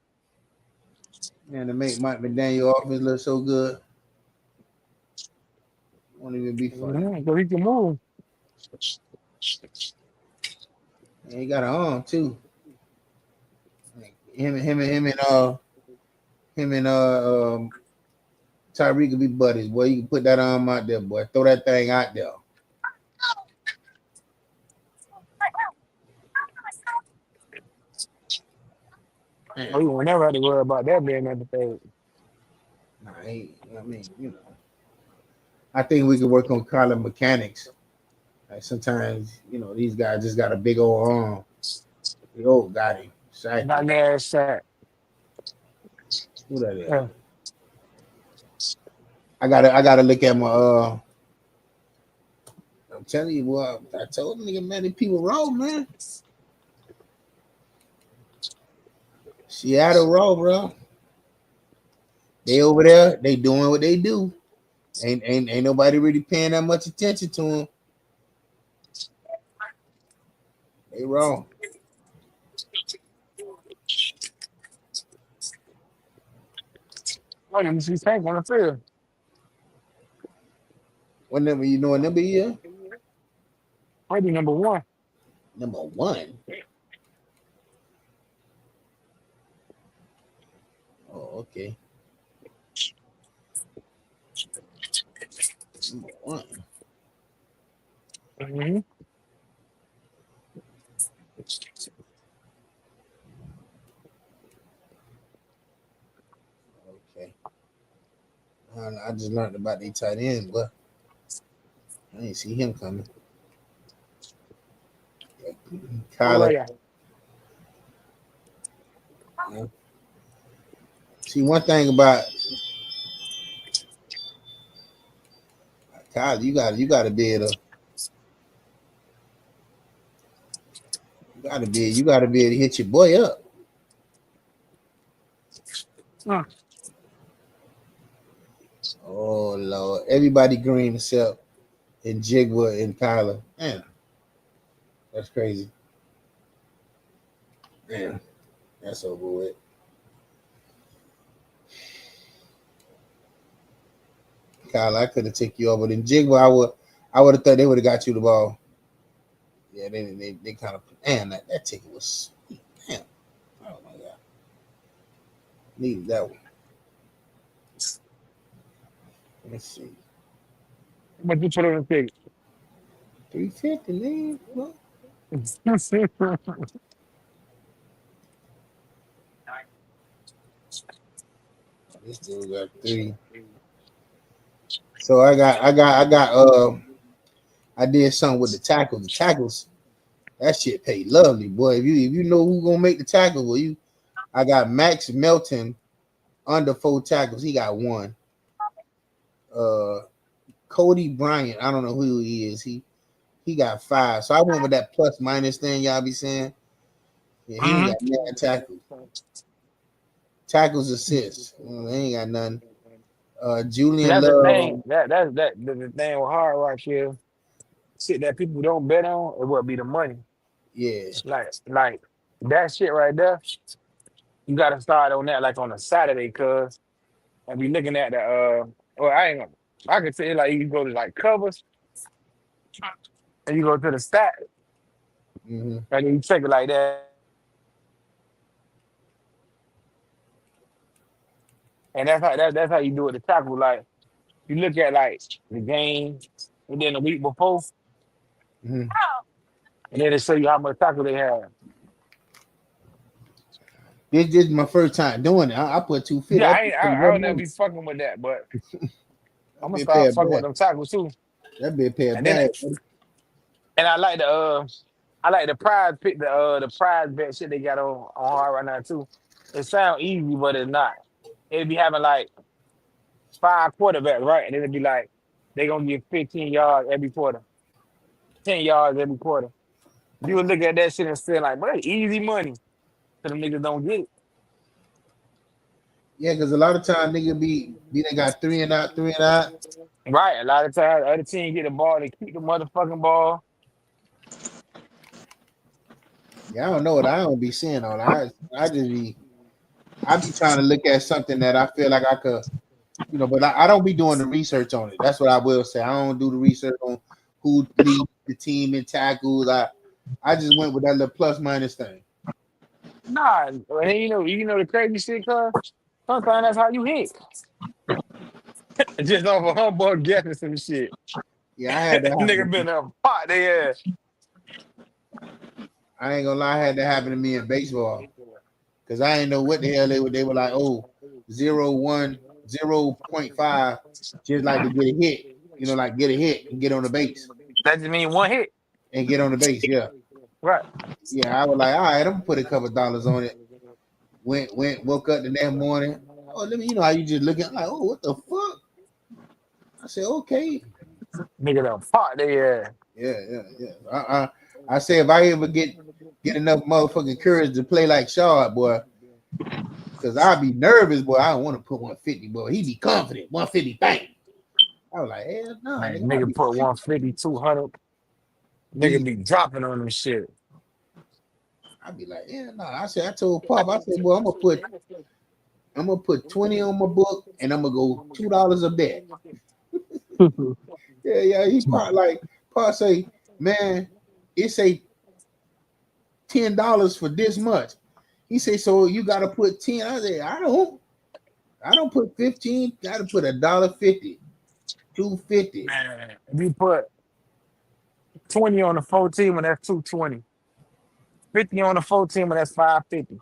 Mike McDaniel offense look so good. Won't even be funny. So he can move. And he got an arm too. Like, him and Tyreek could be buddies. Boy, you can put that arm out there, boy. Throw that thing out there. Oh, you will never have to worry about that being at the third. Nah, I mean, I think we could work on Kyler mechanics. Like sometimes, these guys just got a big old arm. The old got him. Not Exactly. there, shot. Who that is? Yeah. I gotta look at my I'm telling you, boy, I told nigga, man, these people roll, man. Seattle roll, bro. They over there, they doing what they do. Ain't nobody really paying that much attention to them. They wrong. I didn't see Tank on the field. What number you know? What number you? Might be number one. Number one. Oh, okay. Number one. Mm-hmm. Okay. I just learned about the tight end, but I didn't see him coming. All Kyler. right. Yeah. See, one thing about Kyler, you gotta be able to you gotta be able to hit your boy up. Uh, Oh Lord, everybody green except and Jigwa and Kyler. Man, that's crazy. Man, that's over with. Kyler, I could have taken you over. Then Jigwa, I would have thought they would have got you the ball. Yeah, they kind of man that ticket was sweet. Damn. Oh my god. Needed that one. Let's see. what you put on the ticket? 350, man. Well, this dude got three. So I did something with the tackles. The tackles, that shit paid lovely, boy. If you know who gonna make the tackle, well, I got Max Melton under 4 tackles. He got 1. Uh Cody Bryant, I don't know who he is. He got 5. So I went with that plus minus thing y'all be saying. Yeah, he ain't Mm-hmm. got 9 tackles. Tackles assists. They ain't got none. Julian That's the thing. Love. The thing with hard rock here. Shit that people don't bet on, it would be the money. Yeah. Like that shit right there. You gotta start on that like on a Saturday, cuz and be looking at the well, I ain't gonna I could say like you go to like covers and you go to the stat Mm-hmm. and then you check it like that. And that's how you do it the tackle. Like you look at like the game and then the week before, Mm-hmm. and then they show you how much tackle they have. This is my first time doing it. I put 250. Yeah, That bitch pay I enough don't never money. be fucking with that, but I'm That gonna bitch pay start a fucking with bad. them tackles too. That bitch pay a And then bad. and I like the prize pick the prize bet shit they got on hard right now too. It sounds easy, but it's not. It'd be having like 5 quarterbacks, right? And it'd be like they gonna get 15 yards every quarter, 10 yards every quarter. You would look at that shit and say like, "Boy, easy money." So them niggas don't get it. Yeah, because a lot of time nigga be they got 3 and out, 3 and out. Right. A lot of times the other team get the ball, they keep the motherfucking ball. Yeah, I don't know what I don't be seeing on. I just be trying to look at something that I feel like I could, but I don't be doing the research on it. That's what I will say. I don't do the research on who leads the team in tackles. I just went with that little plus minus thing. Nah, and you know the crazy shit, cuz sometimes that's how you hit. Just off a humbug guessing some shit. Yeah, I had that happen Nigga to me. been up pot they ass. I ain't gonna lie, I had that happen to me in baseball. Because I didn't know what the hell they were like, oh, 0.1, 0.5, just like to get a hit. Like get a hit and get on the base. That just mean one hit. And get on the base, yeah. Right. Yeah, I was like, all right, I'm gonna put a couple dollars on it. Woke up the next morning. Oh, let me, how you just look at like, oh, what the fuck? I said, okay. Nigga done pot they ass. Yeah. I say if I ever get enough motherfucking courage to play like Shaw, boy, because I'd be nervous, boy. I don't want to put 150, boy. He be confident, 150 bang. I was like, hell no, Man, nigga. nigga put 150, 200. Nigga Easy. be dropping on them shit. I'd be like, yeah, no. I told Pop, I said, boy, I'm gonna put 20 on my book and I'm gonna go $2 a bet. Yeah. He part say, man, it's a $10 for this much. He say, so you gotta put 10. I say, I don't put 15, gotta put $1.50, $2.50. Man, if you put 20 on the 14, that's 220. 50 on the 14, that's 550.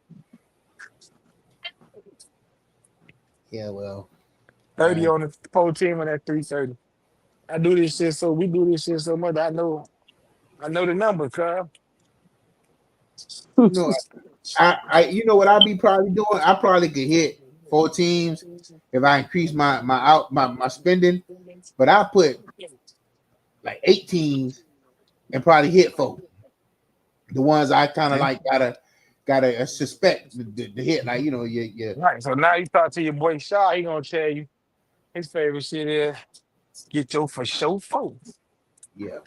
Yeah, well, 30 on the 14, that's 330. I do this shit so we do this shit so much. I know the number, cuz. you know, you know what I'll be probably doing? I probably could hit 4 teams if I increase my spending, but I put like 8 teams and probably hit 4. The ones I kind of like gotta suspect the hit, like you. Right. So now you talk to your boy Shaw, he gonna tell you his favorite shit is get your for show folks. Yeah.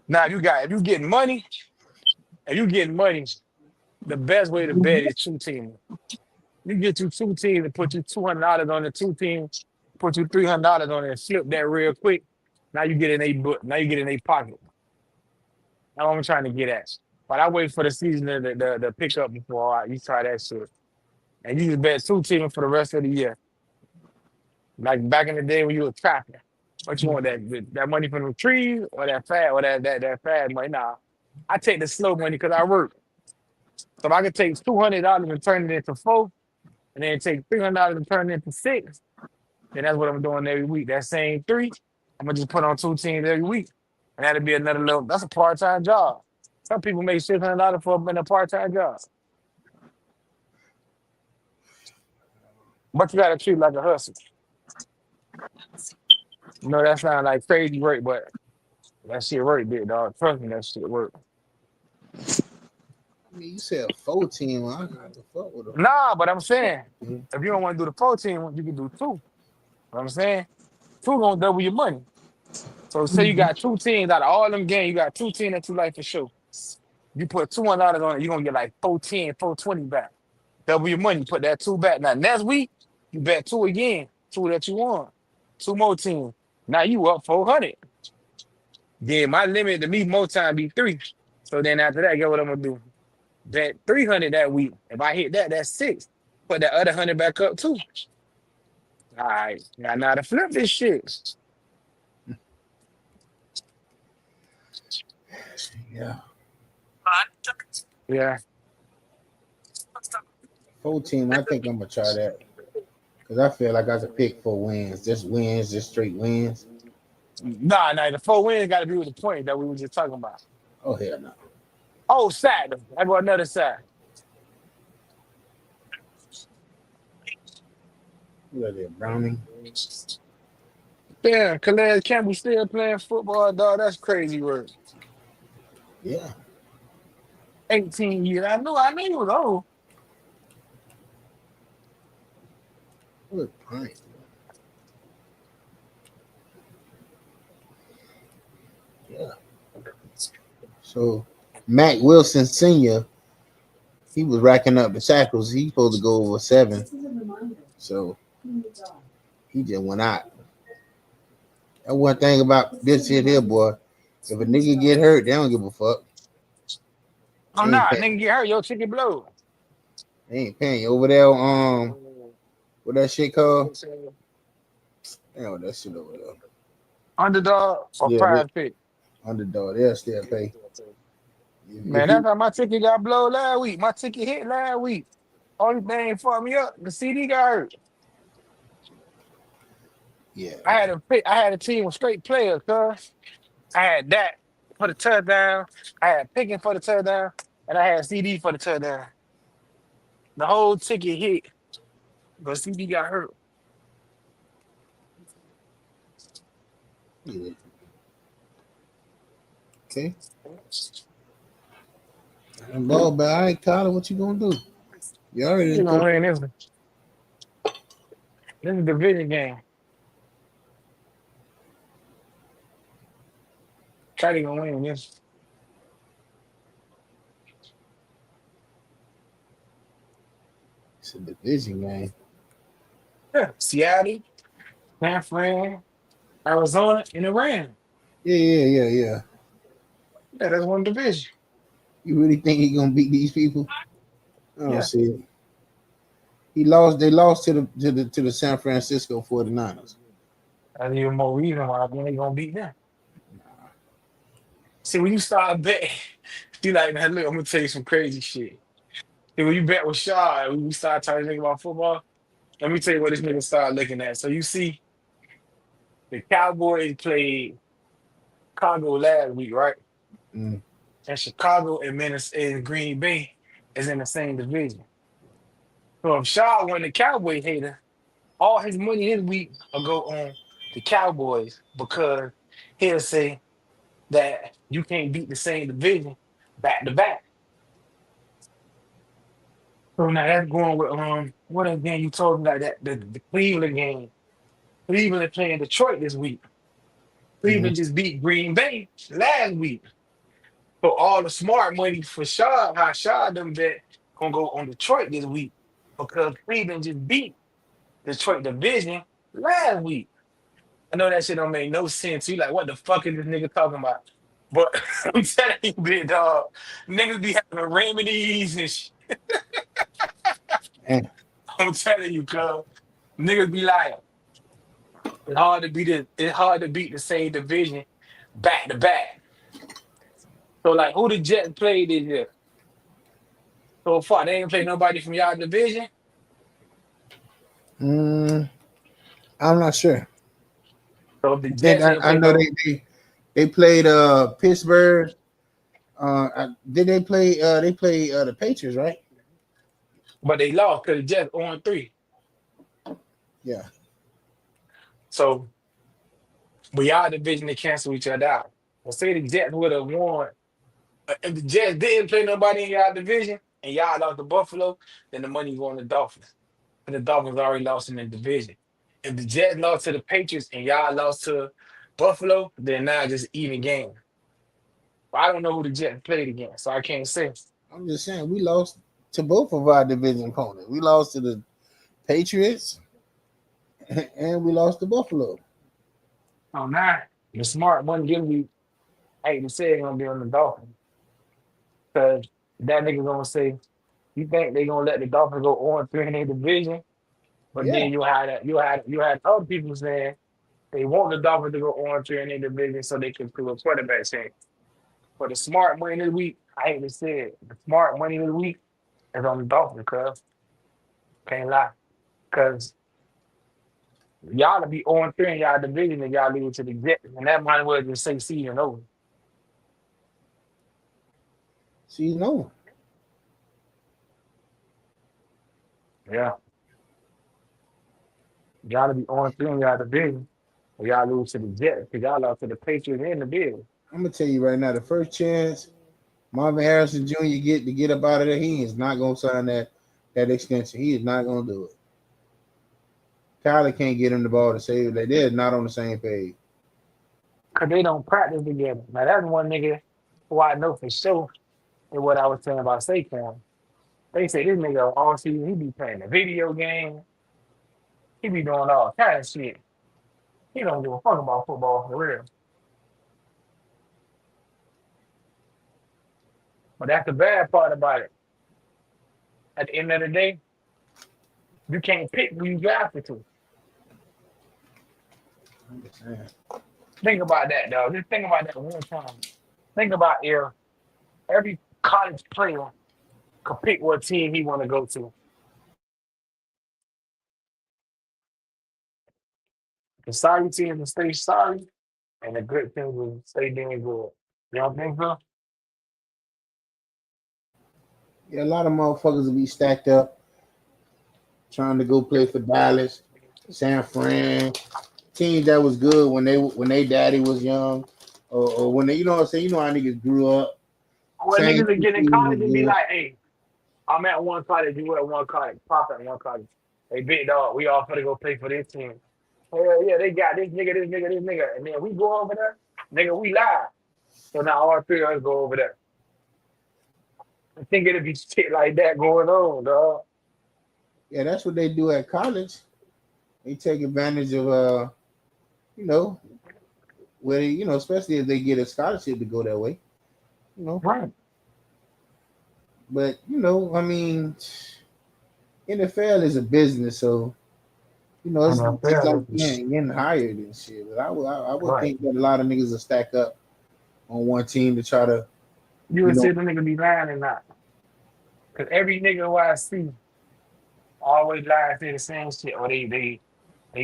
Now if you getting money, the best way to bet is 2 teams. You get you 2 teams and put you $200 on the 2 team, put you $300 on it, and flip that real quick. Now you get in a book. Now you get in a pocket. That's what I'm trying to get at. But I wait for the season to pick up before you try that shit. And you just bet 2 teams for the rest of the year. Like back in the day when you were trapping. What you want, that money from the trees or that fad or that fad money? Nah. I take the slow money because I work. So if I could take $200 and turn it into 4, and then take $300 and turn it into 6, then that's what I'm doing every week. That same 3, I'm gonna just put on 2 teams every week. And that'll be another little, that's a part-time job. Some people make $600 for a part-time job. But you gotta treat it like a hustle. You know, that sounds like crazy work, but that shit work, big dog. Trust me, that shit work. I mean, you said 4 team. I got to fuck with them. Nah, but I'm saying, if you don't want to do the 14 one, you can do 2. What I'm saying? 2 gonna double your money. So say you got 2 teams out of all them games, you got 2 teams that you like for sure. You put $200 on it, you're gonna get like 410, 420 back. Double your money, put that 2 back. Now next week, you bet 2 again, 2 that you want. 2 more teams. Now you up 400. Then my limit to me more time be 3. So then after that, get what I'm gonna do. Bet 300 that week. If I hit that, that's 6. Put that other 100 back up too. All right, now to flip this shit. Yeah. Yeah. 4 team. I think I'm gonna try that because I feel like I could pick 4 wins, just straight wins. Nah, the 4 wins got to be with the point that we were just talking about. Oh hell no. Oh, side. I go another side. Look at that Browning. Damn, Calais Campbell still playing football, dog. That's crazy work. Yeah. 18 years. I knew he was old. Look, pint. Yeah. So Mac Wilson Sr., he was racking up the tackles. He's supposed to go over 7. So he just went out. That one thing about this shit here, boy. If a nigga get hurt, they don't give a fuck. Oh, nah, nigga get hurt, your ticket blow. They ain't paying you over there. What that shit called? Damn, that shit over there. Underdog or prize pick? Underdog. They'll still pay. Man, that's how my ticket got blown last week. My ticket hit last week. Only thing fucked me up, the CD got hurt. Yeah. I had a team with straight players, cuz. I had that for the touchdown. I had Pickens for the touchdown. And I had CD for the touchdown. The whole ticket hit. But CD got hurt. Yeah. Okay. Ball, but all right, Tyler, what you gonna do? You already gonna win this one. This is a division game. Try gonna win this. It's a division game. Yeah. Seattle, San Fran, Arizona and Iran. Yeah. Yeah, that's one division. You really think he gonna beat these people? I don't Yeah. see it. He lost. They lost to the San Francisco 49ers. That's even more reason why I think they're gonna beat them. See, when you start betting, you like, man, look, I'm gonna tell you some crazy shit. See, when you bet with Shaw, when you start talking to think about football, let me tell you what this nigga started looking at. So you see, the Cowboys played Chicago last week, right? Mm. And Chicago and Minnesota and Green Bay is in the same division. So if Shaw won the Cowboy hater, all his money this week will go on the Cowboys because he'll say that you can't beat the same division back to back. So now that's going with what again you told me like that the Cleveland game. Cleveland playing Detroit this week. Mm. Cleveland just beat Green Bay last week. So all the smart money for Shaw, how Shaw them bet gonna go on Detroit this week because Cleveland just beat Detroit division last week. I know that shit don't make no sense. You like, what the fuck is this nigga talking about? But I'm telling you, big dog, niggas be having remedies and And I'm telling you, cuz niggas be like, it's hard to beat the same division back to back. So like, who the Jets played this year? So far, they ain't played nobody from y'all division. mm, I'm not sure. So if the I think Jets ain't I played know no, they played Pittsburgh. Did they play? They played the Patriots, right? but they lost because the Jets on 3. Yeah. So we y'all division they cancel each other out. Well, say the Jets would have won. If the Jets didn't play nobody in y'all division and y'all lost to Buffalo, then the money going to the Dolphins. And the Dolphins already lost in the division. If the Jets lost to the Patriots and y'all lost to Buffalo, then now it's just even game. But I don't know who the Jets played against, so I can't say. I'm just saying we lost to both of our division opponents. We lost to the Patriots and we lost to Buffalo. Oh, now the smart money gonna be, I hate to say it, gonna be on the Dolphins. Because that nigga gonna say, you think they gonna let the Dolphins go on 3 in their division? But Yeah. then you had other people saying they want the Dolphins to go on 3 in their division so they can do a quarterback change. For the smart money of the week, I hate to say it, the smart money of the week is on the Dolphins, cuz. Can't lie. Because y'all to be on 3 in y'all division and y'all lose to the Jets. And that might as well just say season over. See, no. Yeah. Y'all to be on 3 in y'all division. And y'all lose to the Jets because y'all lost to the Patriots and the Bills. I'm gonna tell you right now, the first chance Marvin Harrison Jr. get up out of there, he is not gonna sign that extension. He is not gonna do it. Kyler can't get him the ball to save it. They're not on the same page. Because they don't practice together. Now, that's one nigga who I know for sure is what I was saying about Saquon. They say this nigga all season, he be playing the video game. He be doing all kind of shit. He don't give a fuck about football for real. But that's the bad part about it. At the end of the day, you can't pick who you drafted to. I'm just saying. Think about that, dog. Just think about that one time. Think about if every college player could pick what team he want to go to. The sorry team will stay sorry, and the good team will stay damn good. You don't think so? Yeah, a lot of motherfuckers will be stacked up trying to go play for Dallas, San Fran, teams that was good when they daddy was young, or when they, you know what I'm saying, you know how niggas grew up. When Same niggas are getting in team was college and be good. like, hey, I'm at one college, you at one college, pop at one college. Hey, big dog, we all finna go play for this team. Hell yeah, they got this nigga, this nigga, this nigga. And then we go over there, nigga, we live. So now all 3 of us go over there. I think it'll be shit like that going on, dog. Yeah, that's what they do at college. They take advantage of you know, where especially if they get a scholarship to go that way, you know. Right. But I mean, NFL is a business, so I it's know. just Yeah, like it's- getting hired and shit. But I would right. think that a lot of niggas will stack up on one team to try to, You you would know, say the nigga be lying or not. Because every nigga who I see always lies to the same shit. Or they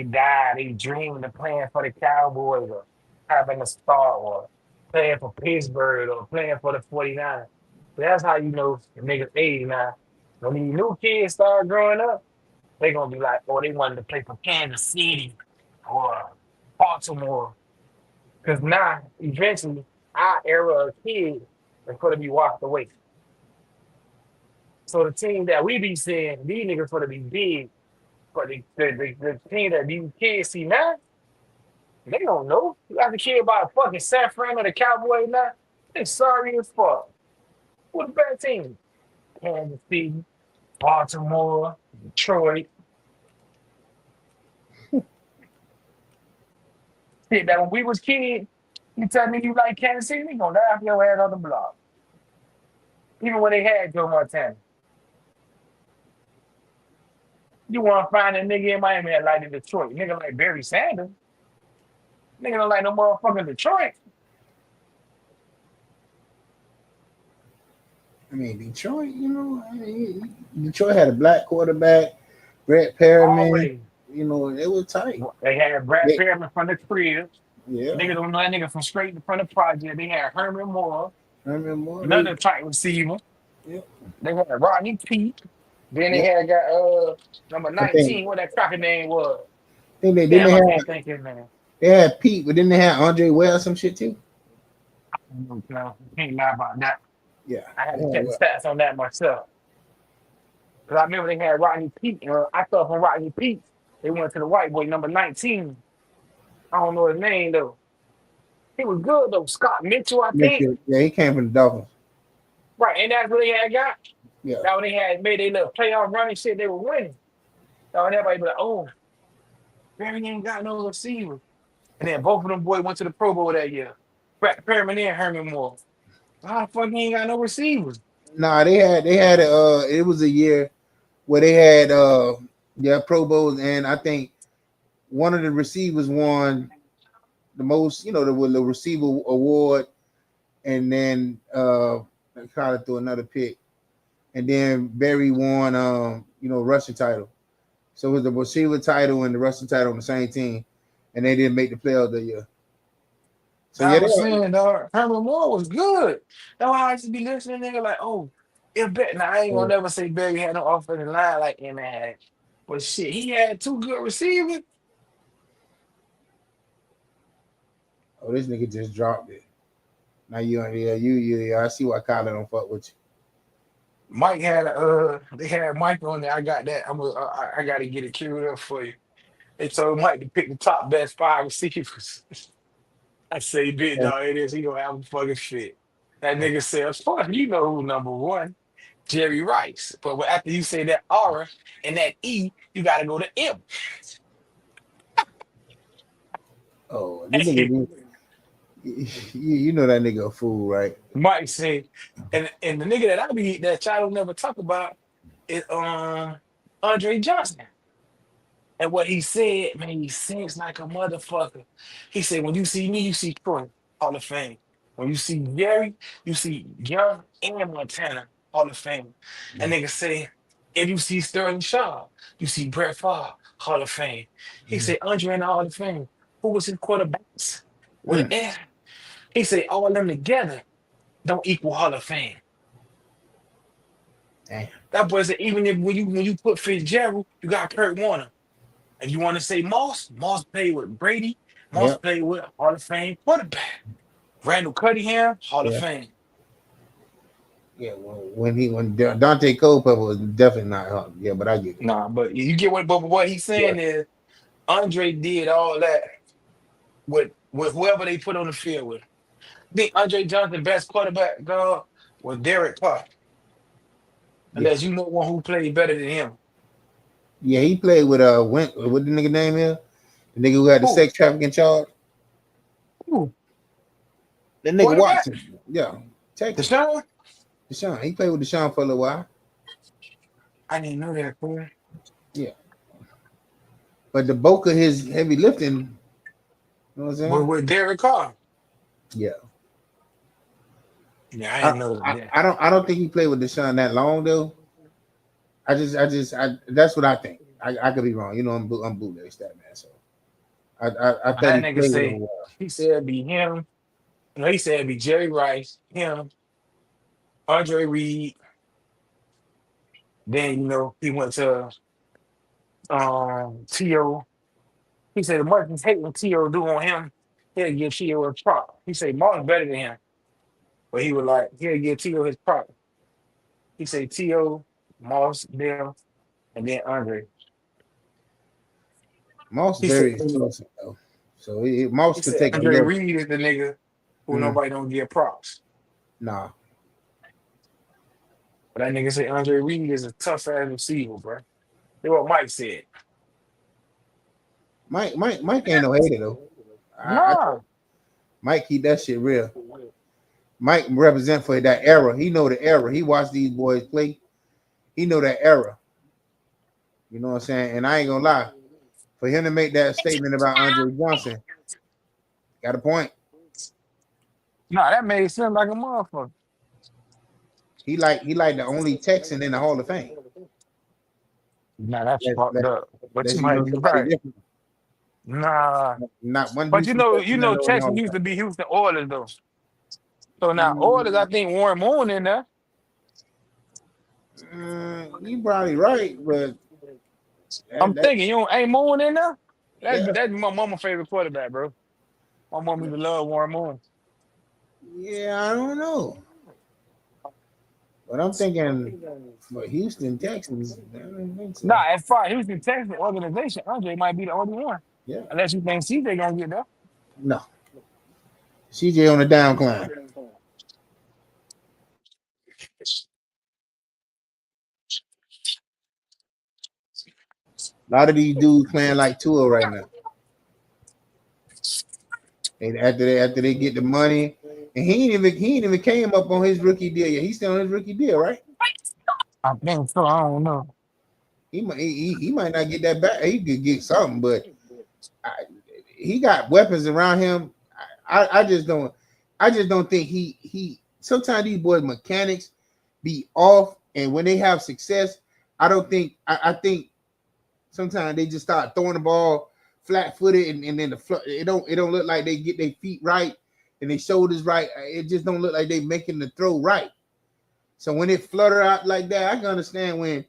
die, they dream of playing for the Cowboys or having a star or playing for Pittsburgh or playing for the 49ers. So that's how you know the niggas 89. When these new kids start growing up, they gonna be like, oh, they wanted to play for Kansas City or Baltimore. Because now, eventually, our era of kids is gonna be walked away. So the team that we be seeing, these niggas gonna be big. But the team that these kids see now, they don't know. You got to care about fucking San Fran or the Cowboys now. They sorry as fuck. What a bad team. Kansas City, Baltimore, Detroit. Shit, that when we was kids, you tell me you like Kansas City, we gonna laugh your ass on the block. Even when they had Joe Montana. You wanna find a nigga in Miami that like the Detroit. Nigga like Barry Sanders. Nigga don't like no motherfucking Detroit. I mean, Detroit, Detroit had a black quarterback, Brett Perriman. Always. It was tight. They had Brad They, Perriman from the crib. yeah, Nigga don't know that nigga from straight from the project. They had Herman Moore, I remember another tight receiver. yep, They had Rodney Pete. Then they yep. had got number I think 19, what that cracker name was. they didn't Damn, they I have can't think his name. they had Pete, but then they had Andre Wells some shit too. No, can't lie about that. Yeah, I had to yeah, check the well, stats on that myself. Because I remember they had Rodney Pete. I thought from Rodney Pete, they went to the white boy, number 19. I don't know his name though. He was good though. Scott Mitchell, I think. Mitchell, yeah, he came from the Dolphins. Right, and that's what they had got. Yeah, That when they had made their little playoff running shit, they were winning. So everybody be like, oh, Barry ain't got no receiver. And then both of them boys went to the Pro Bowl that year. Brett Perriman and Herman Moore. How the fuck he ain't got no receivers? nah, they had it was a year where they had Pro Bowls, and I think one of the receivers won the most, the receiver award, and then I kind of threw another pick, and then Barry won rushing title. So it was the receiver title and the rushing title on the same team, and they didn't make the playoffs that year. So I yeah, was saying, dog, Herman Moore was good. That's why I used to be listening, nigga, like, oh, if bet. Now, I ain't gonna never say Barry had no offensive line like him had. But shit, he had two good receivers. oh, this nigga just dropped it. Now I see why Kyler don't fuck with you. Mike had they had Mike on there. I got that. I gotta get it queued up for you. They told Mike to pick the top best five receivers. I say, big Yeah. dog, it is. He gonna have a fucking fit. That nigga said, fuck, you know who number one, Jerry Rice. But after you say that R and that E, you gotta go to M. Oh, this nigga, you know that nigga a fool, right? Mike said, and the nigga that I be that y'all don't never talk about is Andre Johnson. And what he said, man, he sings like a motherfucker. He said, when you see me, you see Troy, Hall of Fame. When you see Gary, you see Young and Montana, Hall of Fame. And nigga say, if you see Sterling Shaw, you see Brett Favre, Hall of Fame. He said, Andre in the Hall of Fame. Who was his quarterbacks? With an Mm, F. He said, all of them together don't equal Hall of Fame. damn. That boy said, even if when you put Fitzgerald, you got Kurt Warner. And you want to say Moss? Moss played with Brady. Moss Yep. played with Hall of Fame quarterback. Randall Cunningham, Hall of Yeah. Fame. Yeah. When Dante Culpepper was definitely not hot. Yeah, but I get it. Nah, but you get what he's Yeah. saying is Andre did all that with whoever they put on the field with. I think Andre Johnson, best quarterback, dog, was Derek Carr. Yeah. Unless you know one who played better than him. Yeah, he played with what the nigga name is? The The nigga who had the Who? sex trafficking charge. Who? That nigga Quarterback? Watson. Yeah. Texas. Deshaun? Deshaun. He played with Deshaun for a little while. I didn't know that, boy. Yeah. But the bulk of his heavy lifting, you know what I'm But saying? with Derek Carr. Yeah. Yeah, I didn't know that. I don't think he played with Deshaun that long though. I that's what I think. I could be wrong. You know, I'm bootleg stat man, so I But thought that he nigga played with him say well. he said it'd be him. No, he said it'd be Jerry Rice, him, Andre Reed. Then he went to T.O. He said the Martins hate when T.O. do on him. He'll give T.O. a prop. He said Martin's better than him. But he was like, he'll give T.O. his prop. He said T.O., Moss, them, and then Andre. Moss He said very explosive though, so Moss he could said take a Andre lift. Reed is the nigga who nobody don't give props. Nah, But that nigga said Andre Reed is a tough ass receiver, bro. That's what Mike said. Mike ain't no hater though. I Nah. Mike keep that shit real. Mike represent for that era. He know the era. He watched these boys play. He know that era. You know what I'm saying? And I ain't gonna lie, for him to make that statement about Andre Johnson, got a point. Nah, that made sense like a motherfucker. He like the only Texan in the Hall of Fame. Nah, that's Let, fucked let, up. But let you you might know be somebody right. different. Nah. Not one But Houston Texan I know in the Texas Hall of used Fame. to be Houston Oilers though. So now Oilers, I think Warren Moon in there. You probably right, but I'm that thinking ain't Moon in there? yeah, That's my mama's favorite quarterback, bro. My mom used to love Warren Moon. yeah, I don't know. But I'm thinking for Houston Texans, I don't think so. Nah, as far as Houston Texas organization, Andre might be the only one. Yeah, Unless you think CJ gonna get there. no. CJ on the downcline. A lot of these dudes playing like Tua right now. And after they get the money, and he ain't even came up on his rookie deal yet. He's still on his rookie deal, right? I think so. I don't know. He might not get that back. He could get something, but I, he got weapons around him. I just don't think he. Sometimes these boys mechanics be off, and when they have success, I think sometimes they just start throwing the ball flat footed, and then it don't look like they get their feet right and their shoulders right. It just don't look like they making the throw right. So when it flutter out like that, I can understand when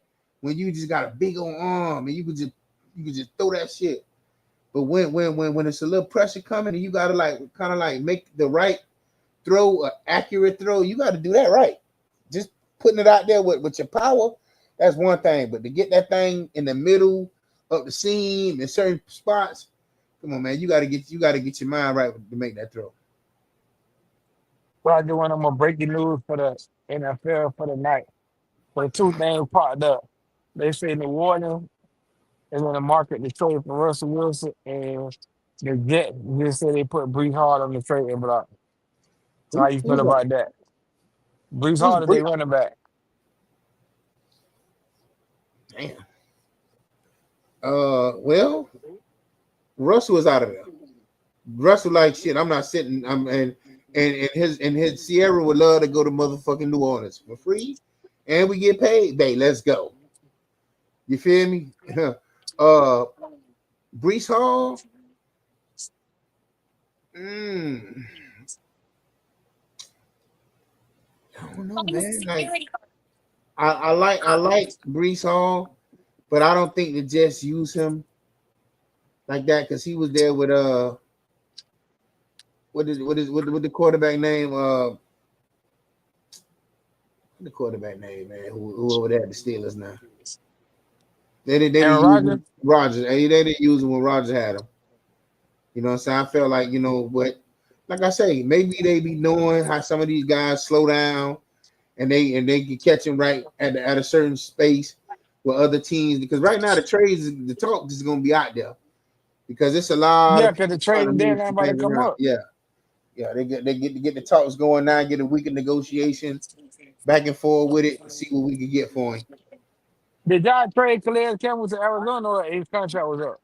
you just got a big old arm and you could just throw that shit. But when it's a little pressure coming and you gotta kind of make the right throw, an accurate throw, you got to do that right. Just putting it out there with your power, that's one thing. But to get that thing in the middle of the seam in certain spots, come on, man, you got to get your mind right to make that throw. What I doing? I'm gonna break the news for the NFL for the night. So two things popped up. They say New Orleans is in the market to trade for Russell Wilson, and the Jets just said they put Brees Hall on the trading block. So how you feel Who's that? about that? Brees Who's Hall is their Brees? running back. Damn. Well, Russell is out of there. Russell like shit. I'm not sitting. And his Sierra would love to go to motherfucking New Orleans for free, and we get paid. Babe, let's go. You feel me? Brees Hall. I don't know, man. Like I like Brees Hall, but I don't think the Jets use him like that because he was there with what the quarterback name? The quarterback name, man. Who over there at the Steelers now? They didn't Aaron use Rodgers. him. Rodgers. They didn't use him when Rodgers had him. You know what I'm saying? I felt like, but like I say, maybe they be knowing how some of these guys slow down and they can catch him right at a certain space with other teams. Because right now the trades, the talk is gonna be out there. because it's a lot Yeah, of because the people trying to trading move deadline some about to things come around. up. Yeah, yeah, they get the talks going now, get a week of negotiation back and forth with it, see what we can get for him. Did y'all trade Calais Campbell to Arizona or his contract was up?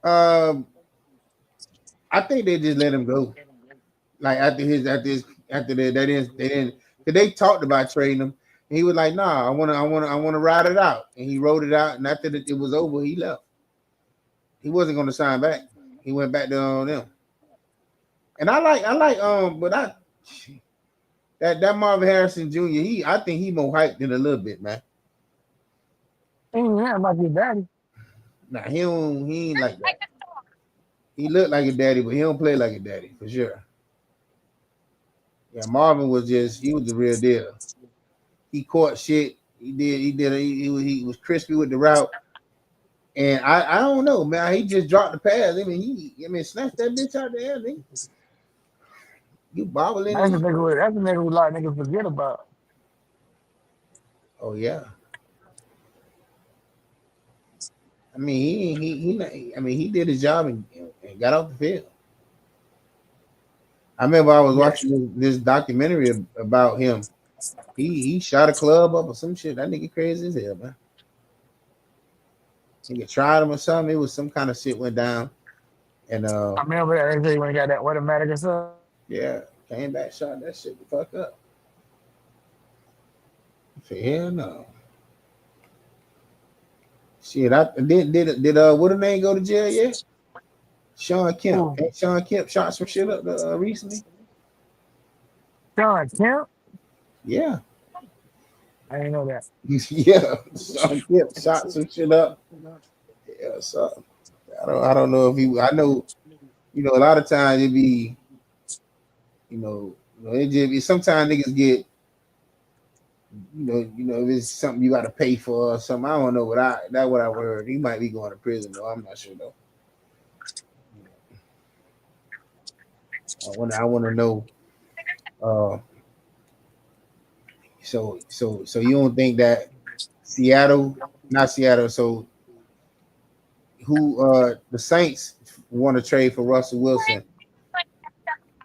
Um, I think they just let him go. Like after they didn't because they talked about trading him. And he was like, "Nah, I want to ride it out." And he wrote it out. And after it was over, he left. He wasn't going to sign back. He went back to them. And but that Marvin Harrison Jr. I think he more hyped than a little bit, man. Yeah, like his daddy. Nah, he ain't like that. He looked like a daddy, but he don't play like a daddy for sure. Yeah, Marvin he was the real deal. He caught shit. He was crispy with the route. And I don't know, man. He just dropped the pass. Snatched that bitch out the air, nigga. You bobbling That's and a nigga. That's a nigga who a lot of niggas forget about. oh yeah. I mean, he did his job and got off the field. I remember I was Yeah, watching this documentary about him. He shot a club up or some shit. That nigga crazy as hell, man. Nigga tried him or something. It was some kind of shit went down. And I remember that day when he got that automatic or something. yeah, came back, shot that shit the fuck up. I said, hell no. Shit, I did what a name go to jail yet? Sean Kemp. Who? Ain't Sean Kemp shot some shit up recently? John Kemp? Yeah. I didn't know that. Yeah. Sean Kemp shot some shit up. Yeah, so I don't know if he I know, a lot of times it be, it just be sometimes niggas get, if it's something you gotta pay for or something. I don't know what I heard. He might be going to prison though. I'm not sure though. I wanna know. Uh, so you don't think that Seattle, not Seattle, so the Saints want to trade for Russell Wilson?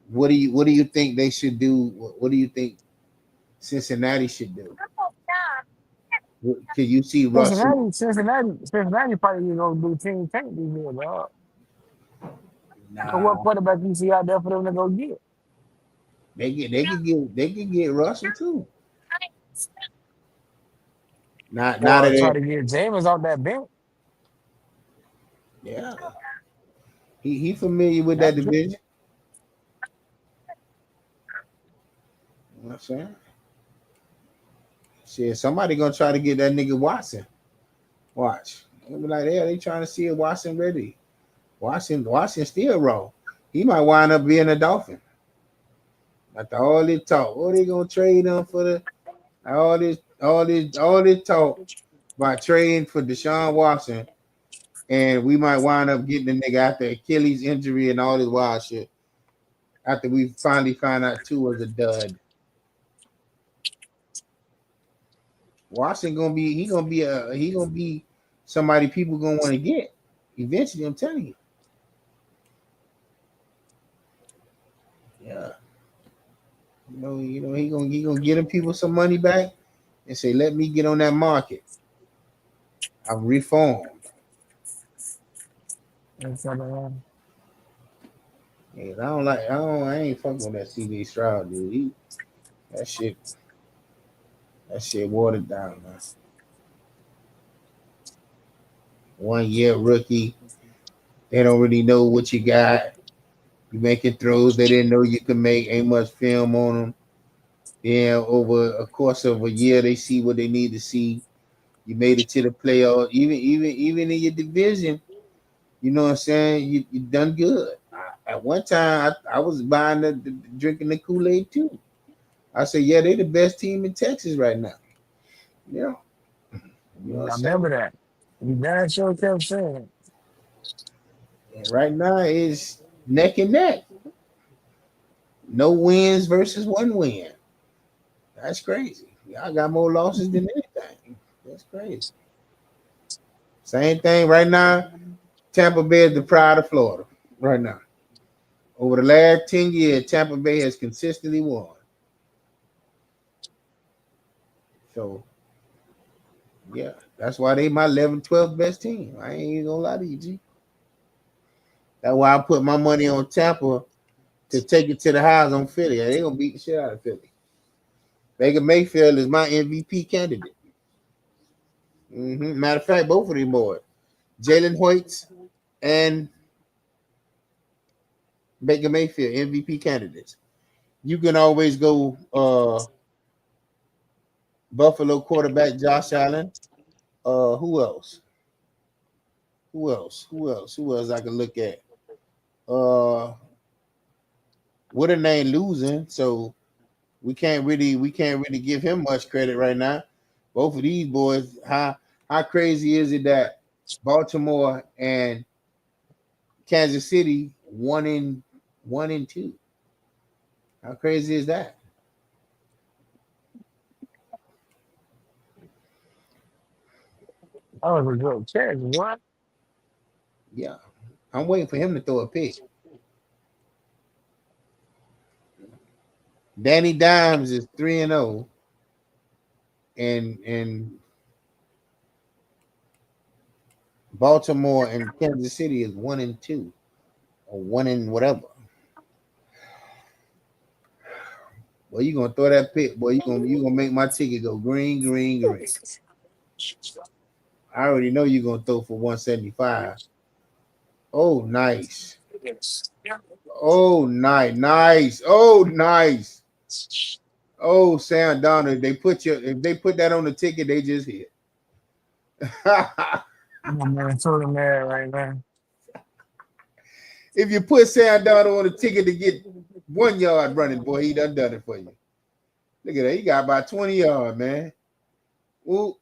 What do you think they should do? What do you think Cincinnati should do? Could you see Russell? Cincinnati probably gonna do team tank this year, dog. So what Nah, quarterback you see out there for them to go get? they could get Russell too. Not now that Or try they, to get Jameis off that bench? yeah, he familiar with that That's true. division. You know what I'm saying? Shit, somebody gonna try to get that nigga Watson. Watch. They'll be like, yeah, they trying to see if Watson ready. Watson still raw. He might wind up being a Dolphin. After all this talk, what they gonna trade him for all this talk about trading for Deshaun Watson, and we might wind up getting the nigga after Achilles injury and all this wild shit. After we finally find out two was a dud. Watson he gonna be somebody people gonna want to get eventually. I'm telling you. Yeah. He gonna get them people some money back and say, let me get on that market. I'm reformed. That's Yeah, I ain't fucking with that CD Stroud, dude. That shit watered down, man. 1 year rookie. They don't really know what you got. You making throws they didn't know you could make. Ain't much film on them. Yeah, over a course of a year, they see what they need to see. You made it to the playoffs, even in your division. You know what I'm saying? You done good. At one time, I was buying drinking the Kool-Aid too. I said, yeah, they the best team in Texas right now. Yeah, you know what I'm I saying? remember that. You damn sure kept saying it. And right now it's neck and neck. No wins versus one win. That's crazy. Y'all got more losses than anything. That's crazy. Same thing right now. Tampa Bay is the pride of Florida right now. Over the last 10 years, Tampa Bay has consistently won. So, yeah, that's why they my 11th, 12th best team. I ain't even gonna lie to you, G. That's why I put my money on Tampa to take it to the house on Philly. They gonna beat the shit out of Philly. Baker Mayfield is my MVP candidate. Matter of fact, both of them boys, Jalen Hurts and Baker Mayfield, MVP candidates. You can always go Buffalo quarterback Josh Allen. Who else? Who else? Who else? Who else I can look at? What a name losing, so we can't really give him much credit right now. Both of these boys, how crazy is it that Baltimore and Kansas City 1-2? How crazy is that? That was a good catch. What? Yeah, I'm waiting for him to throw a pick. Danny Dimes is 3-0, and Baltimore and Kansas City is 1-2 or 1 whatever. Well, you gonna throw that pick, boy. You gonna make my ticket go green, green, green. I already know you're gonna throw for 175. Oh, nice. Oh, nice. Oh, nice. Oh, Sam Donald. If they put that on the ticket, they just hit. My man, totally mad right now. If you put Sam Donald on the ticket to get 1 yard running, boy, he done it for you. Look at that. He got about 20 yards, man. Ooh,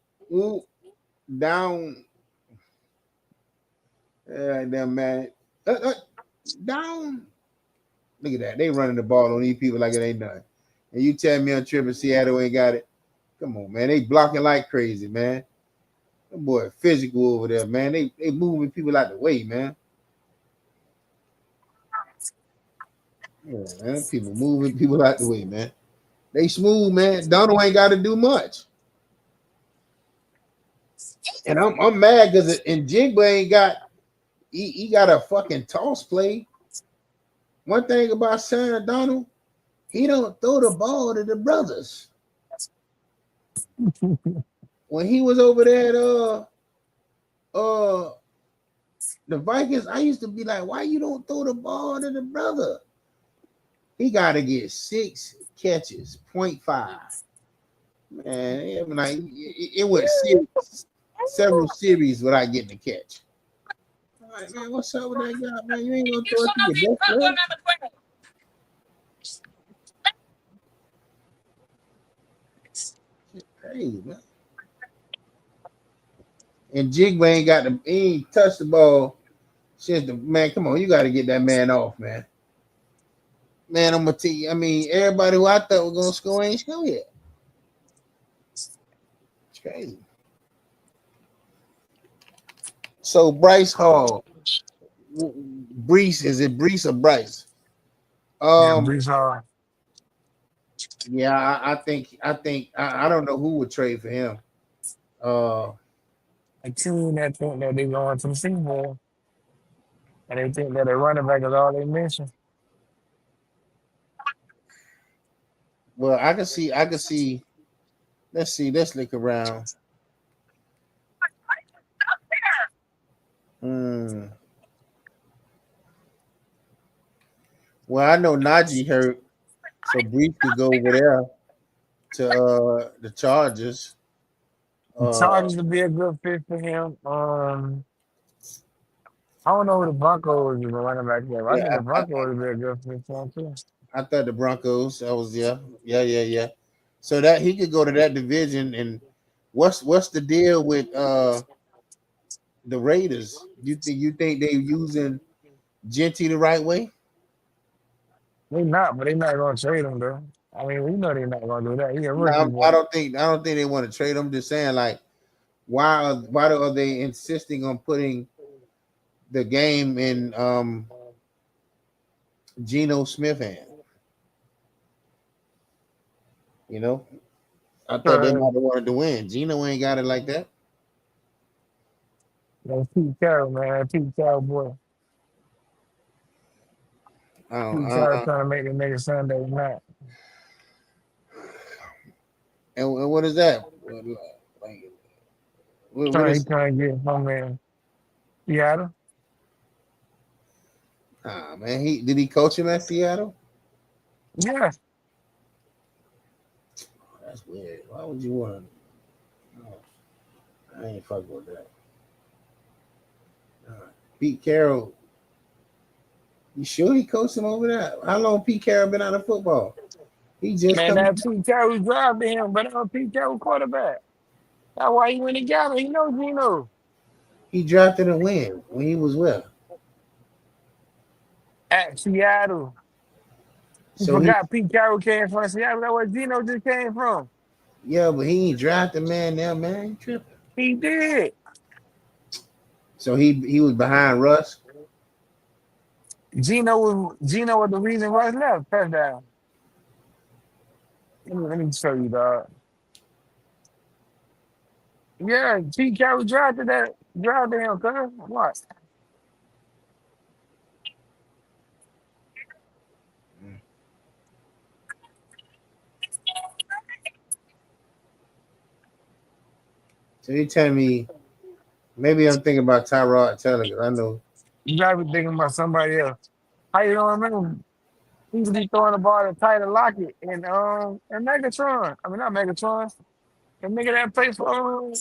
down. Damn, man. Down. Look at that. They running the ball on these people like it ain't nothing. And you tell me on tripping Seattle ain't got it. Come on, man. They blocking like crazy, man. That boy physical over there, man. They moving people out the way, man. Yeah, man. People moving people out the way, man. They smooth, man. Donald ain't got to do much. And I'm mad because Jigba ain't got he got a fucking toss play. One thing about Sam Donald, he don't throw the ball to the brothers. When he was over there at the Vikings, I used to be like, why you don't throw the ball to the brother? He got to get 6 catches, 0.5. Man, it went several series without getting a catch. All right, man, what's up with that guy, man? You ain't gonna throw it to your best friend. Crazy, man. And Jigba he ain't touched the ball since man. Come on, you got to get that man off, man. Man, I'm gonna tell you. I mean, everybody who I thought was gonna score ain't scored yet. It's crazy. So Bryce Hall, Brees, is it Brees or Bryce? Yeah, Brees Hall. Yeah, I think I don't know who would trade for him. A team that think that they going to the Super Bowl and they think that a running back is all they mention. Well, I can see. Let's see. Let's look around. Well, I know Najee hurt, so Brees could go over there to the Chargers. The Chargers would be a good fit for him. I don't know who the Broncos is the running back there. I think the Broncos would be a good fit for him too. I thought the Broncos. That was yeah. So that he could go to that division. And what's the deal with the Raiders? You think they using Genty the right way? They not, but they not gonna trade him though. I mean, we know they're not gonna do that. He a rookie, No, I don't think they want to trade him. I'm just saying, like, why are they insisting on putting the game in Geno Smith hand. You know, I thought they might have wanted to win. Geno ain't got it like that. That's Pete Carroll, man. Pete Carroll, boy. Pete Carroll Uh, trying to make the nigga Sunday night. and what is that? Like, what He is? trying to get my man Seattle. Man, he coach him at Seattle? Yeah. That's weird. Why would you want to? No, I ain't fucking with that. Pete Carroll. You sure he coached him over there? How long Pete Carroll been out of football? He just Man, coming. that Pete Carroll driving him, but I'm Pete Carroll quarterback. That's why he went and got him. He knows Geno. He drafted a win when he was well. At Seattle. You So forgot Pete Carroll came from Seattle. That's where Geno just came from. but he ain't drafted man now, man. He tripping. He did. So he was behind Russ. Geno was the reason Russ left. Touchdown. Let me show you, dog. Yeah, Pete Carroll drafted him, cuz. What? So you tell me, maybe I'm thinking about Tyrod Taylor because I know You gotta be thinking about somebody else. How you don't remember? He used to be throwing the ball to Tyler Lockett and Megatron. I mean not Megatron. And nigga that plays for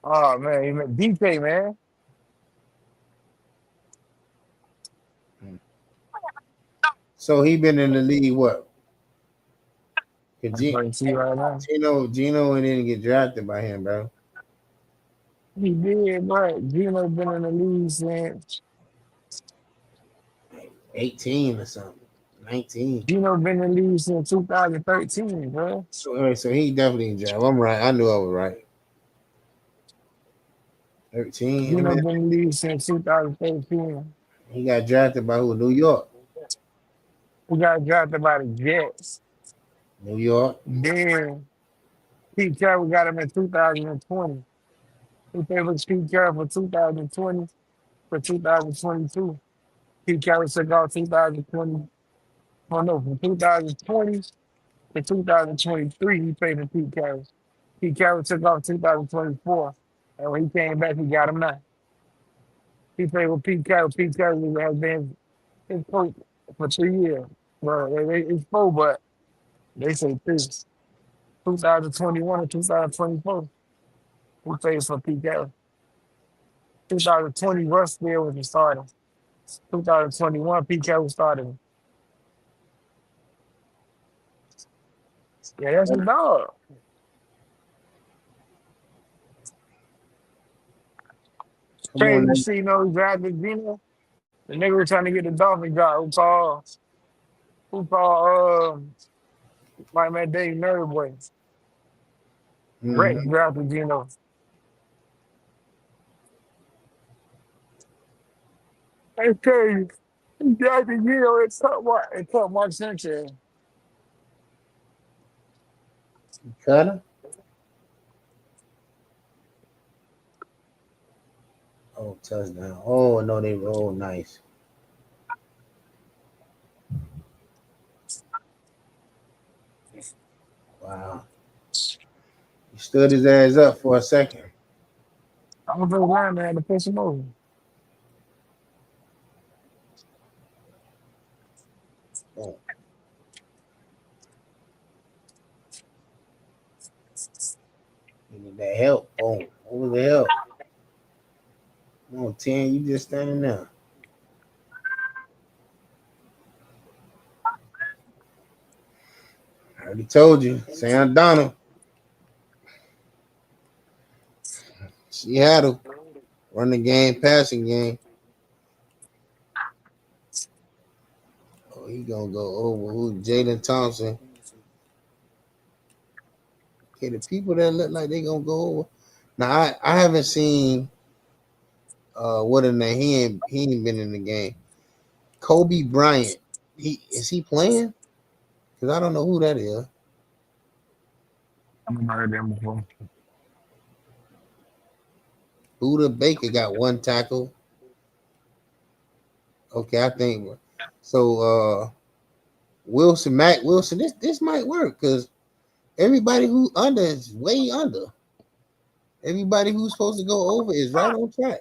oh man, he meant DK, man. so he been in the league what? I'm playing see right now. Geno didn't get drafted by him, bro. He did, but Gino been in the league since 18 or something. 19. Gino been in the league since 2013, bro. So he definitely didn't draft. I'm right. I knew I was right. 13. I Gino mean, been in the league since 2013. he got drafted by who? New York. We got drafted by the Jets. New York. Then Pete Carroll got him in 2020. He played with Pete Carroll for 2020 for 2022. Pete Carroll took off 2020. Oh no, from 2020 to 2023, he played for Pete Carroll. Pete Carroll took off 2024. And when he came back, he got him now. He played with Pete Carroll. Pete Carroll has been his coach for 3 years. Well, it's 4, but they say 3. 2021 and 2024. He played for Pete Carroll. 2020, Russ there was the starter. 2021, Pete Carroll started. Yeah, that's the dog. Come Crazy on, to man. see, drafted Gino. The nigga was trying to get the Dolphin guy who called my man Dave Nerdboy. Rex Mm-hmm. drafted Gino. I tell you, he drafted Gino and cut Mark Sanchez. Cutter. Oh, touchdown. Oh, no, they roll nice. Wow. He stood his ass up for a second. I'm gonna line man to push him over. Oh, needed that help. Oh, what was the help? Come on, 10, you just standing there. I already told you. Sam Donald. Seattle. Run the game, passing game. Oh, he gonna go over who? Jalen Thompson. Okay, the people that look like they gonna go over. Now I haven't seen what in the he ain't been in the game. Kobe Bryant. Is he playing? Because I don't know who that is. I've never heard them before. Buda Baker got one tackle. Okay, I think so. Matt Wilson. This might work because everybody who under is way under. Everybody who's supposed to go over is right on track.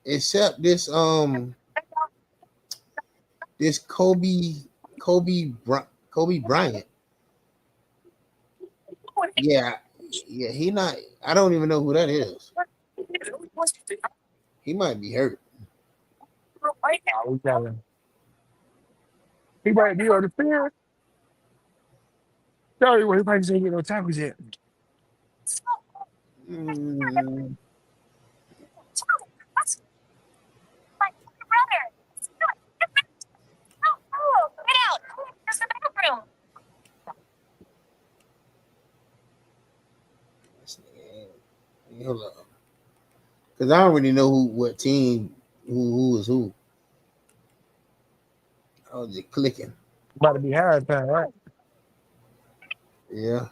Except this Kobe Bryant. Yeah, he not. I don't even know who that is. He might be hurt. We got him. He might be on the field. Sorry, well, he might just ain't get no tackles yet. Mm, hold up, because I don't really know what team, who is who. I was just clicking. About to be hard time, right? Yeah.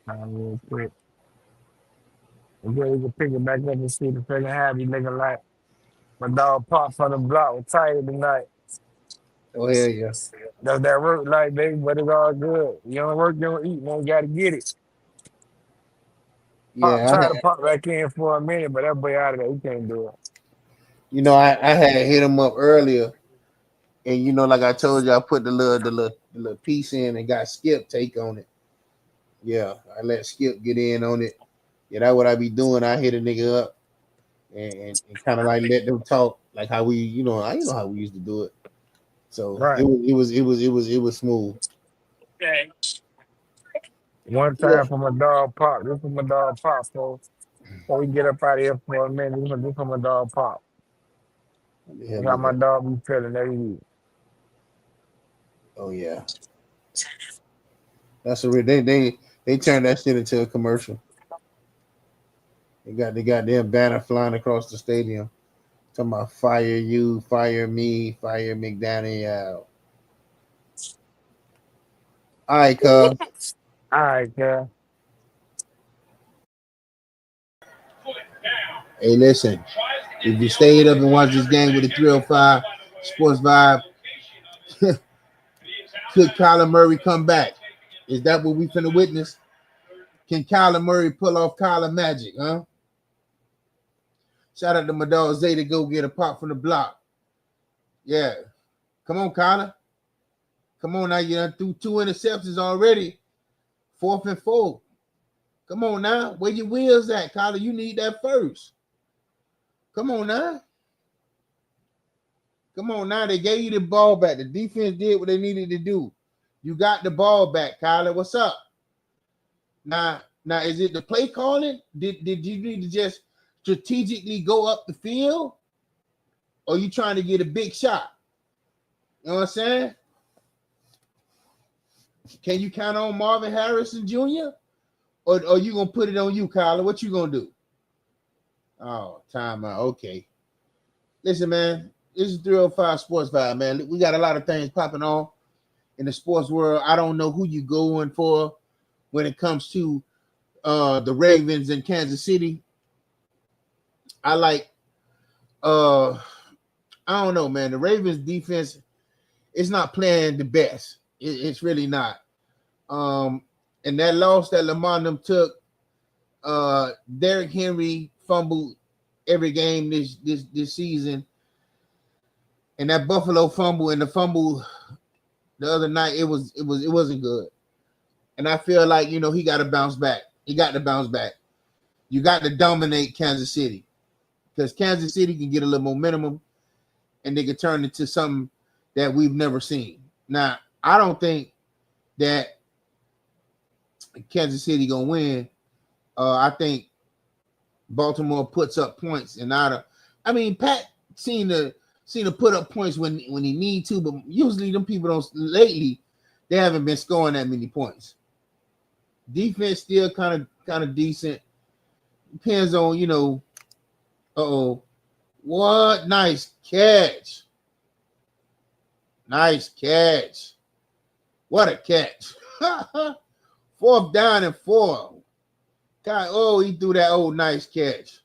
Real quick. And then we can pick it back up and see the second half. He looking like my dog Pop from the block was tired tonight. Oh hell yeah. Does that work like, baby? But it's all good. You don't work, you don't eat. Man, you got to get it. Pop Yeah. tried to pop back in for a minute, but that boy out of there. He can't do it. I had hit him up earlier, and like I told you, I put the little piece in and got Skip take on it. Yeah, I let Skip get in on it. Yeah, that's what I be doing. I hit a nigga up and kind of like let them talk, like how we, how we used to do it. So Right. it was smooth. One time for my dog Pop. This is my dog Pop, folks. So we get up out of here for a minute. This for my dog Pop. I got my dog be feeling every week. Oh yeah. That's a real they turned that shit into a commercial. They got the goddamn banner flying across the stadium. Talking about fire you, fire me, fire McDaniel. All right, cuz. All right, yeah. Hey, listen. If you stayed up and watched this game with the 305 Sports Vibe, could Kyler Murray come back? Is that what we finna witness? Can Kyler Murray pull off Kyler magic, huh? Shout out to my dog Zay to go get a pop from the block. Yeah. Come on, Kyler. Come on now. You done threw 2 interceptions already. 4th and 4. Come on now. Where your wheels at, Kyler? You need that first. Come on now. Come on now. They gave you the ball back. The defense did what they needed to do. You got the ball back, Kyler. What's up? Now is it the play calling? Did you need to just strategically go up the field? Or you trying to get a big shot? You know what I'm saying? Can you count on Marvin Harrison Jr.? Or you gonna put it on you, Kyler? What you gonna do? Oh, timeout. Okay. Listen, man. This is 305 Sports Vibe, man. We got a lot of things popping on in the sports world. I don't know who you going for when it comes to the Ravens in Kansas City. I like I don't know, man. The Ravens defense is not playing the best. It's really not. And that loss that Lamar and them took, Derrick Henry fumbled every game this season. And that Buffalo fumble and the fumble the other night, it wasn't good. And I feel like, he got to bounce back. He got to bounce back. You got to dominate Kansas City because Kansas City can get a little momentum and they can turn into something that we've never seen. Now, I don't think that Kansas City gonna win. I think Baltimore puts up points, and Pat seem to put up points when he need to, but usually them people don't. Lately, they haven't been scoring that many points. Defense still kind kind of decent. Depends on, you know. Uh-oh. What? Nice catch. Nice catch. What a catch. 4th down and 4. God, oh, he threw that old nice catch.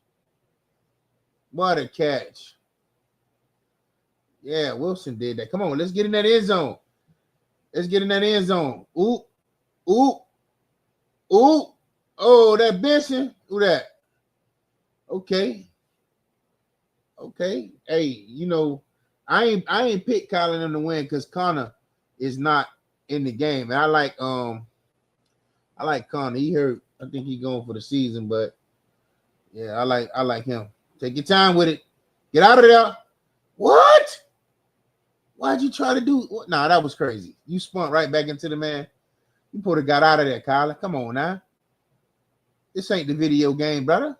What a catch. Yeah, Wilson did that. Come on, let's get in that end zone. Let's get in that end zone. Ooh, ooh, ooh. Oh, that Benson. Who that? Okay. Okay. Hey, you know, I ain't picked Colin in the win because Connor is not in the game. And I like Connor. He hurt. I think he's going for the season, but yeah, I like him. Take your time with it. Get out of there. What? Why'd you try to do what? Nah, that was crazy. You spun right back into the man. You probably got out of there, Colin. Come on now. This ain't the video game, brother.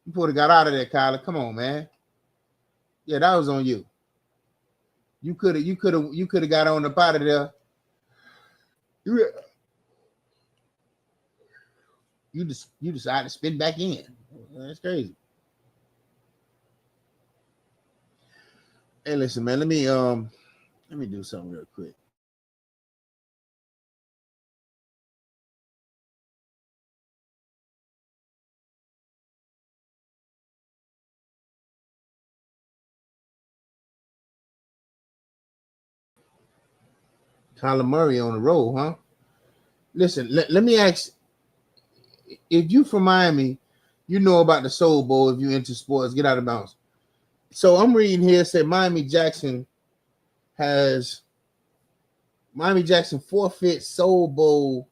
You probably got out of there, Colin. Come on, man. Yeah, that was on you. You could have got on the pot of there. You decided to spin back in. That's crazy. Hey, listen, man. Let me do something real quick. Kyler Murray on the road, huh? Listen, let me ask. If you from Miami, you know about the Soul Bowl. If you into sports, get out of bounds. So I'm reading here, said Miami Jackson forfeit Soul Bowl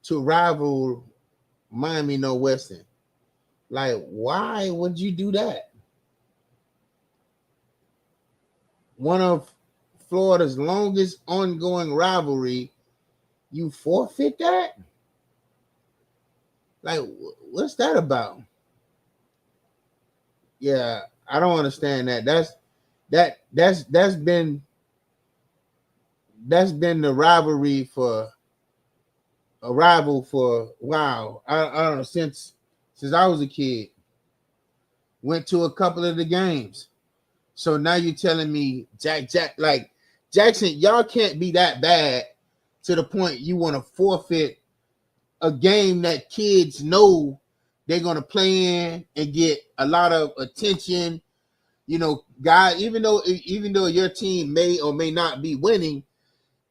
to rival Miami Northwestern. Like, why would you do that? One of Florida's longest ongoing rivalry, you forfeit that? Like, what's that about? Yeah, I don't understand that. That's been the rivalry for a rival for wow. I don't know, since I was a kid. Went to a couple of the games. So now you're telling me Jackson, y'all can't be that bad to the point you want to forfeit a game that kids know they're gonna play in and get a lot of attention. You know, guys, even though your team may or may not be winning,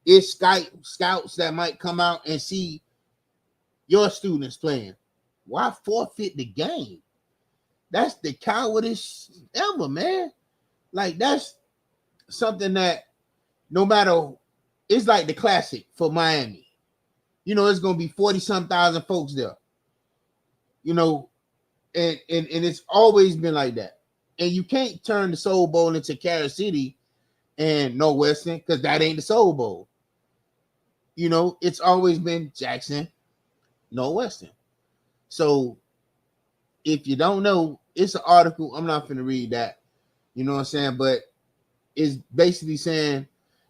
it's scouts that might come out and see your students playing. Why forfeit the game? That's the cowardice ever, man. Like, that's something that no matter, it's like the classic for Miami. You know, it's gonna be 40-some thousand folks there. You know, and it's always been like that. And you can't turn the Soul Bowl into Carol City and Northwestern because that ain't the Soul Bowl. You know, it's always been Jackson, Northwestern. So if you don't know, it's an article. I'm not going to read that. You know what I'm saying? But it's basically saying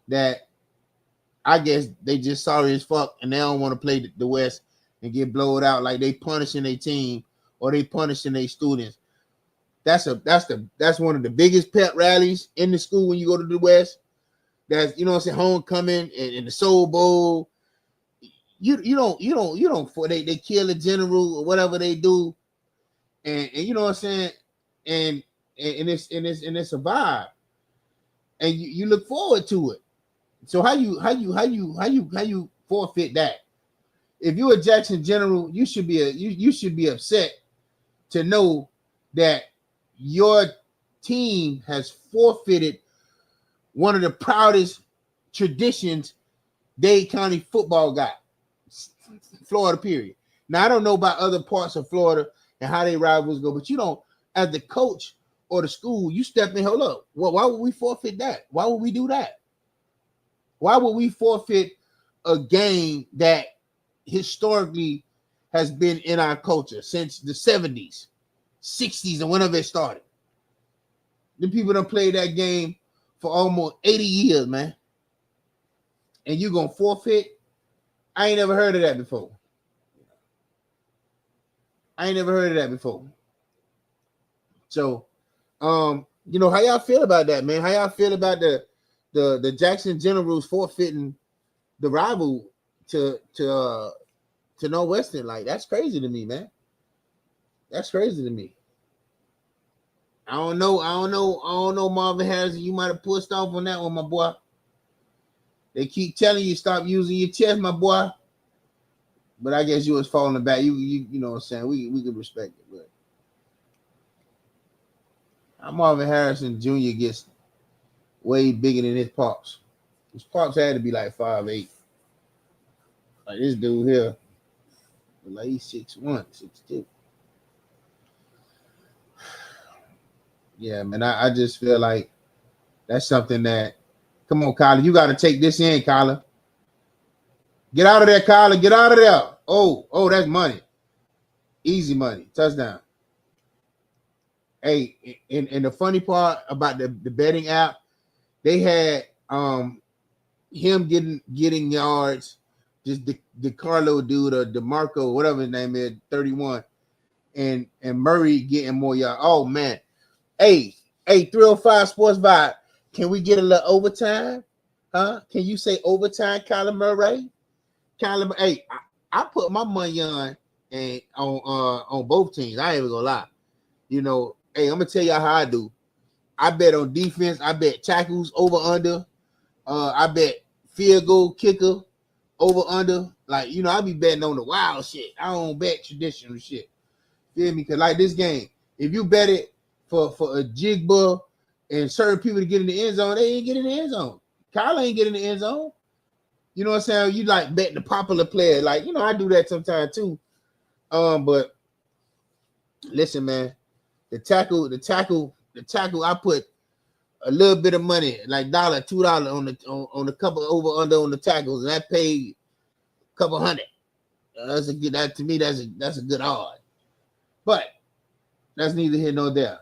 that I guess they just sorry as fuck and they don't want to play the West and get blowed out like they punishing their team or they punishing their students. That's one of the biggest pep rallies in the school when you go to the West. That's, you know what I'm saying, homecoming and the Soul Bowl. You don't for they kill a general or whatever they do, and you know what I'm saying, and it's a vibe, and you look forward to it. So how you forfeit that? If you're a Jackson General, you should be upset to know that your team has forfeited one of the proudest traditions Dade County football got. Florida, period. Now, I don't know about other parts of Florida and how their rivals go, but you don't, as the coach or the school, you step in, hold up. Well, why would we forfeit that? Why would we do that? Why would we forfeit a game that historically has been in our culture since the 70s, 60s, and whenever it started? The people done played that game for almost 80 years, man. And you gonna forfeit? I ain't never heard of that before. I ain't never heard of that before. So, you know, how y'all feel about that, man? How y'all feel about the Jackson Generals forfeiting the rival to Northwestern? Like, that's crazy to me, man. That's crazy to me. I don't know, Marvin Harrison. You might have pushed off on that one, my boy. They keep telling you stop using your chest, my boy. But I guess you was falling back. You know what I'm saying? We can respect it, but Marvin Harrison Jr. gets way bigger than his pops. His pops had to be like 5'8". Like this dude here, like he's 6'1", 6'2". Yeah, man. I just feel like that's something that. Come on, Kyler. You got to take this in, Kyler. Get out of there, Kyler. Get out of there. Oh, that's money. Easy money. Touchdown. Hey, and the funny part about the betting app, they had him getting yards, just the Carlo dude or DeMarco, whatever his name is, 31, and Murray getting more yards. Oh man. Hey, 305 Sports Vibe. Can we get a little overtime? Huh? Can you say overtime, Kyler Murray? Kyler, hey, I put my money on and on both teams. I ain't even gonna lie. You know, hey, I'm gonna tell y'all how I do. I bet on defense. I bet tackles over under. I bet field goal kicker over under. Like, you know, I be betting on the wild shit. I don't bet traditional shit. Feel me? Cause like this game, if you bet it for a jig bull and certain people to get in the end zone, they ain't getting in the end zone. Kyler ain't getting in the end zone. You know what I'm saying? You like bet the popular player. Like, you know, I do that sometimes too. But listen, man, the tackle, I put a little bit of money, like $1, $2 on the couple over under on the tackles, and I paid a couple hundred. That's a good. That to me, that's a good odd. But that's neither here nor there.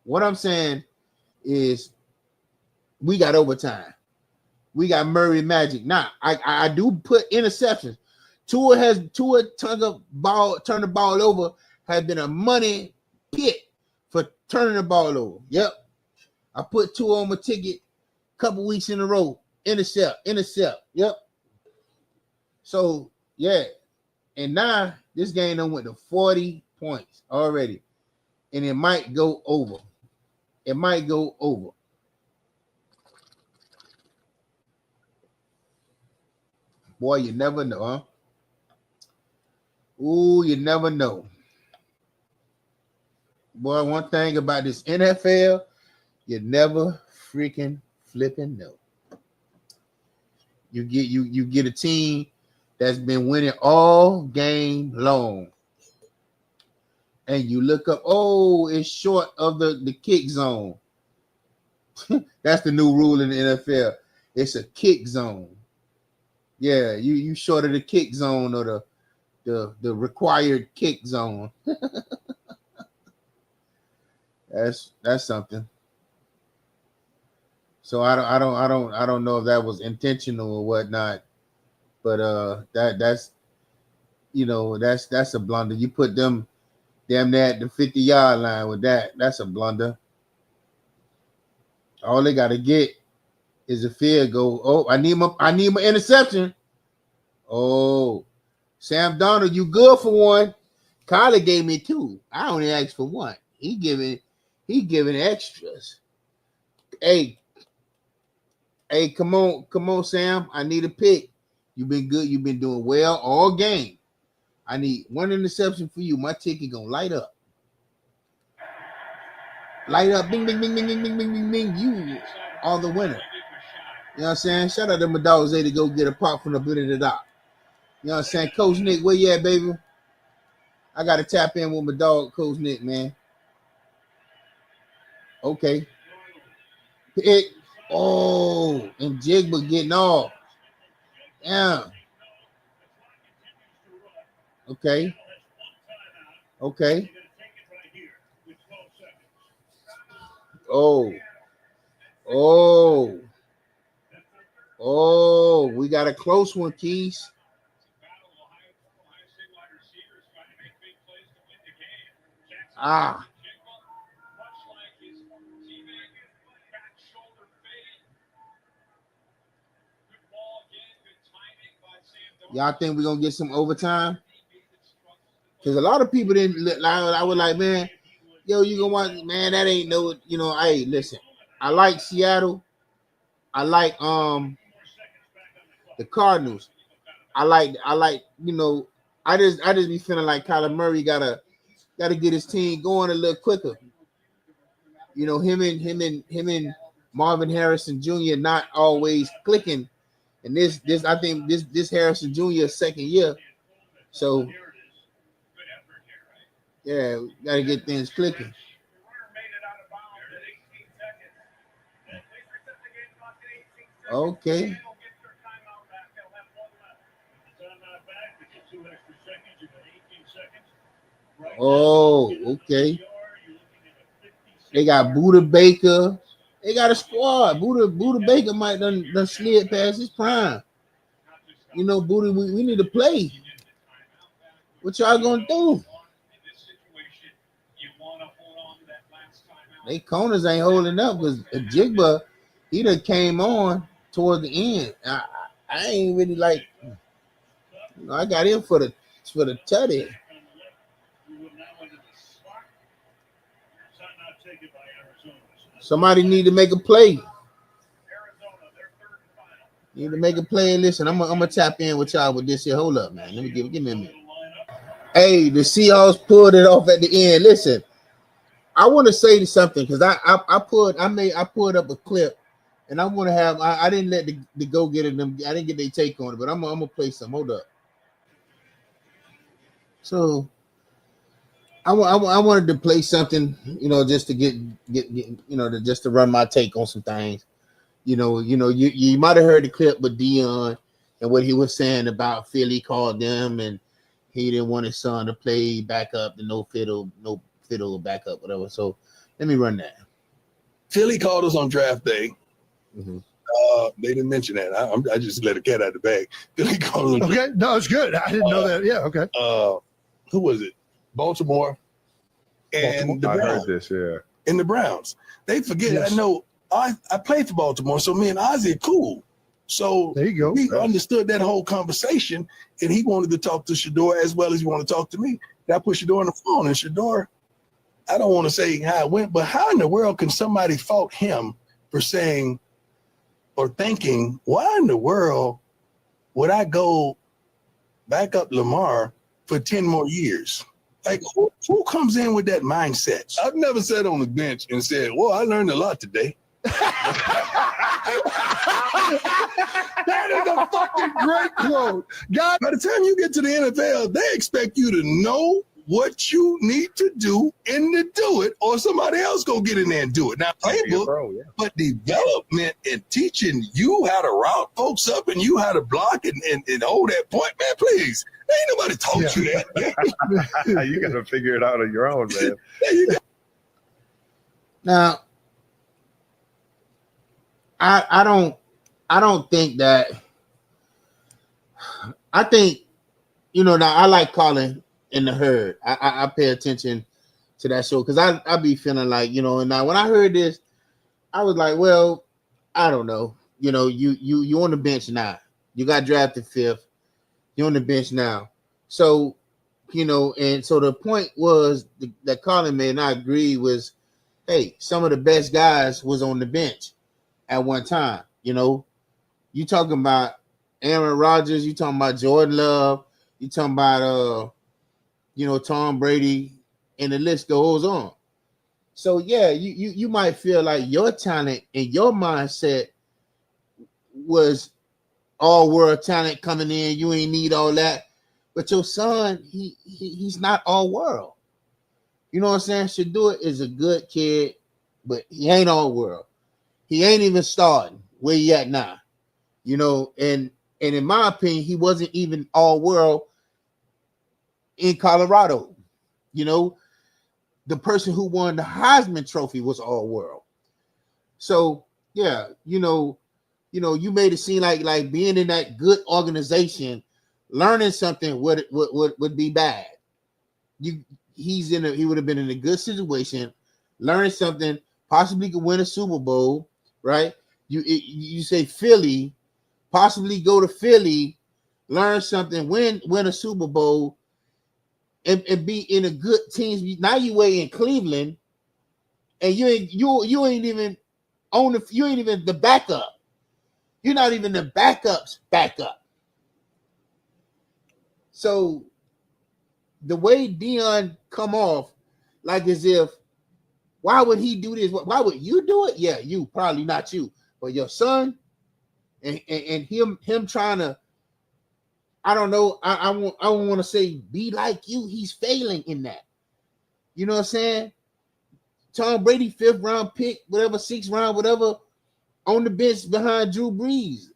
What I'm saying is, we got overtime. We got Murray Magic. Now, I do put interceptions. Tua turned the ball over, has been a money pit for turning the ball over. Yep. I put Tua on my ticket a couple weeks in a row. Intercept. Yep. So, yeah. And now, this game done went to 40 points already. And it might go over. Boy, you never know, huh? Ooh, you never know. Boy, one thing about this NFL, you never freaking flipping know. You get a team that's been winning all game long. And you look up, oh, it's short of the kick zone. That's the new rule in the NFL. It's a kick zone. Yeah, you short of the kick zone or the required kick zone. That's something. So I don't know if that was intentional or whatnot, but that's you know that's a blunder. You put them damn near at the 50-yard line with that. That's a blunder. All they got to get is a field goal. Oh, I need my interception. Oh, Sam Darnold, you good for one. Kyler gave me 2. I only asked for 1. He giving extras. Hey, come on, Sam. I need a pick. You've been good. You've been doing well all game. I need 1 interception for you. My ticket gonna light up. Light up. Bing, bing, bing, bing, bing, bing, bing, bing, bing. You are the winner. You know what I'm saying? Shout out to my dog Zay to go get a pop from the bit of the dock. You know what I'm saying? Coach Nick, where you at, baby? I got to tap in with my dog, Coach Nick, man. Okay. Pick. Oh, and Jigba getting off. Yeah. Okay. Oh, we got a close one, Keys. Ah. Y'all think we're gonna get some overtime? Because a lot of people didn't look like. I was like, man, yo, you gonna watch, man, that ain't no, hey, listen, I like Seattle. I like the Cardinals. I like, I just be feeling like Kyler Murray gotta get his team going a little quicker. Him and Marvin Harrison Jr. not always clicking. And this I think this Harrison Jr. second year. So yeah, we gotta get things clicking. Okay. Oh, okay. They got Buda Baker. They got a squad. Buda Baker might done slid past his prime. Buda, we need to play. What y'all gonna do? They corners ain't holding up because Jigba, he done came on toward the end. I ain't really like, I got in for the tutty. Somebody need to make a play. Need to make a play. Listen, I'm gonna tap in with y'all with this here. Hold up, man. Let me give me a minute. Hey, the Seahawks pulled it off at the end. Listen, I want to say something because I pulled up a clip, and I want to have. I didn't let the go getter them. I didn't get their take on it, but I'm gonna play some. Hold up. So I wanted to play something, just to get just to run my take on some things. You might have heard the clip with Dion and what he was saying about Philly called them and he didn't want his son to play backup, the no fiddle backup, whatever. So let me run that. Philly called us on draft day. Mm-hmm. They didn't mention that. I just let a cat out of the bag. Philly called us. Okay, no, it's good. I didn't know that. Yeah, okay. Who was it? Baltimore and the Browns. I heard this, yeah. And the Browns. They forget. Yes. I know. I played for Baltimore, so me and Ozzy are cool. So there you go. He understood that whole conversation, and he wanted to talk to Shador as well as he wanted to talk to me. And I put Shador on the phone, and Shador, I don't want to say how it went, but how in the world can somebody fault him for saying or thinking, why in the world would I go back up Lamar for 10 more years? Like, who comes in with that mindset? I've never sat on the bench and said, well, I learned a lot today. That is a fucking great quote. God, by the time you get to the NFL, they expect you to know what you need to do and to do it, or somebody else go get in there and do it. Now, playbook, but development and teaching you how to route folks up and you how to block and hold that point, man, please. Ain't nobody taught you that. You got to figure it out on your own, man. Now, I don't think that. I think, now I like calling in the herd. I pay attention to that show because I be feeling like, and now when I heard this, I was like, well, I don't know. You on the bench now. You got drafted 5th. You're on the bench now. So, and so the point was that Colin made, and I agree, was, hey, some of the best guys was on the bench at one time. You talking about Aaron Rodgers, you talking about Jordan Love, you talking about Tom Brady, and the list goes on. So yeah, you might feel like your talent and your mindset was all world talent coming in. You ain't need all that, but your son, he's not all world. You know what I'm saying? Shador is a good kid, but he ain't all world. He ain't even starting where he at now. And in my opinion, he wasn't even all world in Colorado. The person who won the Heisman Trophy was all world. So yeah, you made it seem like being in that good organization, learning something would be bad. He he would have been in a good situation, learning something, possibly could win a Super Bowl, right? You say Philly, possibly go to Philly, learn something, win a Super Bowl, and be in a good team. Now you way in Cleveland, and you ain't even you ain't even the backup. You're not even the backup's backup. So the way Dion come off, like as if, why would he do this? Why would you do it? Yeah, you, probably not you, but your son, and him trying to, I don't know, I don't want to say be like you. He's failing in that. You know what I'm saying? Tom Brady, 5th round pick, whatever, 6th round, whatever, on the bench behind Drew Brees.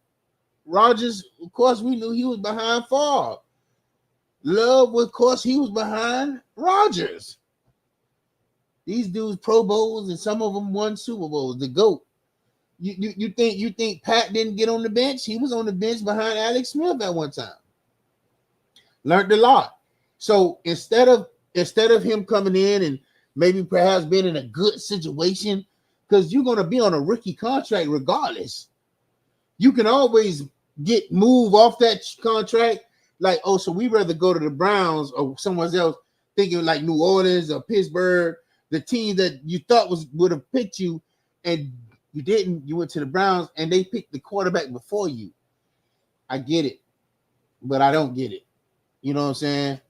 Rodgers, of course, we knew he was behind Favre. Love, of course, he was behind Rodgers. These dudes Pro Bowls, and some of them won Super Bowls. The GOAT. You think Pat didn't get on the bench? He was on the bench behind Alex Smith at one time. Learned a lot. So instead of him coming in and maybe perhaps being in a good situation, because you're going to be on a rookie contract regardless. You can always get moved off that contract. Like, oh, so we rather go to the Browns or someone else, thinking like New Orleans or Pittsburgh, the team that you thought would have picked you, and you didn't. You went to the Browns and they picked the quarterback before you. I get it, but I don't get it. You know what I'm saying?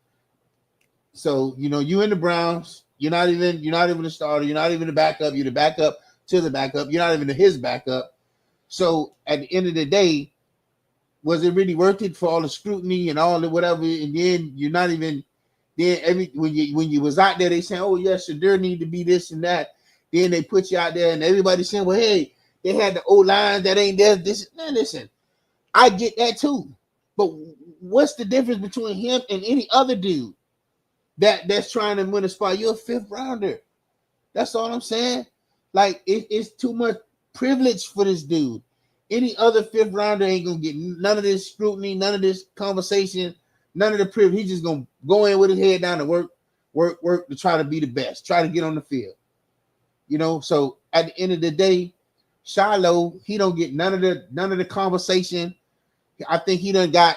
So, you in the Browns, you're not even the starter, you're not even the backup, you're the backup to the backup, you're not even his backup. So at the end of the day, was it really worth it for all the scrutiny and all the whatever? And then you're not even when you was out there, they saying, oh yes, there need to be this and that. Then they put you out there and everybody saying, well, hey, they had the old line that ain't there. Listen, I get that too. But what's the difference between him and any other dude that's trying to win a spot? You're a 5th rounder. That's all I'm saying. Like it's too much privilege for this dude. Any other 5th rounder ain't gonna get none of this scrutiny, none of this conversation, none of the privilege. He's just gonna go in with his head down and work to try to be the best, try to get on the field. So at the end of the day, Shiloh, he don't get none of the conversation. I think he done got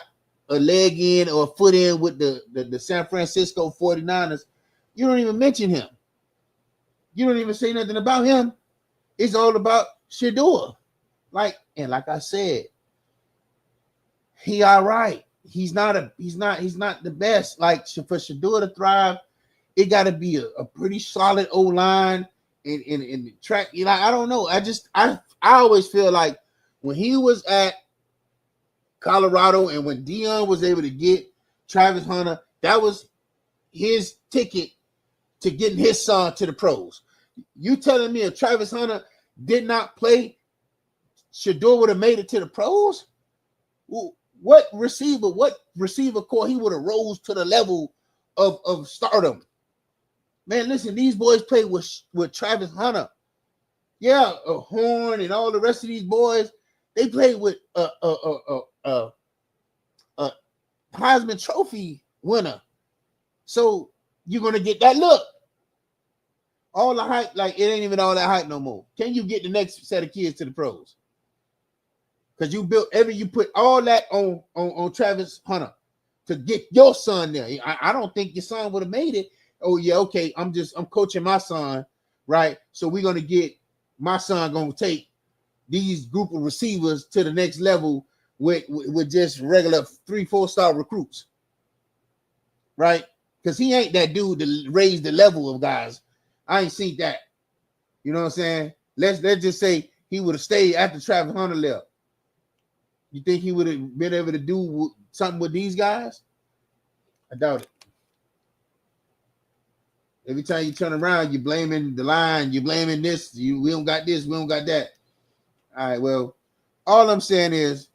a leg in or a foot in with the San Francisco 49ers. You don't even mention him. You don't even say nothing about him. It's all about Shedeur. Like I said, he all right. He's not the best. Like, for Shedeur to thrive, it got to be a pretty solid O-line and track. I don't know. I always feel like when he was at Colorado and when Dion was able to get Travis Hunter, that was his ticket to getting his son to the pros. You telling me if Travis Hunter did not play, Shedeur would have made it to the pros? What receiver core he would have rose to the level of stardom? Man, listen, these boys played with Travis Hunter. Yeah, Horn and all the rest of these boys, they played with a Heisman Trophy winner. So you're gonna get that look. All the hype, like, it ain't even all that hype no more. Can you get the next set of kids to the pros? Because you put all that on Travis Hunter to get your son there. I don't think your son would have made it. Oh yeah, okay. I'm coaching my son, right? So we're gonna get my son gonna take these group of receivers to the next level with just regular 3-4 star recruits, right? Because he ain't that dude to raise the level of guys. I ain't seen that. You know what I'm saying? Let's just say he would have stayed after Travis Hunter left. You think he would have been able to do something with these guys? I doubt it. Every time you turn around, you're blaming the line, you're blaming this, we don't got this, we don't got that. All right, well, all I'm saying is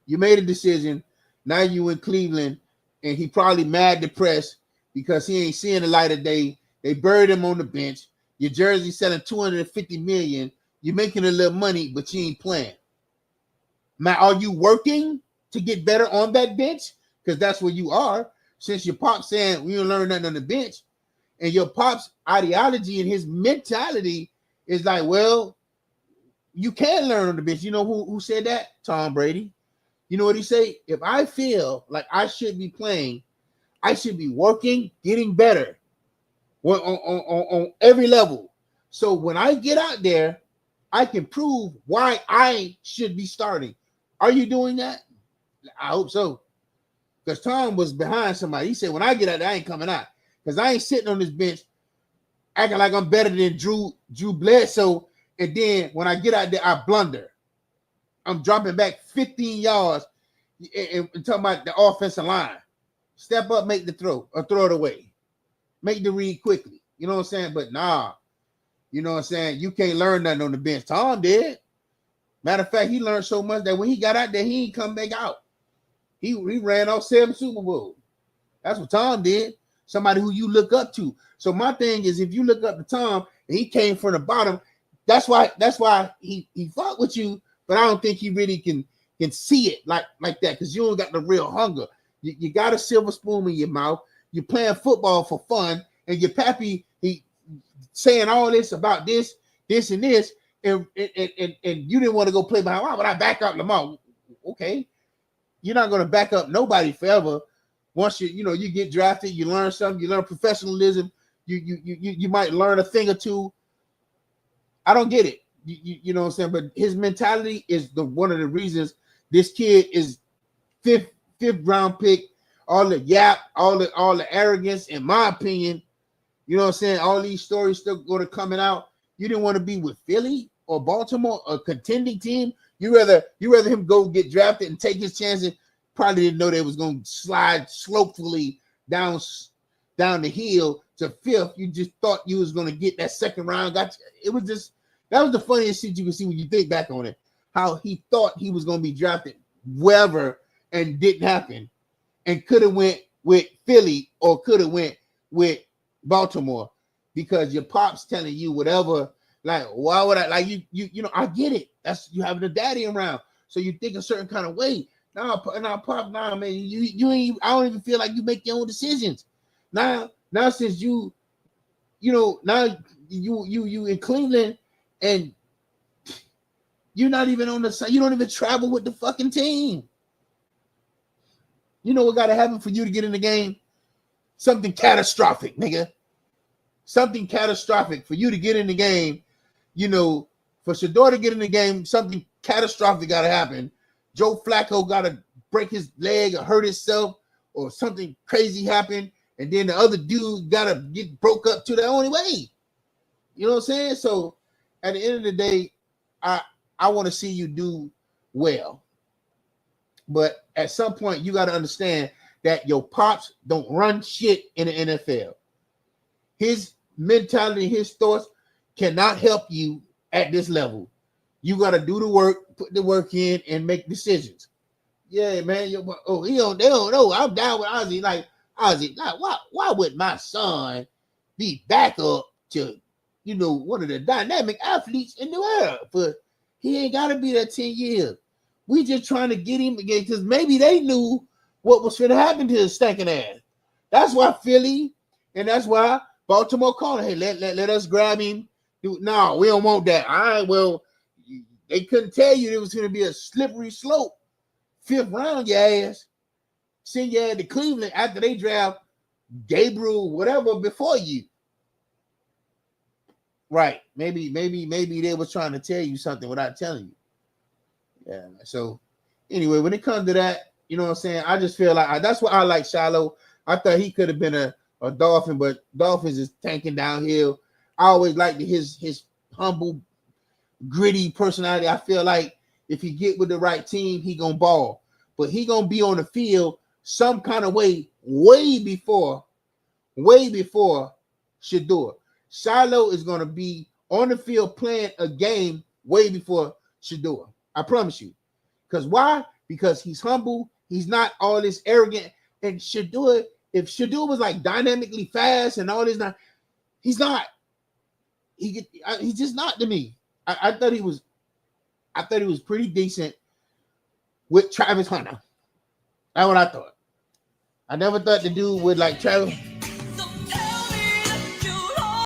you made a decision. Now you in Cleveland, and he probably mad depressed because he ain't seeing the light of day. They buried him on the bench. Your jersey selling $250 million. You're making a little money, but you ain't playing. Now, are you working to get better on that bench? Because that's where you are. since your pops saying we don't learn nothing on the bench, and your pops' ideology and his mentality is like, well, you can learn on the bench. You know who said that? Tom Brady. You know what he say? If I feel like I should be playing, I should be working, getting better on every level. So when I get out there, I can prove why I should be starting. Are you doing that? I hope so. Because Tom was behind somebody. He said, when I get out there, I ain't coming out. Because I ain't sitting on this bench acting like I'm better than Drew Bledsoe. And then when I get out there, I blunder. I'm dropping back 15 yards and talking about the offensive line. Step up, make the throw, or throw it away. Make the read quickly. You know what I'm saying? But nah, you know what I'm saying? You can't learn nothing on the bench. Tom did. Matter of fact, he learned so much that when he got out there, he ain't come back out. He ran off 7 Super Bowls. That's what Tom did. Somebody who you look up to. So my thing is, if you look up to Tom and he came from the bottom, that's why he fought with you. But I don't think he really can see it like that, because you don't got the real hunger. You got a silver spoon in your mouth. You're playing football for fun, and your pappy he saying all this about this, and this, and you didn't want to go play behind. Why would I back up Lamar? Okay, you're not going to back up nobody forever. Once you get drafted, you learn something. You learn professionalism. You might learn a thing or two. I don't get it. You know what I'm saying? But his mentality is one of the reasons this kid is fifth round pick. All the yap, all the arrogance, in my opinion. You know what I'm saying? All these stories still going to coming out. You didn't want to be with Philly or Baltimore, a contending team. You rather him go get drafted and take his chances. Probably didn't know they was going to slide slopefully down the hill to 5th. You just thought you was going to get that second round. That was the funniest shit you can see when you think back on it. How he thought he was going to be drafted wherever and didn't happen, and could have went with Philly or could have went with Baltimore, because your pop's telling you whatever. Like, why would I? Like, you know, I get it. That's you having a daddy around, so you think a certain kind of way. Now, pop, man, you ain't. I don't even feel like you make your own decisions. Now since you in Cleveland, and you're not even on the side. You don't even travel with the fucking team. You know what got to happen for you to get in the game? Something catastrophic, nigga. Something catastrophic for you to get in the game. You know, for Shador to get in the game, something catastrophic got to happen. Joe Flacco got to break his leg or hurt himself, or something crazy happen, and then the other dude got to get broke up to the only way. You know what I'm saying? So at the end of the day, I want to see you do well. But at some point, you got to understand that your pops don't run shit in the NFL. His mentality, his thoughts cannot help you at this level. You got to do the work, put the work in, and make decisions. Yeah, man. They don't know. I'm down with Ozzy. Like, why would my son be back up to, one of the dynamic athletes in the world? But he ain't got to be there 10 years. We just trying to get him again because maybe they knew what was going to happen to his stinking ass. That's why Philly and that's why Baltimore called him. Hey, let us grab him. No, we don't want that. All right, well, they couldn't tell you it was going to be a slippery slope. 5th round, your ass. Send you to Cleveland after they draft Gabriel, whatever, before you. Right. Maybe they was trying to tell you something without telling you. Yeah. So anyway, when it comes to that, you know what I'm saying? I just feel like that's why I like Shiloh. I thought he could have been a Dolphin, but Dolphins is tanking downhill. I always liked his humble, gritty personality. I feel like if he get with the right team, he gonna ball. But he gonna be on the field some kind of way way before Shador. Shiloh is gonna be on the field playing a game way before Shador. I promise you. Because why? Because he's humble. He's not all this arrogant. And Shador, if Shador was like dynamically fast and all this, he's not. He's just not to me. I thought he was pretty decent with Travis Hunter. That's what I thought. I never thought the dude would like Travis.